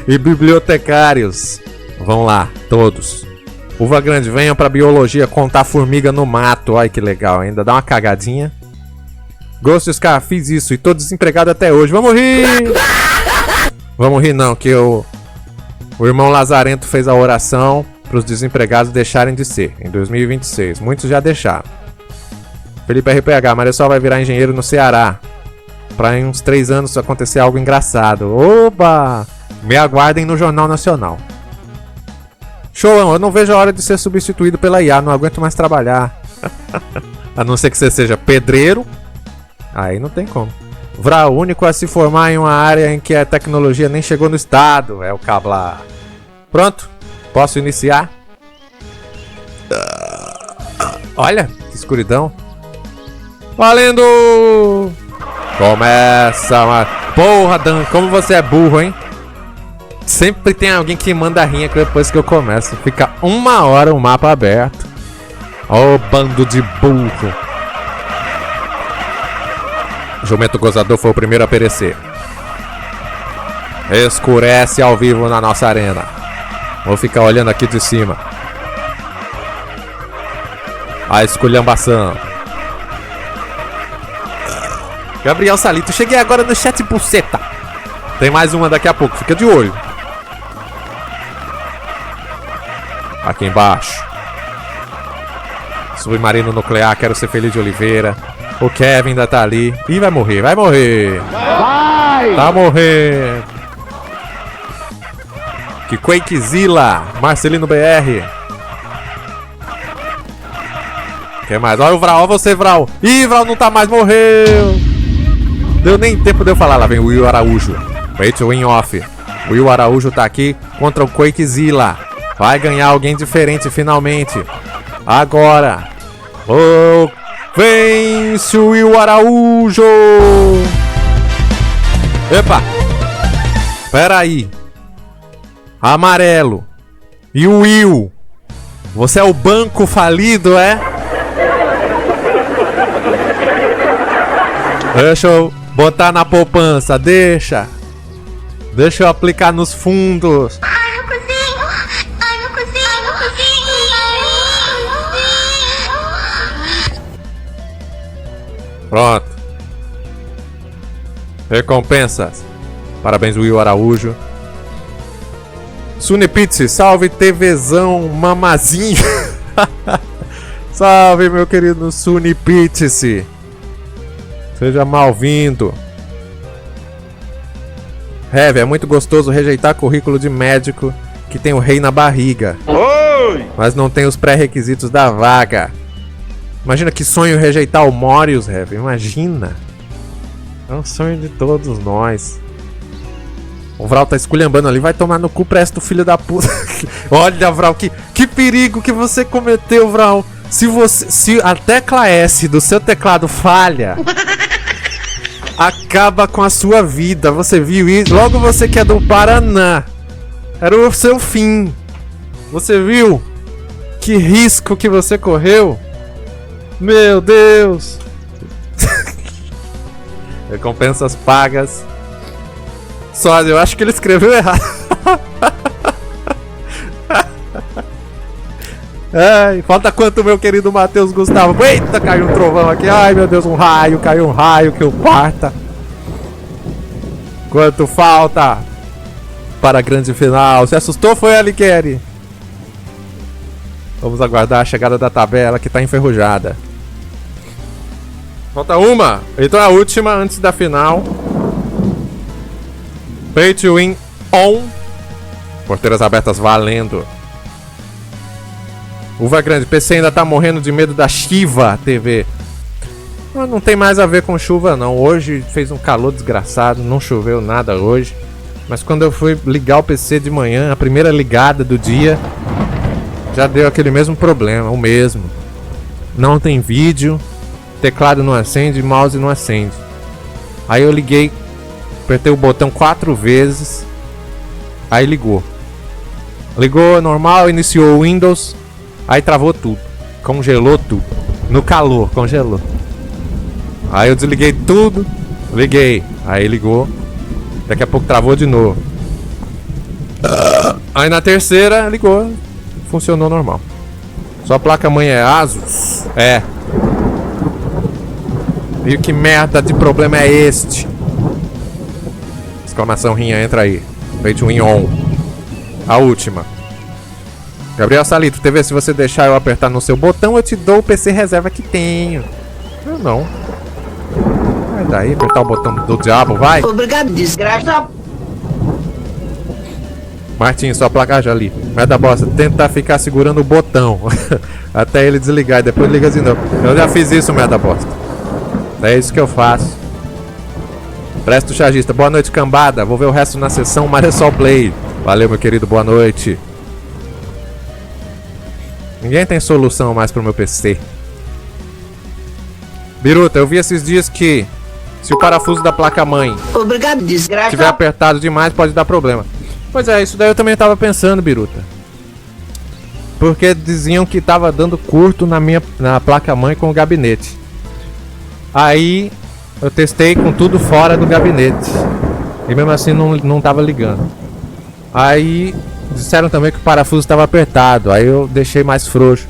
e bibliotecários. Vão lá, todos. Uva Grande, venham pra biologia contar formiga no mato. Ai que legal, ainda dá uma cagadinha. Ghost Scar, fiz isso e tô desempregado até hoje. Vamos rir! Vamos rir não, que o irmão Lazarento fez a oração para os desempregados deixarem de ser, em 2026. Muitos já deixaram. Felipe RPH, Maressol vai virar engenheiro no Ceará. Para em uns 3 anos acontecer algo engraçado. Oba! Me aguardem no Jornal Nacional. Showão, eu não vejo a hora de ser substituído pela IA, não aguento mais trabalhar. A não ser que você seja pedreiro. Aí não tem como. Vral, único a se formar em uma área em que a tecnologia nem chegou no estado. É o Cablar. Pronto? Posso iniciar? Olha, que escuridão. Valendo! Começa, mano. Porra, Dan, como você é burro, hein? Sempre tem alguém que manda rinha depois que eu começo. Fica 1 hora o mapa aberto. Ó, bando de burro. Jumento Gozador foi o primeiro a perecer. Escurece ao vivo na nossa arena. Vou ficar olhando aqui de cima. A esculhambação. Gabriel Salito, cheguei agora no chat buceta. Tem mais uma daqui a pouco, fica de olho. Aqui embaixo. Submarino nuclear, quero ser feliz de Oliveira. O Kevin ainda tá ali. Ih, vai morrer, vai morrer. Vai! Tá morrendo. Que Quakezilla, Marcelino BR. Quem mais? Olha o Vral, olha você, Vral. Ih, Vral não tá mais, morreu. Deu nem tempo de eu falar. Lá vem o Will Araújo. Wait to win off. O Will Araújo tá aqui contra o Quakezilla. Vai ganhar alguém diferente finalmente. Agora. Oh, vence o Will Araújo. Epa. Pera aí. Amarelo. E o Will. Você é o banco falido, é? Deixa eu botar na poupança, deixa. Deixa eu aplicar nos fundos. Ai, meu cozinho! Ai, meu cozinho! Ai, meu cozinho! Pronto. Recompensas. Parabéns, Will Araújo. Sunipizzi, salve TVzão mamazinho. Salve, meu querido Sunipizzi. Seja mal-vindo. É muito gostoso rejeitar currículo de médico que tem o rei na barriga. Oi! Mas não tem os pré-requisitos da vaga. Imagina que sonho rejeitar o Morius, Heavy. Imagina. É um sonho de todos nós. O Vral tá esculhambando ali. Vai tomar no cu, presta o filho da puta. Olha, Vral, que perigo que você cometeu, Vral. Se a tecla S do seu teclado falha, acaba com a sua vida. Você viu isso? Logo você que é do Paraná. Era o seu fim. Você viu? Que risco que você correu? Meu Deus. Recompensas pagas. Só, eu acho que ele escreveu errado. Ai, falta quanto, meu querido Matheus Gustavo? Eita, caiu um trovão aqui. Ai, meu Deus, caiu um raio que eu parta. Quanto falta para a grande final? Se assustou, foi, Aliqueri? Vamos aguardar a chegada da tabela que tá enferrujada. Falta uma. Então a última antes da final. Pay to win on. Porteiras abertas valendo. Uva grande. PC ainda tá morrendo de medo da Shiva TV. Não tem mais a ver com chuva não. Hoje fez um calor desgraçado. Não choveu nada hoje. Mas quando eu fui ligar o PC de manhã, a primeira ligada do dia, já deu aquele mesmo problema. O mesmo. Não tem vídeo. Teclado não acende, mouse não acende. Aí eu liguei, apertei o botão 4 vezes. Aí ligou. Ligou normal, iniciou o Windows. Aí travou tudo. Congelou tudo. No calor, congelou. Aí eu desliguei tudo. Liguei. Aí ligou. Daqui a pouco travou de novo. Aí na terceira ligou. Funcionou normal. Sua placa-mãe é Asus? É. E que merda de problema é este? Exclamação rinha, entra aí. Pay to win on. A última. Gabriel Salito, TV, se você deixar eu apertar no seu botão, eu te dou o PC reserva que tenho. Eu não. Vai daí, apertar o botão do diabo, vai. Obrigado, desgraça. Martinho, sua placa já ali. Merda bosta, tentar ficar segurando o botão até ele desligar e depois liga de novo. Eu já fiz isso, merda bosta. É isso que eu faço. Presto chargista. Boa noite, cambada. Vou ver o resto na sessão Maresol Play. Valeu, meu querido. Boa noite. Ninguém tem solução mais pro meu PC. Biruta, eu vi esses dias que se o parafuso da placa-mãe estiver apertado demais, pode dar problema. Pois é, isso daí eu também tava pensando, Biruta. Porque diziam que tava dando curto na placa-mãe com o gabinete. Aí eu testei com tudo fora do gabinete. E mesmo assim não tava ligando. Aí disseram também que o parafuso estava apertado. Aí eu deixei mais frouxo.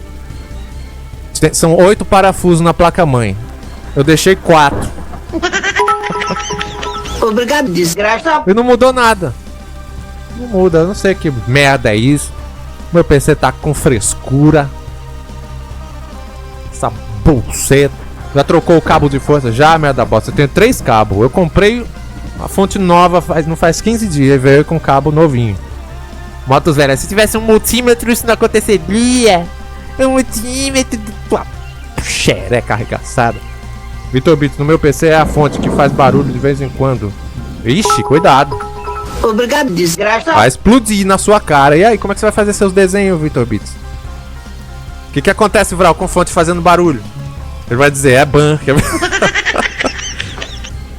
São 8 parafusos na placa-mãe. Eu deixei 4. Obrigado, desgraça. E não mudou nada. Não muda, eu não sei que merda é isso. Meu PC tá com frescura. Essa buceta. Já trocou o cabo de força? Já, merda bosta. Eu tenho 3 cabos. Eu comprei uma fonte nova não faz 15 dias e veio com cabo novinho. Motos velhas. Se tivesse um multímetro, isso não aconteceria. Um multímetro de tua xereca arregaçada. Vitor Bits, no meu PC é a fonte que faz barulho de vez em quando. Ixi, cuidado. Obrigado, desgraça. Vai explodir na sua cara. E aí, como é que você vai fazer seus desenhos, Vitor Bits? O que acontece, Vral, com fonte fazendo barulho? Ele vai dizer, é ban.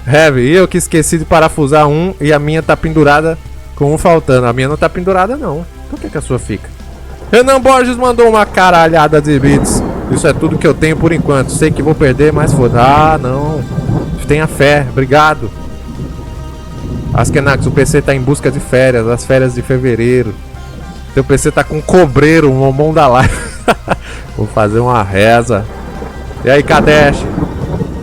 Heavy, e eu que esqueci de parafusar um e a minha tá pendurada com um faltando. A minha não tá pendurada não. Por que a sua fica? Renan Borges mandou uma caralhada de bits. Isso é tudo que eu tenho por enquanto. Sei que vou perder, mas foda. Ah, não. Tenha fé. Obrigado. Askenax, o PC tá em busca de férias. As férias de fevereiro. Teu PC tá com um cobreiro, um momão da live. Vou fazer uma reza. E aí, Kadesh?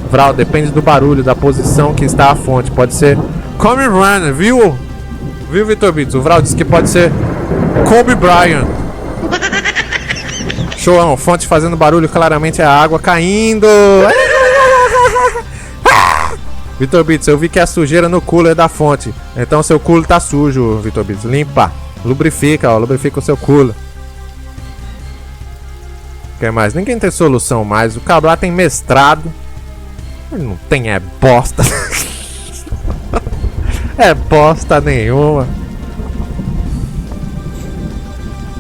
Vral, depende do barulho, da posição que está a fonte. Pode ser Kobe Bryant, viu? Viu, Vitor Bits? O Vral disse que pode ser Kobe Bryant. Showão, fonte fazendo barulho, claramente é a água caindo. Vitor Bits, eu vi que a sujeira no cooler da fonte. Então seu cooler tá sujo, Vitor Bits. Limpa. Lubrifica, ó. Lubrifica o seu cooler. O que mais? Ninguém tem solução mais. O cabra tem mestrado. Ele não tem bosta. É bosta nenhuma.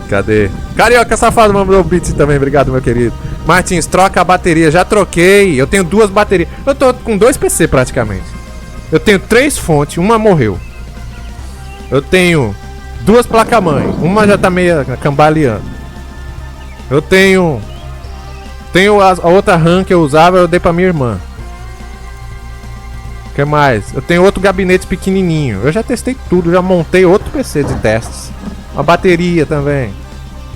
Cadê? Carioca Safado mandou o beat também, obrigado, meu querido. Martins, troca a bateria. Já troquei. Eu tenho 2 baterias. Eu tô com 2 PC praticamente. Eu tenho 3 fontes, uma morreu. Eu tenho 2 placas-mãe. Uma já tá meio cambaleando. Eu tenho a outra RAM que eu usava, eu dei pra minha irmã. O que mais? Eu tenho outro gabinete pequenininho. Eu já testei tudo, já montei outro PC de testes. Uma bateria também.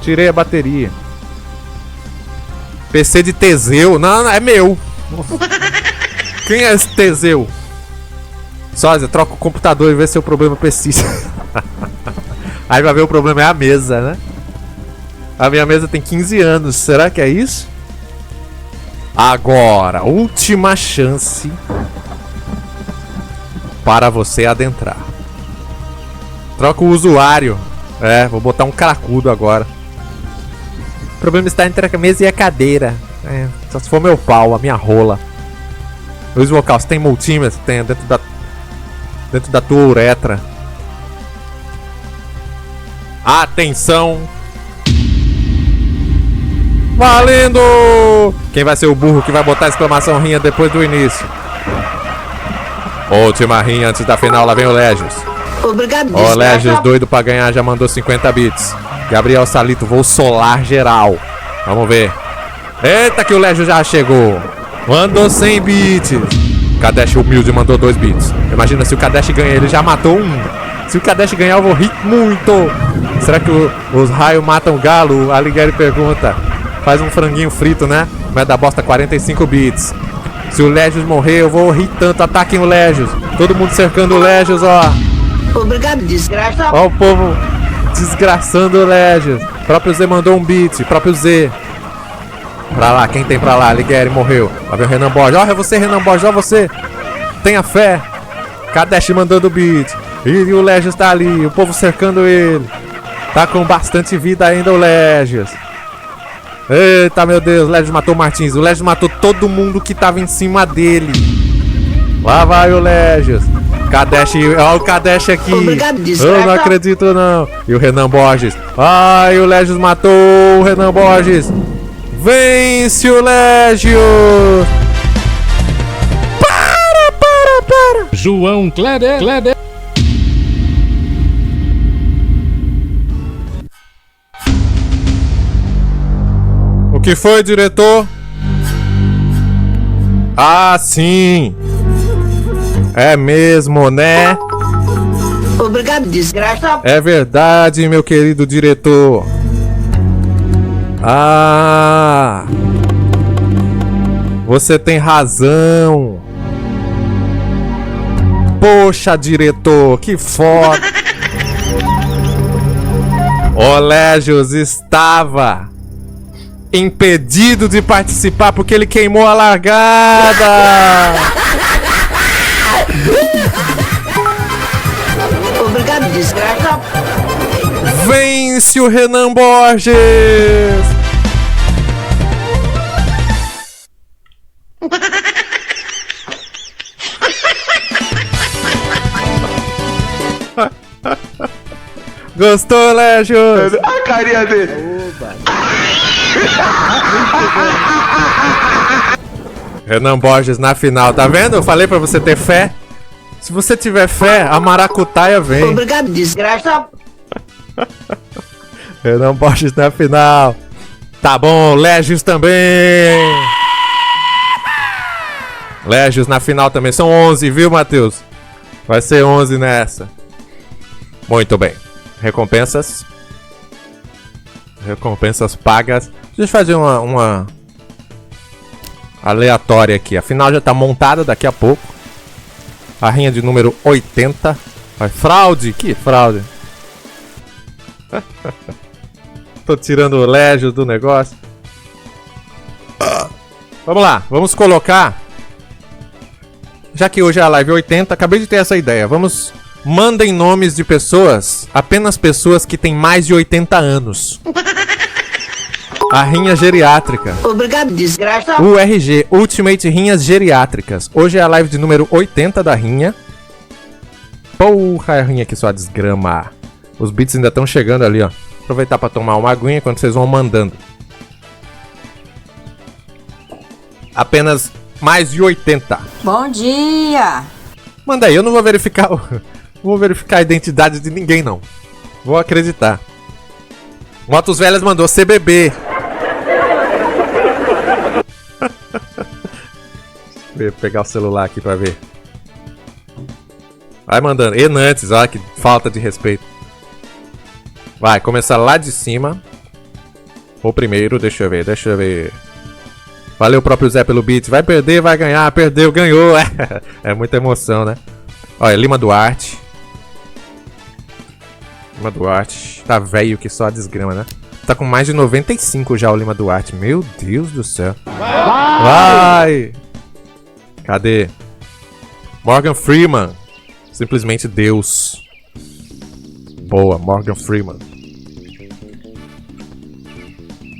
Tirei a bateria. PC de Teseu. Não, é meu. Quem é esse Teseu? Sósia, troca o computador e vê se o problema persiste. Aí vai ver o problema é a mesa, né? A minha mesa tem 15 anos. Será que é isso? Agora, última chance para você adentrar. Troca o usuário. É, vou botar um cracudo agora. O problema está entre a mesa e a cadeira. É, só se for meu pau, a minha rola. Luiz Vocal, você tem multímetro? Tem dentro da tua uretra. Atenção! Valendo! Quem vai ser o burro que vai botar a exclamação rinha depois do início? Última rinha antes da final, lá vem o Légios. Obrigado, Ó, Légios, doido pra ganhar, já mandou 50 bits. Gabriel Salito, vou solar geral. Vamos ver. Eita que o Légios já chegou. Mandou 100 bits. Kadesh humilde mandou 2 bits. Imagina se o Kadesh ganhar, ele já matou 1. Se o Kadesh ganhar, eu vou rir muito. Será que os raios matam o galo? A Ligueri pergunta. Faz um franguinho frito, né? Mas da bosta 45 bits. Se o Légios morrer, eu vou rir tanto. Ataquem o Légios. Todo mundo cercando o Légios, ó. Obrigado, desgraça. Ó o povo desgraçando o Légios. Próprio Z mandou um beat. Próprio Z. Pra lá, quem tem pra lá? Ligueri morreu. Vai ver o Renan Borges. Ó, é você, Renan Borges. Ó você. Tenha fé. Kadesh mandando beat. E o Légios tá ali. O povo cercando ele. Tá com bastante vida ainda o Légios. Eita, meu Deus. O Légios matou o Martins. O Légios matou todo mundo que tava em cima dele. Lá vai o Légios. Kadesh, ó o Kadesh aqui. Obrigado, eu não acredito não. E o Renan Borges. Ai, o Légios matou o Renan Borges. Vence o Légios. Para. João Kleber. O que foi, diretor? Ah, sim. É mesmo, né? Obrigado, desgraça. É verdade, meu querido diretor. Ah, você tem razão. Poxa, diretor, que foda. O Légios estava impedido de participar porque ele queimou a largada. Obrigado, desgraça. Vence o Renan Borges. Gostou, Légios? A carinha dele. Renan Borges na final, tá vendo? Eu falei pra você ter fé. Se você tiver fé, a maracutaia vem. Obrigado, desgraça. Renan Borges na final. Tá bom, Légios também. Légios na final também. São 11, viu, Matheus? Vai ser 11 nessa. Muito bem. Recompensas. Recompensas pagas. Deixa eu fazer uma aleatória aqui. A final já tá montada daqui a pouco. A rinha de número 80. Vai, fraude? Que fraude? Tô tirando o Légios do negócio. Vamos lá, vamos colocar já que hoje é a live 80, acabei de ter essa ideia. Vamos... Mandem nomes de pessoas, apenas pessoas que têm mais de 80 anos. A rinha geriátrica. Obrigado, desgraça. URG, Ultimate Rinhas Geriátricas. Hoje é a live de número 80 da rinha. Porra, a rinha aqui só desgrama. Os beats ainda estão chegando ali, ó. Aproveitar pra tomar uma aguinha enquanto vocês vão mandando. Apenas mais de 80. Bom dia. Manda aí, eu não vou verificar vou verificar a identidade de ninguém, não. Vou acreditar. Motos Velhas mandou CBB. Vou pegar o celular aqui pra ver. Vai mandando. Enantes, olha que falta de respeito. Vai, começar lá de cima. O primeiro, deixa eu ver. Valeu próprio Zé pelo beat. Vai perder, vai ganhar. Perdeu, ganhou. É muita emoção, né? Olha, Lima Duarte. Lima Duarte. Tá velho que só a desgrama, né? Tá com mais de 95 já o Lima Duarte. Meu Deus do céu. Vai! Cadê? Morgan Freeman. Simplesmente Deus. Boa, Morgan Freeman.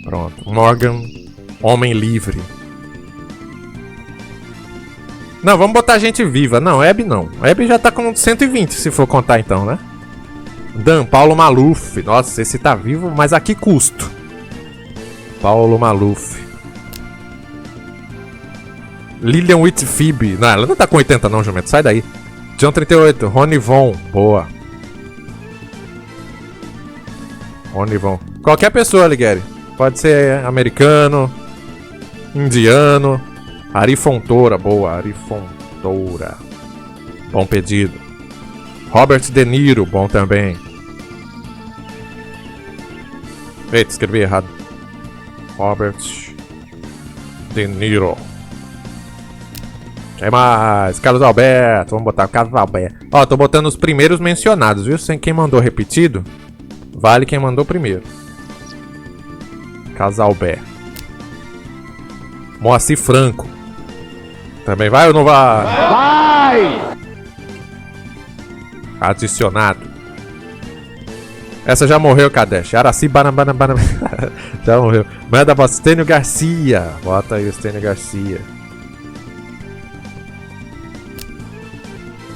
Pronto. Morgan, homem livre. Não, vamos botar gente viva. Não, Hebe não. Hebe já tá com 120, se for contar então, né? Dan, Paulo Maluf. Nossa, esse tá vivo, mas a que custo? Paulo Maluf. Lilian Whitfield. Não, ela não tá com 80 não, Jumento. Sai daí. John 38. Rony Von. Boa. Rony Von. Qualquer pessoa, Ligueri. Pode ser americano, indiano. Ari Fontoura. Boa, Ari Fontoura. Bom pedido. Robert De Niro. Bom também. Eita, escrevi errado. Robert De Niro. Quem mais? Carlos Alberto. Vamos botar o Carlos Alberto. Ó, tô botando os primeiros mencionados, viu? Sem quem mandou repetido, vale quem mandou primeiro. Carlos Alberto. Moacir Franco. Também vai ou não vai? Vai! Adicionado. Essa já morreu, Kadesh. Araci Banabana. Já morreu. Manda pra Stênio Garcia. Bota aí o Stênio Garcia.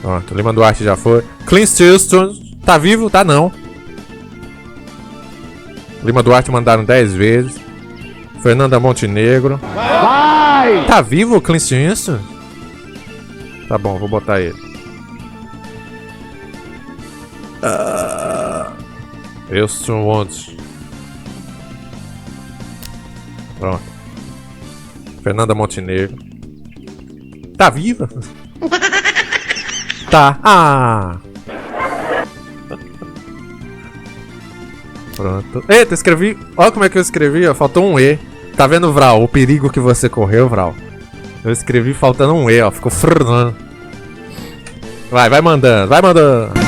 Pronto, Lima Duarte já foi. Clint Eastwood. Tá vivo? Tá não. Lima Duarte mandaram 10 vezes. Fernanda Montenegro. Vai! Tá vivo o Clint Eastwood? Tá bom, vou botar ele. Eastwood. Pronto. Fernanda Montenegro. Tá viva? Tá. Ah! Pronto. Eita, escrevi. Olha como é que eu escrevi, ó. Faltou um E. Tá vendo, Vral? O perigo que você correu, Vral. Eu escrevi faltando um E, ó. Ficou frrrando. Vai mandando, vai mandando.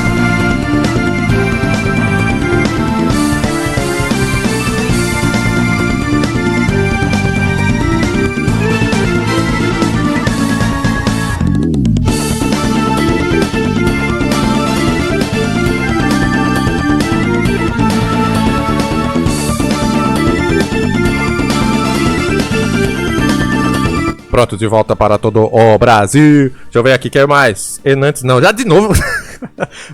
Pronto, de volta para todo o Brasil. Deixa eu ver aqui, quer mais? Enantes não, já de novo.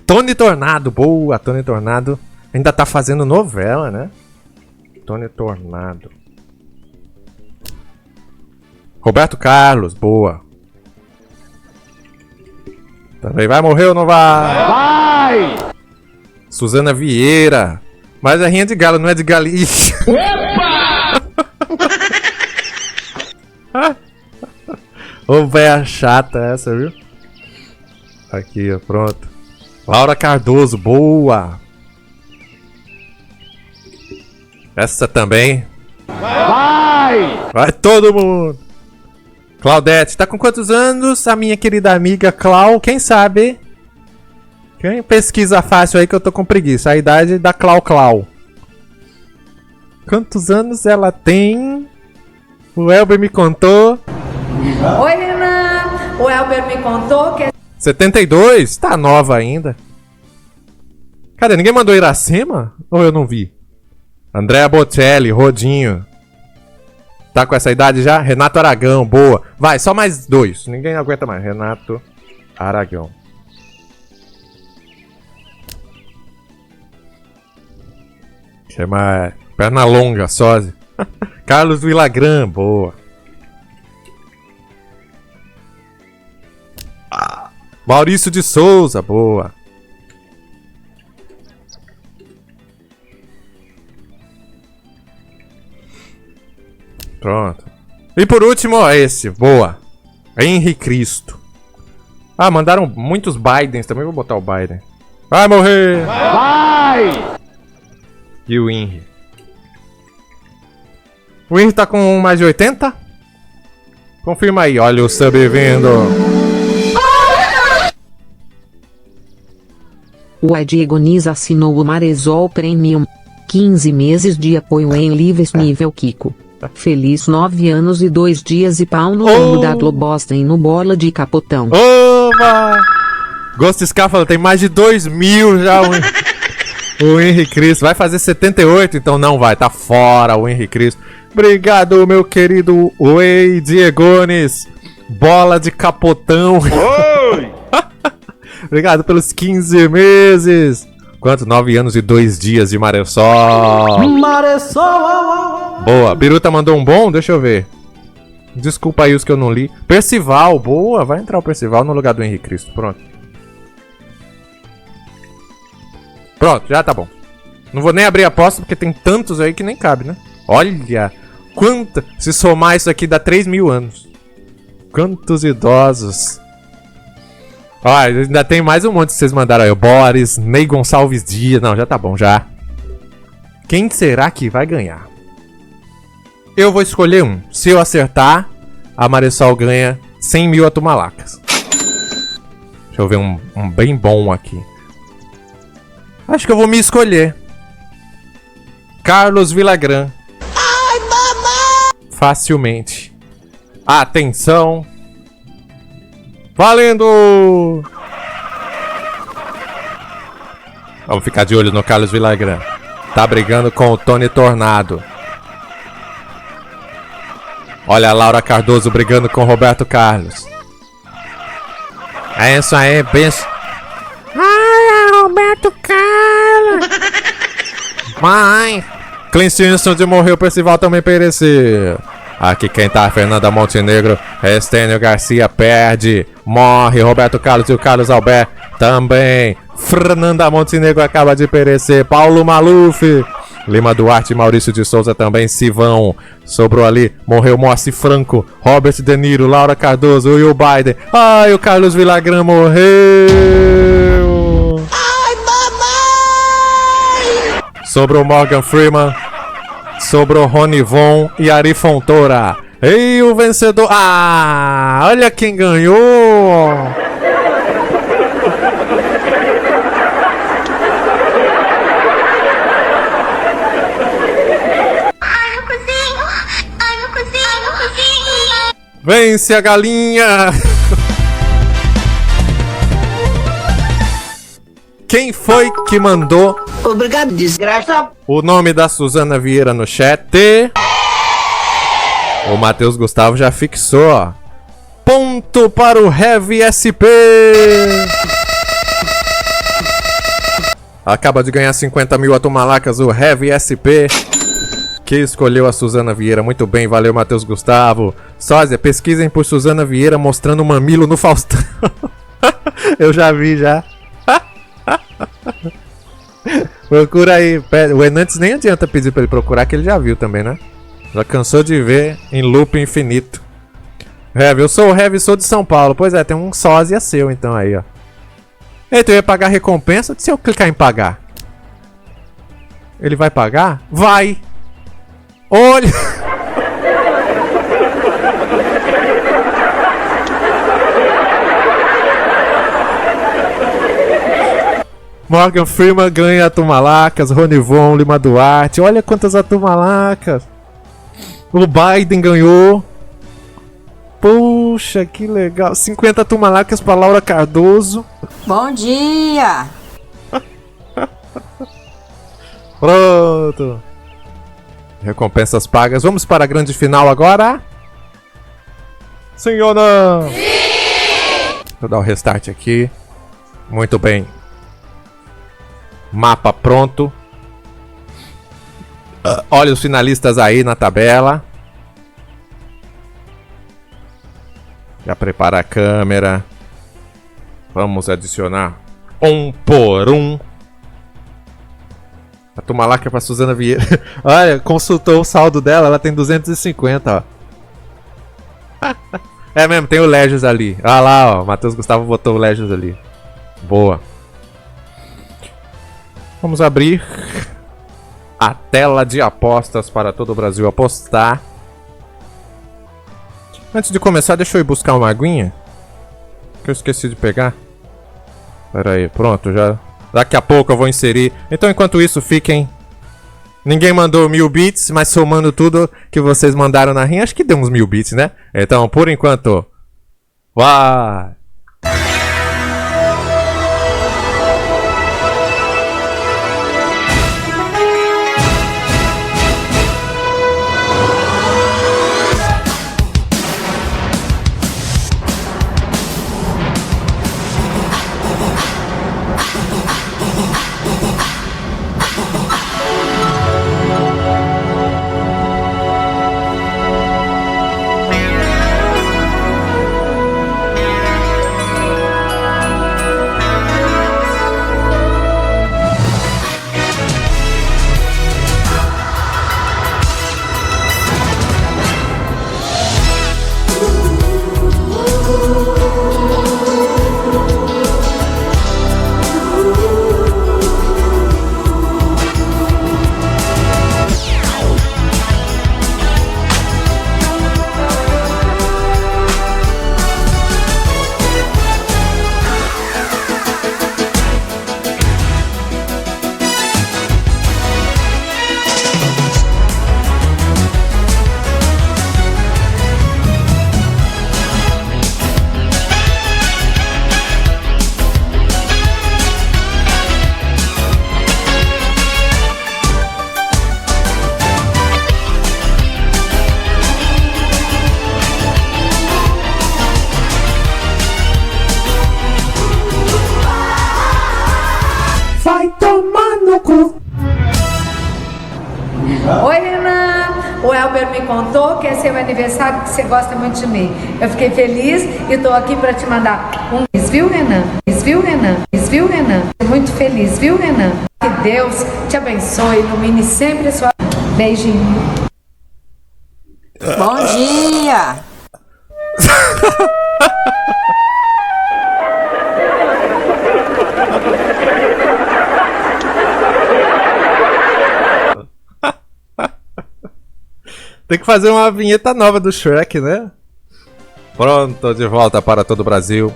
Tony Tornado, boa, Tony Tornado. Ainda tá fazendo novela, né? Tony Tornado. Roberto Carlos, boa. Também vai morrer ou não vai? Vai! Suzana Vieira. Mas é rinha de galo, não é de galinha. Ô, véia chata essa, viu? Aqui, ó, pronto. Laura Cardoso, boa! Essa também. Vai! Vai todo mundo! Claudete, tá com quantos anos? A minha querida amiga Clau, quem sabe? Quem pesquisa fácil aí que eu tô com preguiça. A idade da Clau. Quantos anos ela tem? O Elber me contou. Oi, Renan. O Elber me contou que 72? Tá nova ainda. Cadê? Ninguém mandou Iracema? Ou eu não vi? Andréa Bocelli, Rodinho. Tá com essa idade já? Renato Aragão, boa. Vai, só mais 2. Ninguém aguenta mais. Renato Aragão. Chama perna longa, sósia. Carlos Villagrán, boa. Maurício de Souza, boa. Pronto. E por último, ó, esse, boa. Henri Cristo. Ah, mandaram muitos Bidens também, vou botar o Biden. Vai morrer! Vai! E o Henry. O Henry tá com mais de 80? Confirma aí, olha o sub vindo. O Diego Nis assinou o Marezol Premium. 15 meses de apoio em Lives nível Kiko. Feliz 9 anos e 2 dias e pau no lombo da Globostem no bola de capotão. Oba! Ghost Scaffold tem mais de 2.000 já. O Henri Cristo. Vai fazer 78? Então não vai, tá fora o Henri Cristo. Obrigado, meu querido Wei Diegones. Bola de capotão. Oi! Obrigado pelos 15 meses. Quanto? 9 anos e 2 dias de Maressol. Maressol. Boa. Biruta mandou um bom? Deixa eu ver. Desculpa aí os que eu não li. Percival, boa. Vai entrar o Percival no lugar do Henrique Cristo. Pronto. Pronto, já tá bom. Não vou nem abrir a aposta porque tem tantos aí que nem cabe, né? Olha, quanta... Se somar isso aqui dá 3.000 anos. Quantos idosos. Ó, ainda tem mais um monte que vocês mandaram aí. O Boris, Ney Gonçalves Dias. Não, já tá bom, já. Quem será que vai ganhar? Eu vou escolher um. Se eu acertar, a Maressol ganha 100.000 atumalacas. Deixa eu ver um bem bom aqui. Acho que eu vou me escolher. Carlos Villagrán. Ai, mamãe! Facilmente. Atenção. Valendo! Vamos ficar de olho no Carlos Villagrán. Tá brigando com o Tony Tornado. Olha a Laura Cardoso brigando com o Roberto Carlos. É isso aí, pensa. Ai, Roberto Carlos. Mãe. Clint Eastwood morreu, Percival também pereceu. Aqui quem tá, Fernanda Montenegro. Estênio Garcia perde. Morre Roberto Carlos e o Carlos Alberto também. Fernanda Montenegro acaba de perecer. Paulo Maluf. Lima Duarte e Maurício de Souza também se vão. Sobrou ali, morreu Moacir Franco, Robert De Niro, Laura Cardoso e o Biden. Ai, o Carlos Villagrán morreu. Ai, mamãe! Sobrou Morgan Freeman, sobrou Rony Von e Ari Fontoura. E o vencedor... Ah, olha quem ganhou! Vence a galinha! Quem foi que mandou Obrigado, desgraça. o nome da Suzana Vieira no chat? O Matheus Gustavo já fixou, ó. Ponto para o Heavy SP! Acaba de ganhar 50.000 atumalacas o Heavy SP. Que escolheu a Suzana Vieira. Muito bem, valeu, Matheus Gustavo. Sósia, pesquisem por Suzana Vieira mostrando o mamilo no Faustão. Eu já vi, já. Procura aí. O Enantes nem adianta pedir pra ele procurar, que ele já viu também, né? Já cansou de ver em loop infinito. Heavy, eu sou o Heavy, sou de São Paulo. Pois é, tem um sósia seu então aí, ó. Eita, eu ia pagar recompensa? Se eu clicar em pagar, ele vai pagar? Vai! Olha! Morgan Freeman ganha atumalacas, Rony Von, Lima Duarte. Olha quantas atumalacas! O Biden ganhou. Pô! Puxa, que legal. 50 tumalacas pra Laura Cardoso. Bom dia! Pronto. Recompensas pagas. Vamos para a grande final agora? Sim ou não? Sim! Vou dar o restart aqui. Muito bem. Mapa pronto. Olha os finalistas aí na tabela. Já prepara a câmera. Vamos adicionar 1 por 1. A Tumalaca pra Suzana Vieira. Olha, consultou o saldo dela, ela tem 250, ó. É mesmo, tem o Légios ali. Olha lá, ó, Matheus Gustavo botou o Légios ali. Boa. Vamos abrir a tela de apostas para todo o Brasil apostar. Antes de começar, deixa eu ir buscar uma aguinha, que eu esqueci de pegar. Pera aí, pronto, já... Daqui a pouco eu vou inserir. Então, enquanto isso, fiquem... Ninguém mandou 1000 bits, mas somando tudo que vocês mandaram na rinha, acho que deu uns 1000 bits, né? Então, por enquanto... Vai! Oi, Renan. O Elber me contou que é seu aniversário, que você gosta muito de mim. Eu fiquei feliz e tô aqui para te mandar um bis, viu, Renan? Viu, Renan? Viu, Renan? Muito feliz, viu, Renan? Que Deus te abençoe, ilumine sempre a sua... Beijinho. Bom dia! Tem que fazer uma vinheta nova do Shrek, né? Pronto, de volta para todo o Brasil.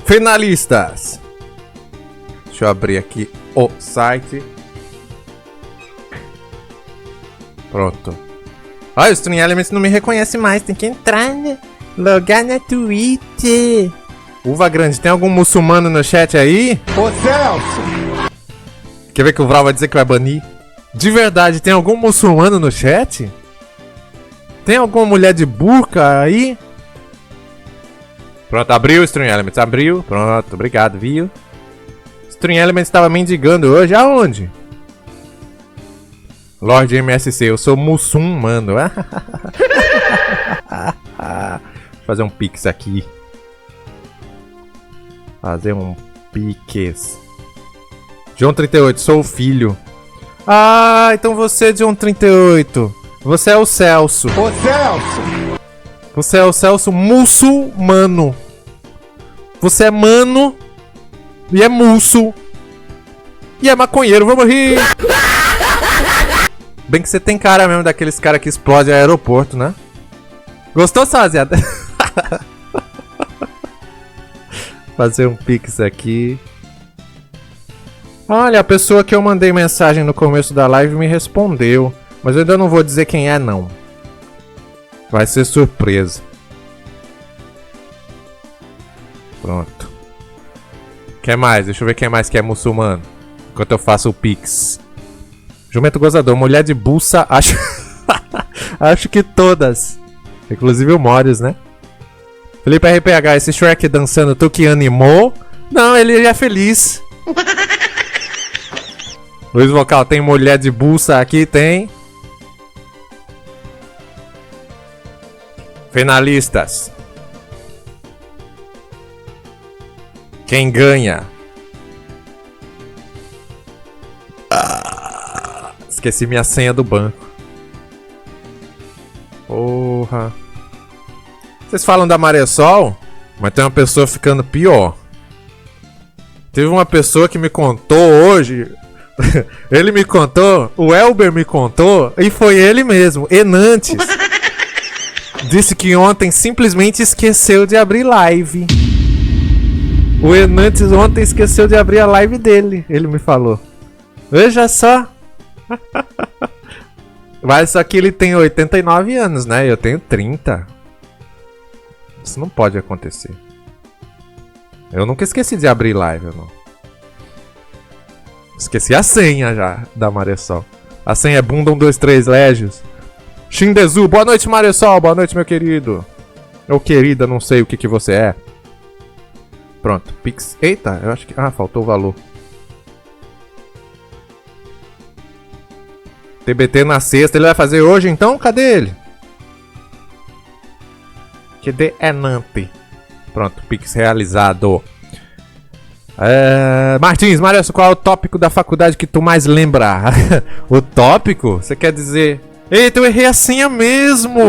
Finalistas! Deixa eu abrir aqui o site. Pronto. Olha, o Stream Elements não me reconhece mais. Tem que entrar, né? Logar na Twitch. Uva Grande, tem algum muçulmano no chat aí? Ô Celso! Quer ver que o Vral vai dizer que vai banir? De verdade, tem algum muçulmano no chat? Tem alguma mulher de burca aí? Pronto, abriu o Stream Elements, abriu. Pronto, obrigado, viu? Stream Elements estava mendigando hoje, aonde? Lorde MSC, eu sou muçulmano. Fazer um pix aqui. Fazer um pix. John 38, sou o filho. Ah, então você é John 38. Você é o Celso. Ô Celso! Você é o Celso muçulmano. Você é mano. E é muço. E é maconheiro, vamos rir. Bem que você tem cara mesmo daqueles caras que explodem aeroporto, né? Gostou, rapaziada? Fazer um pix aqui. Olha, a pessoa que eu mandei mensagem no começo da live me respondeu. Mas eu ainda não vou dizer quem é, não. Vai ser surpresa. Pronto. Quem mais? Deixa eu ver quem mais que é muçulmano. Enquanto eu faço o pix. Jumento gozador. Mulher de buça. Acho... acho que todas. Inclusive o Morius, né? Felipe RPH. Esse Shrek dançando, tu que animou? Não, ele é feliz. Luiz Vocal. Tem mulher de buça aqui? Tem. Finalistas. Quem ganha? Esqueci minha senha do banco. Porra. Vocês falam da Maresol, mas tem uma pessoa ficando pior. Teve uma pessoa que me contou hoje. Ele me contou, o Elber me contou, e foi ele mesmo, Enantes. Disse que ontem simplesmente esqueceu de abrir live. O Enantes ontem esqueceu de abrir a live dele, ele me falou. Veja só. Mas só que ele tem 89 anos, né? Eu tenho 30. Isso não pode acontecer. Eu nunca esqueci de abrir live, não. Esqueci a senha já da Maresol. A senha é bunda 123 Légios. Shindezu, boa noite, Maresol. Boa noite, meu querido. Ou querida, não sei o que você é. Pronto, Pix. Eita, eu acho que... Ah, faltou o valor. TBT na sexta, ele vai fazer hoje então? Cadê ele? Cadê Enante? Pronto, Pix realizado. Martins, Maresol, qual é o tópico da faculdade que tu mais lembra? O tópico? Você quer dizer... Eita, eu errei a senha mesmo!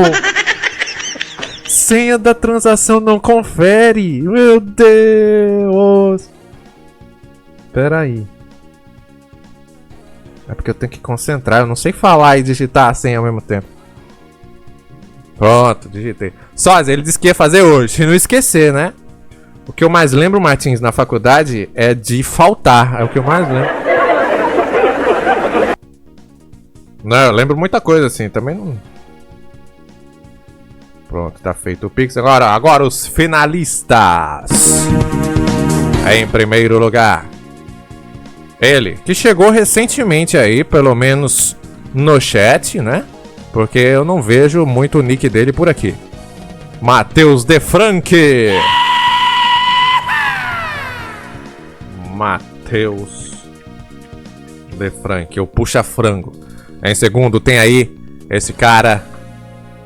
Senha da transação não confere! Meu Deus! Pera aí. É porque eu tenho que concentrar, eu não sei falar e digitar a senha ao mesmo tempo. Pronto, digitei. Sósia, ele disse que ia fazer hoje, se não esquecer, né? O que eu mais lembro, Martins, na faculdade é de faltar. É o que eu mais lembro. Não, eu lembro muita coisa assim, também não... Pronto, tá feito o Pix. Agora os finalistas. Em primeiro lugar, ele, que chegou recentemente aí, pelo menos no chat, né? Porque eu não vejo muito o nick dele por aqui. Matheus Defranque. Matheus Defranque, o puxa-frango. Em segundo tem aí esse cara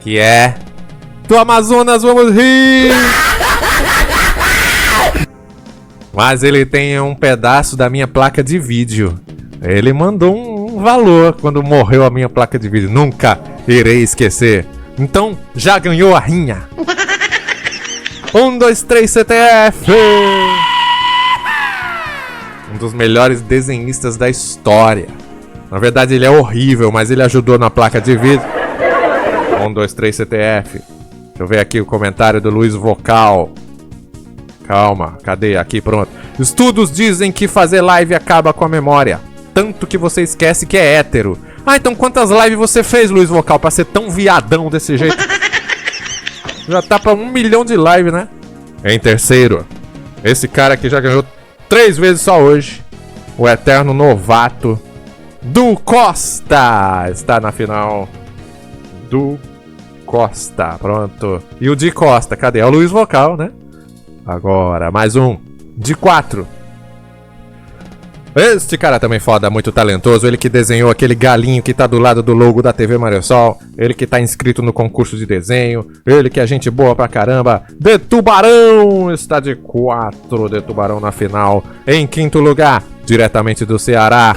que é... Do Amazonas, vamos rir! Mas ele tem um pedaço da minha placa de vídeo. Ele mandou um valor quando morreu a minha placa de vídeo. Nunca irei esquecer. Então, já ganhou a rinha. 1, 2, 3, CTF! Um dos melhores desenhistas da história. Na verdade, ele é horrível, mas ele ajudou na placa de vídeo. 1, 2, 3, CTF. Deixa eu ver aqui o comentário do Luiz Vocal. Calma, cadê? Aqui, pronto. Estudos dizem que fazer live acaba com a memória. Tanto que você esquece que é hétero. Ah, então quantas lives você fez, Luiz Vocal, pra ser tão viadão desse jeito? Já tá pra 1 milhão de lives, né? Em terceiro, esse cara que já ganhou 3 vezes só hoje. O eterno novato Du Costa está na final. Du Costa, pronto. E o Di Costa, cadê? É o Luiz Vocal, né? Agora, mais um. De 4. Este cara também foda, muito talentoso. Ele que desenhou aquele galinho que tá do lado do logo da TV Maresol. Ele que tá inscrito no concurso de desenho. Ele que é gente boa pra caramba. De Tubarão está de 4. De Tubarão na final. Em quinto lugar, diretamente do Ceará.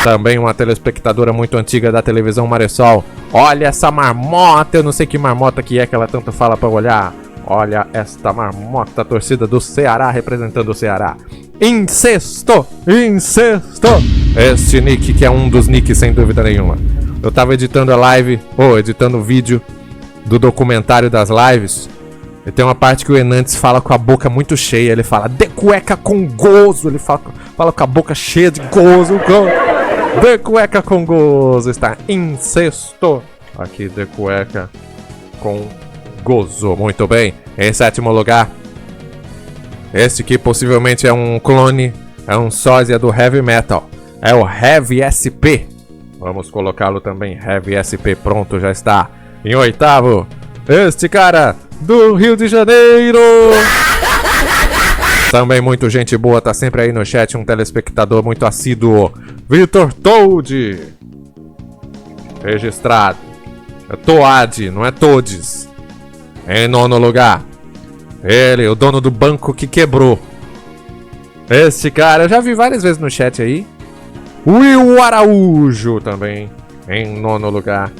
Também uma telespectadora muito antiga da televisão Maresol. Olha essa marmota, eu não sei que marmota que é que ela tanto fala pra olhar. Olha esta marmota, torcida do Ceará, representando o Ceará. Incesto! Incesto! Este nick que é um dos nicks, sem dúvida nenhuma. Eu tava editando a live, editando o vídeo do documentário das lives. E tem uma parte que o Enantes fala com a boca muito cheia. Ele fala, de cueca com gozo. Ele fala com a boca cheia de gozo. De cueca com gozo. Está incesto. Aqui, de cueca com Gozo. Muito bem. Em sétimo lugar, este que possivelmente é um clone, é um sósia do Heavy Metal. É o Heavy SP. Vamos colocá-lo também. Heavy SP, pronto, já está. Em oitavo, este cara do Rio de Janeiro. Também muito gente boa, tá sempre aí no chat, um telespectador muito assíduo. Vitor Toad. Registrado. É Toad, não é Todes. Em nono lugar, ele, o dono do banco que quebrou. Este cara, eu já vi várias vezes no chat aí. Will Araújo também, em nono lugar.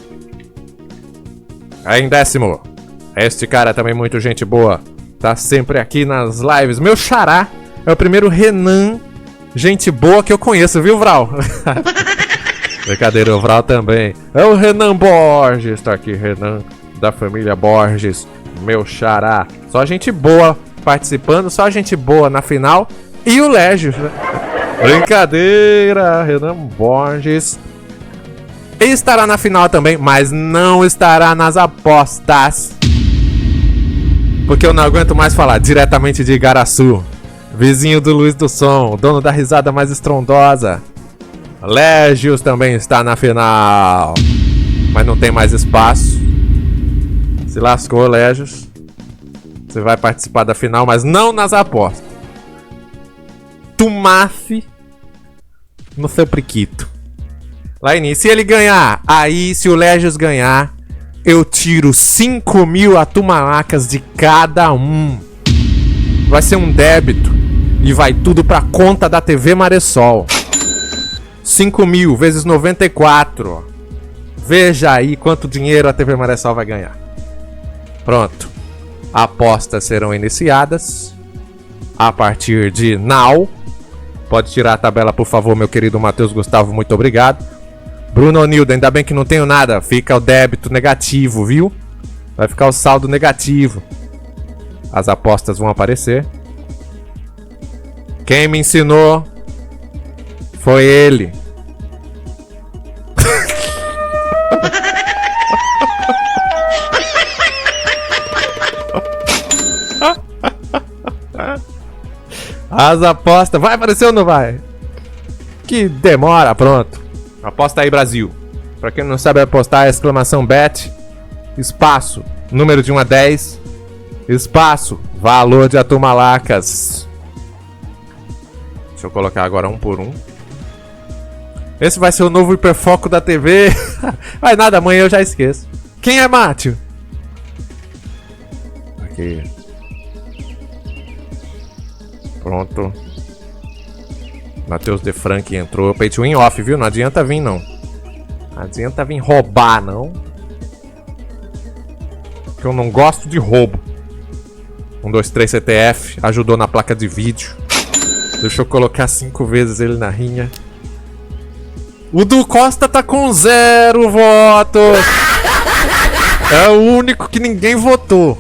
Em décimo, este cara também muito gente boa. Tá sempre aqui nas lives. Meu xará é o primeiro Renan, gente boa que eu conheço, viu, Vral? Brincadeira, o Vral também. É o Renan Borges, tá aqui, Renan, da família Borges. Meu xará. Só gente boa participando, só gente boa na final. E o Légio, né? Brincadeira, Renan Borges. Estará na final também, mas não estará nas apostas. Porque eu não aguento mais falar. Diretamente de Igaraçu, vizinho do Luiz do Som, dono da risada mais estrondosa. Légios também está na final, mas não tem mais espaço. Se lascou, Légios. Você vai participar da final, mas não nas apostas. Tumafe no seu priquito. Laini, se ele ganhar, aí se o Légios ganhar, eu tiro 5.000 atumalacas de cada um. Vai ser um débito e vai tudo pra conta da TV Maressol. 5.000 vezes 94. Veja aí quanto dinheiro a TV Maressol vai ganhar. Pronto. Apostas serão iniciadas a partir de now. Pode tirar a tabela, por favor, meu querido Matheus Gustavo, muito obrigado. Bruno Nildo, ainda bem que não tenho nada. Fica o débito negativo, viu? Vai ficar o saldo negativo. As apostas vão aparecer. Quem me ensinou foi ele. As apostas. Vai aparecer ou não vai? Que demora, pronto. Aposta aí, Brasil. Pra quem não sabe apostar, é exclamação bet, espaço, número de 1 a 10, espaço, valor de atumalacas. Deixa eu colocar agora um por um. Esse vai ser o novo hiperfoco da TV. Vai nada, amanhã eu já esqueço. Quem é Mátio? Aqui. Pronto. Matheus De Frank entrou. Pay to win off, viu? Não adianta vir, não. Não adianta vir roubar, não. Porque eu não gosto de roubo. 1, 2, 3 CTF. Ajudou na placa de vídeo. Deixa eu colocar 5 vezes ele na rinha. O Du Costa tá com 0 votos. É o único que ninguém votou.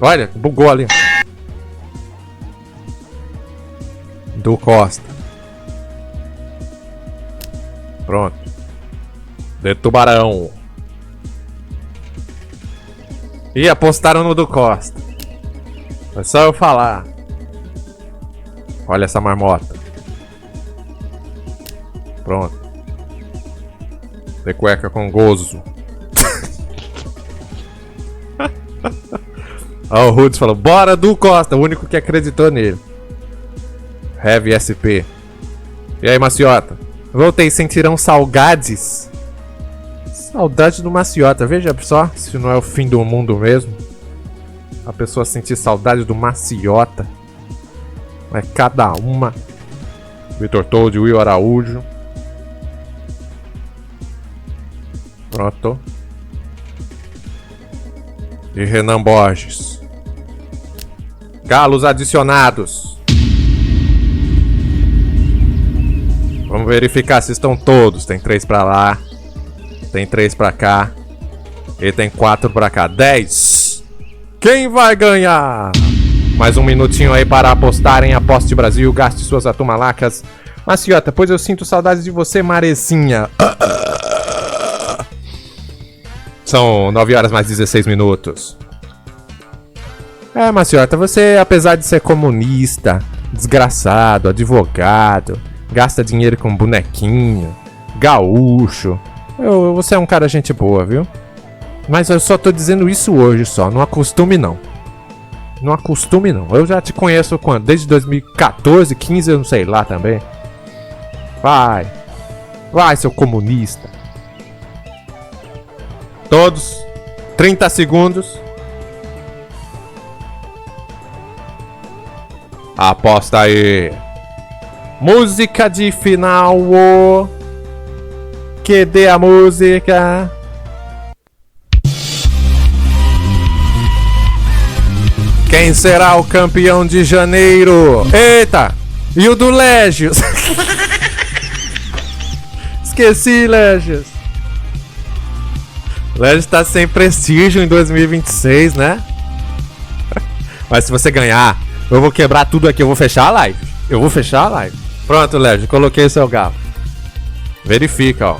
Olha, bugou ali. Du Costa. Pronto. De Tubarão. Ih, apostaram no Du Costa. É só eu falar. Olha essa marmota. Pronto. De cueca com gozo. Ó, o Rudes falou, bora Du Costa, o único que acreditou nele. Heavy SP. E aí, Maciota? Voltei, sentirão saudades? Saudade do Maciota, veja só, se não é o fim do mundo mesmo. A pessoa sentir saudade do Maciota. É cada uma. Vitor Toad, Will Araújo. Pronto. E Renan Borges. Galos adicionados. Vamos verificar se estão todos. Tem 3 pra lá. Tem 3 pra cá. E tem 4 pra cá. 10. Quem vai ganhar? Mais um minutinho aí para apostar em Aposte Brasil. Gaste suas atumalacas. Maciota, pois eu sinto saudades de você, Marezinha. São 9 horas mais 16 minutos. Maciota, você, apesar de ser comunista, desgraçado, advogado, gasta dinheiro com bonequinho, gaúcho, você é um cara gente boa, viu? Mas eu só tô dizendo isso hoje só, não acostume não. Não acostume não. Eu já te conheço quando? Desde 2014, 15, eu não sei lá também. Vai, seu comunista. Todos, 30 segundos. Aposta aí. Música de final. Cadê a música? Quem será o campeão de janeiro? Eita! E o do Légios? Esqueci, Légios. Légios tá sem prestígio em 2026, né? Mas se você ganhar, eu vou quebrar tudo aqui. Eu vou fechar a live. Pronto, Légios. Coloquei o seu galo. Verifica, ó.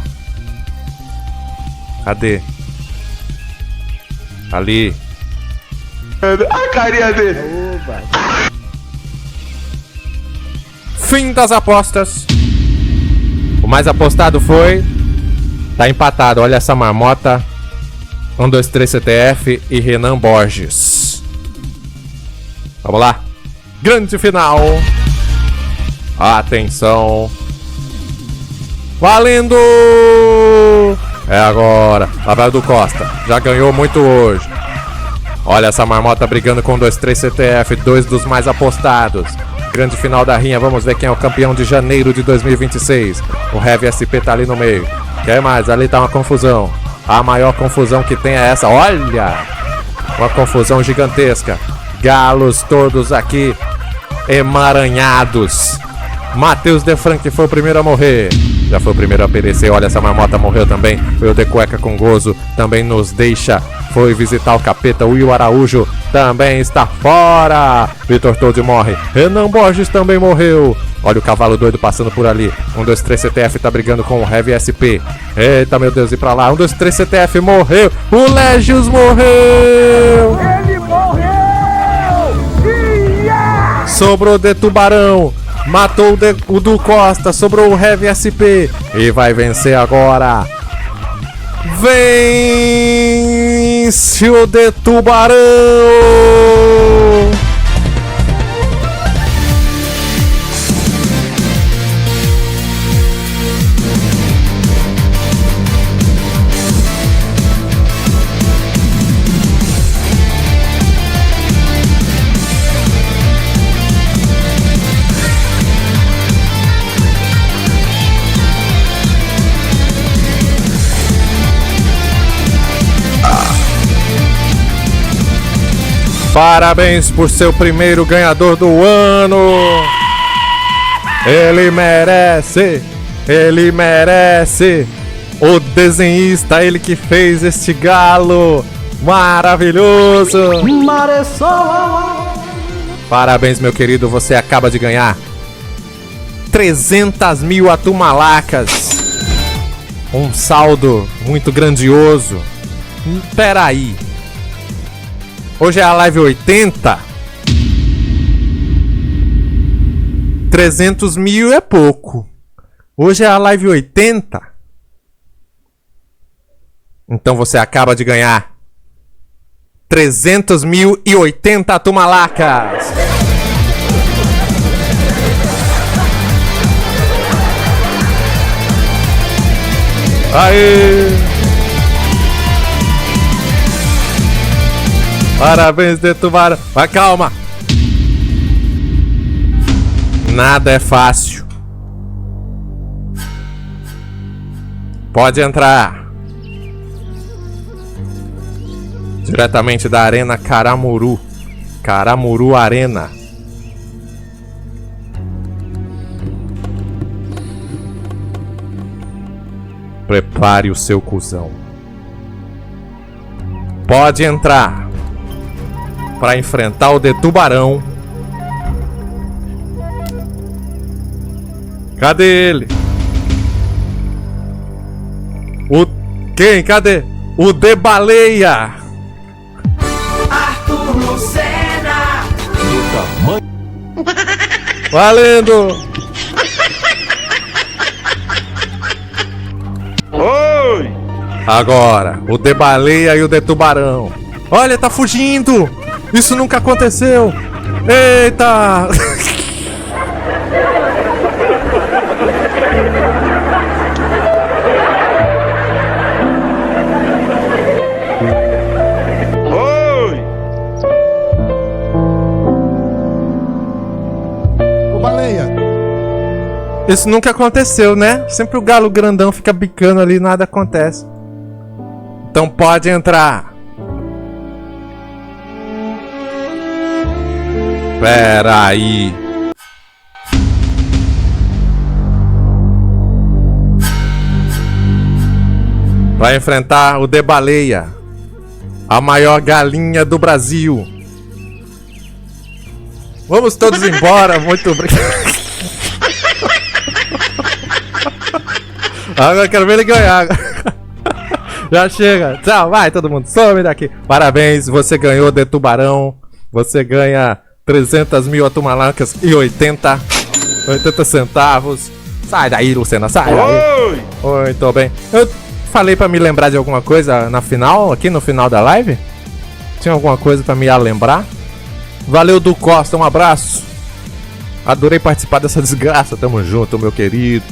Cadê? Ali. A carinha dele. Fim das apostas. O mais apostado foi... Tá empatado, olha essa marmota. 1, 2, 3 CTF e Renan Borges. Vamos lá. Grande final. Atenção. Valendo! É agora. Rafael do Costa. Já ganhou muito hoje. Olha essa marmota brigando com 2, 3 CTF. 2 dos mais apostados. Grande final da rinha. Vamos ver quem é o campeão de janeiro de 2026. O Heavy SP tá ali no meio. Quer mais? Ali tá uma confusão. A maior confusão que tem é essa. Olha! Uma confusão gigantesca. Galos todos aqui emaranhados. Matheus De Frank foi o primeiro a morrer. Já foi o primeiro a perecer. Olha, essa marmota morreu também. Foi o De Cueca com gozo. Também nos deixa. Foi visitar o capeta. O Will Araújo também está fora. Vitor Todd morre. Renan Borges também morreu. Olha o cavalo doido passando por ali. 1, 2, 3 CTF tá brigando com o Heavy SP. Eita, meu Deus, e pra lá. 1, 2, 3 CTF morreu. O Légios morreu. Ele morreu! Yeah! Sobrou de Tubarão. Matou o do Costa. Sobrou o Heavy SP. E vai vencer agora. Vence o de Tubarão. Parabéns por ser o primeiro ganhador do ano. Ele merece. Ele merece. O desenhista, ele que fez este galo maravilhoso. Parabéns, meu querido. Você acaba de ganhar 300 mil atumalacas. Um saldo muito grandioso. Peraí. Hoje é a live 80. 300 mil é pouco. Hoje é a live 80. Então você acaba de ganhar 300.080 tumalacas. Aê! Parabéns, de Tubarão. Mas calma. Nada é fácil. Pode entrar. Diretamente da Arena Caramuru. Caramuru Arena. Prepare o seu cuzão. Pode entrar. Para enfrentar o de Tubarão. Cadê ele? O quem? Cadê? o de baleia. Arthur Lucena. Valendo. Oi! Agora, o de baleia e o de tubarão. Olha, tá fugindo. Isso nunca aconteceu. Eita. Oi! Ô, baleia. Isso nunca aconteceu, né? Sempre o galo grandão fica bicando ali e nada acontece. Então pode entrar. Pera aí. Vai enfrentar o de baleia, a maior galinha do Brasil. Vamos todos embora, muito obrigado. Agora quero ver ele ganhar. Já chega. Tchau, vai todo mundo. Some daqui. Parabéns, você ganhou de tubarão. Você ganha 300 mil atumalancas e 80 centavos. Sai daí, Lucena, sai daí. Oi, tô bem. Eu falei pra me lembrar de alguma coisa na final, aqui no final da live? Tinha alguma coisa pra me lembrar? Valeu, Du Costa, um abraço. Adorei participar dessa desgraça. Tamo junto, meu querido.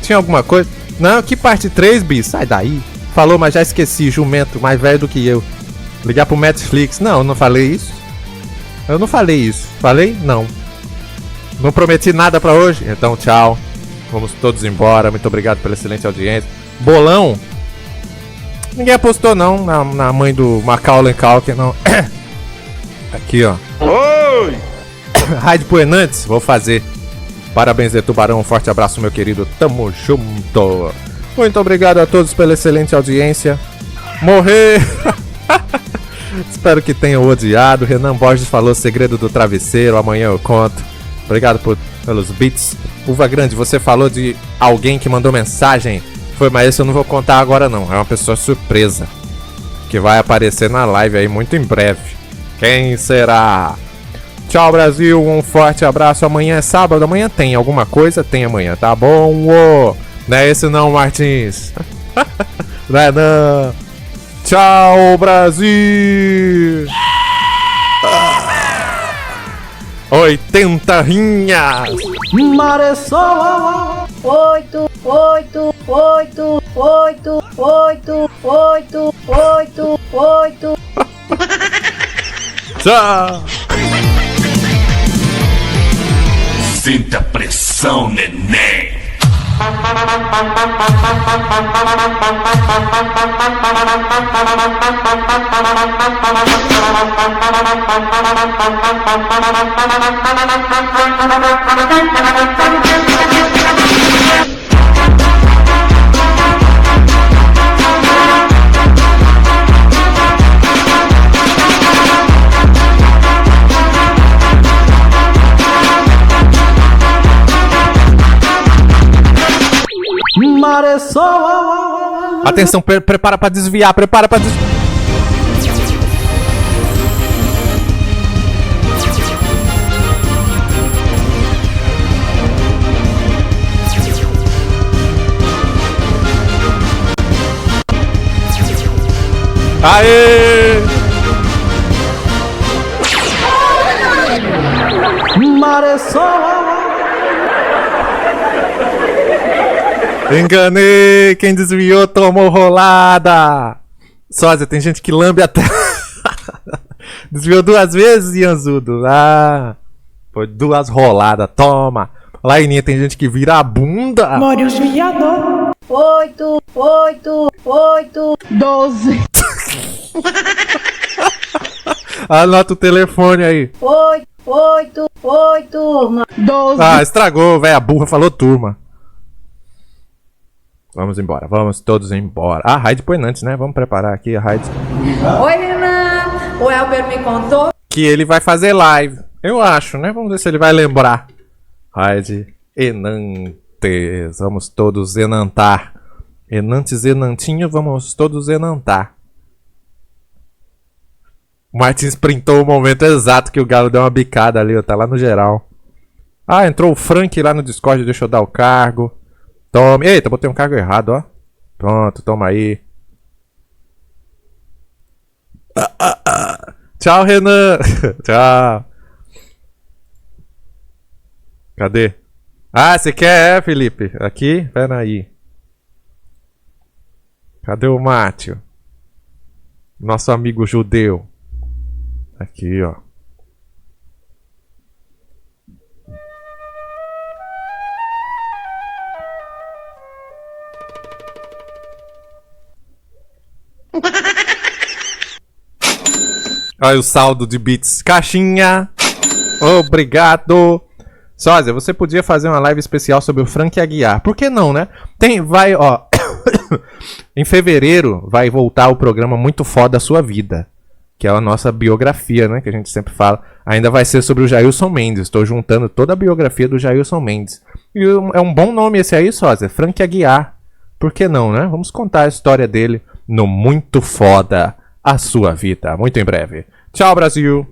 Tinha alguma coisa? Não, que parte 3, Bi? Sai daí. Falou, mas já esqueci. Jumento, mais velho do que eu. Ligar pro Netflix. Não, eu não falei isso. Eu não falei isso. Falei? Não. Não prometi nada pra hoje? Então, tchau. Vamos todos embora. Muito obrigado pela excelente audiência. Bolão? Ninguém apostou, não. Na mãe do Macaulay Culkin, não. Aqui, ó. Oi! Raid Puenantes, vou fazer. Parabéns, de Tubarão. Um forte abraço, meu querido. Tamo junto. Muito obrigado a todos pela excelente audiência. Morrer! Espero que tenham odiado. Renan Borges falou segredo do travesseiro. Amanhã eu conto. Obrigado pelos beats. Uva Grande, você falou de alguém que mandou mensagem. Foi, mas esse eu não vou contar agora não. É uma pessoa surpresa que vai aparecer na live aí muito em breve. Quem será? Tchau, Brasil. Um forte abraço. Amanhã é sábado. Amanhã tem alguma coisa? Tem amanhã, tá bom? Não é esse não, Martins. Não é não. Tchau, Brasil. 80 rinhas. Maressol. 8, 8, 8, 8, 8, 8, 8, 8. Tchau. Sinta a pressão, neném. Atenção, prepara pra desviar, prepara pra desviar. Aê! Enganei! Quem desviou tomou rolada! Sósia, tem gente que lambe até. Desviou 2 vezes, Ianzudo. Ah, foi 2 roladas. Toma! Laininha, tem gente que vira a bunda. Morius viador. 8, 8, 8, 12. Anota o telefone aí. 8, 8, 8, turma. 12. Ah, estragou, velho. A burra falou turma. Vamos embora, vamos todos embora. Ah, Raid Poenantes, né? Vamos preparar aqui a Raid. Oi, Renan. O Elber me contou Que ele vai fazer live. Eu acho, né? Vamos ver se ele vai lembrar. Raid Enantes. Vamos todos enantar. Enantes, enantinho, vamos todos enantar. O Martins printou o momento exato que o Galo deu uma bicada ali, ó. Tá lá no geral. Ah, entrou o Frank lá no Discord, deixa eu dar o cargo. Tome. Eita, botei um cargo errado, ó. Pronto, toma aí. Tchau, Renan. Tchau. Cadê? Ah, você quer, Felipe? Aqui? Pera aí. Cadê o Mátio? Nosso amigo judeu. Aqui, ó. Olha o saldo de bits. Caixinha. Obrigado. Sósia, você podia fazer uma live especial sobre o Frank Aguiar. Por que não, né? Vai, ó. Em fevereiro vai voltar o programa Muito Foda a Sua Vida, que é a nossa biografia, né? Que a gente sempre fala. Ainda vai ser sobre o Jailson Mendes. Estou juntando toda a biografia do Jailson Mendes. E é um bom nome esse aí, Sósia. Frank Aguiar. Por que não, né? Vamos contar a história dele no Muito Foda a Sua Vida. Muito em breve. Tchau, Brasil!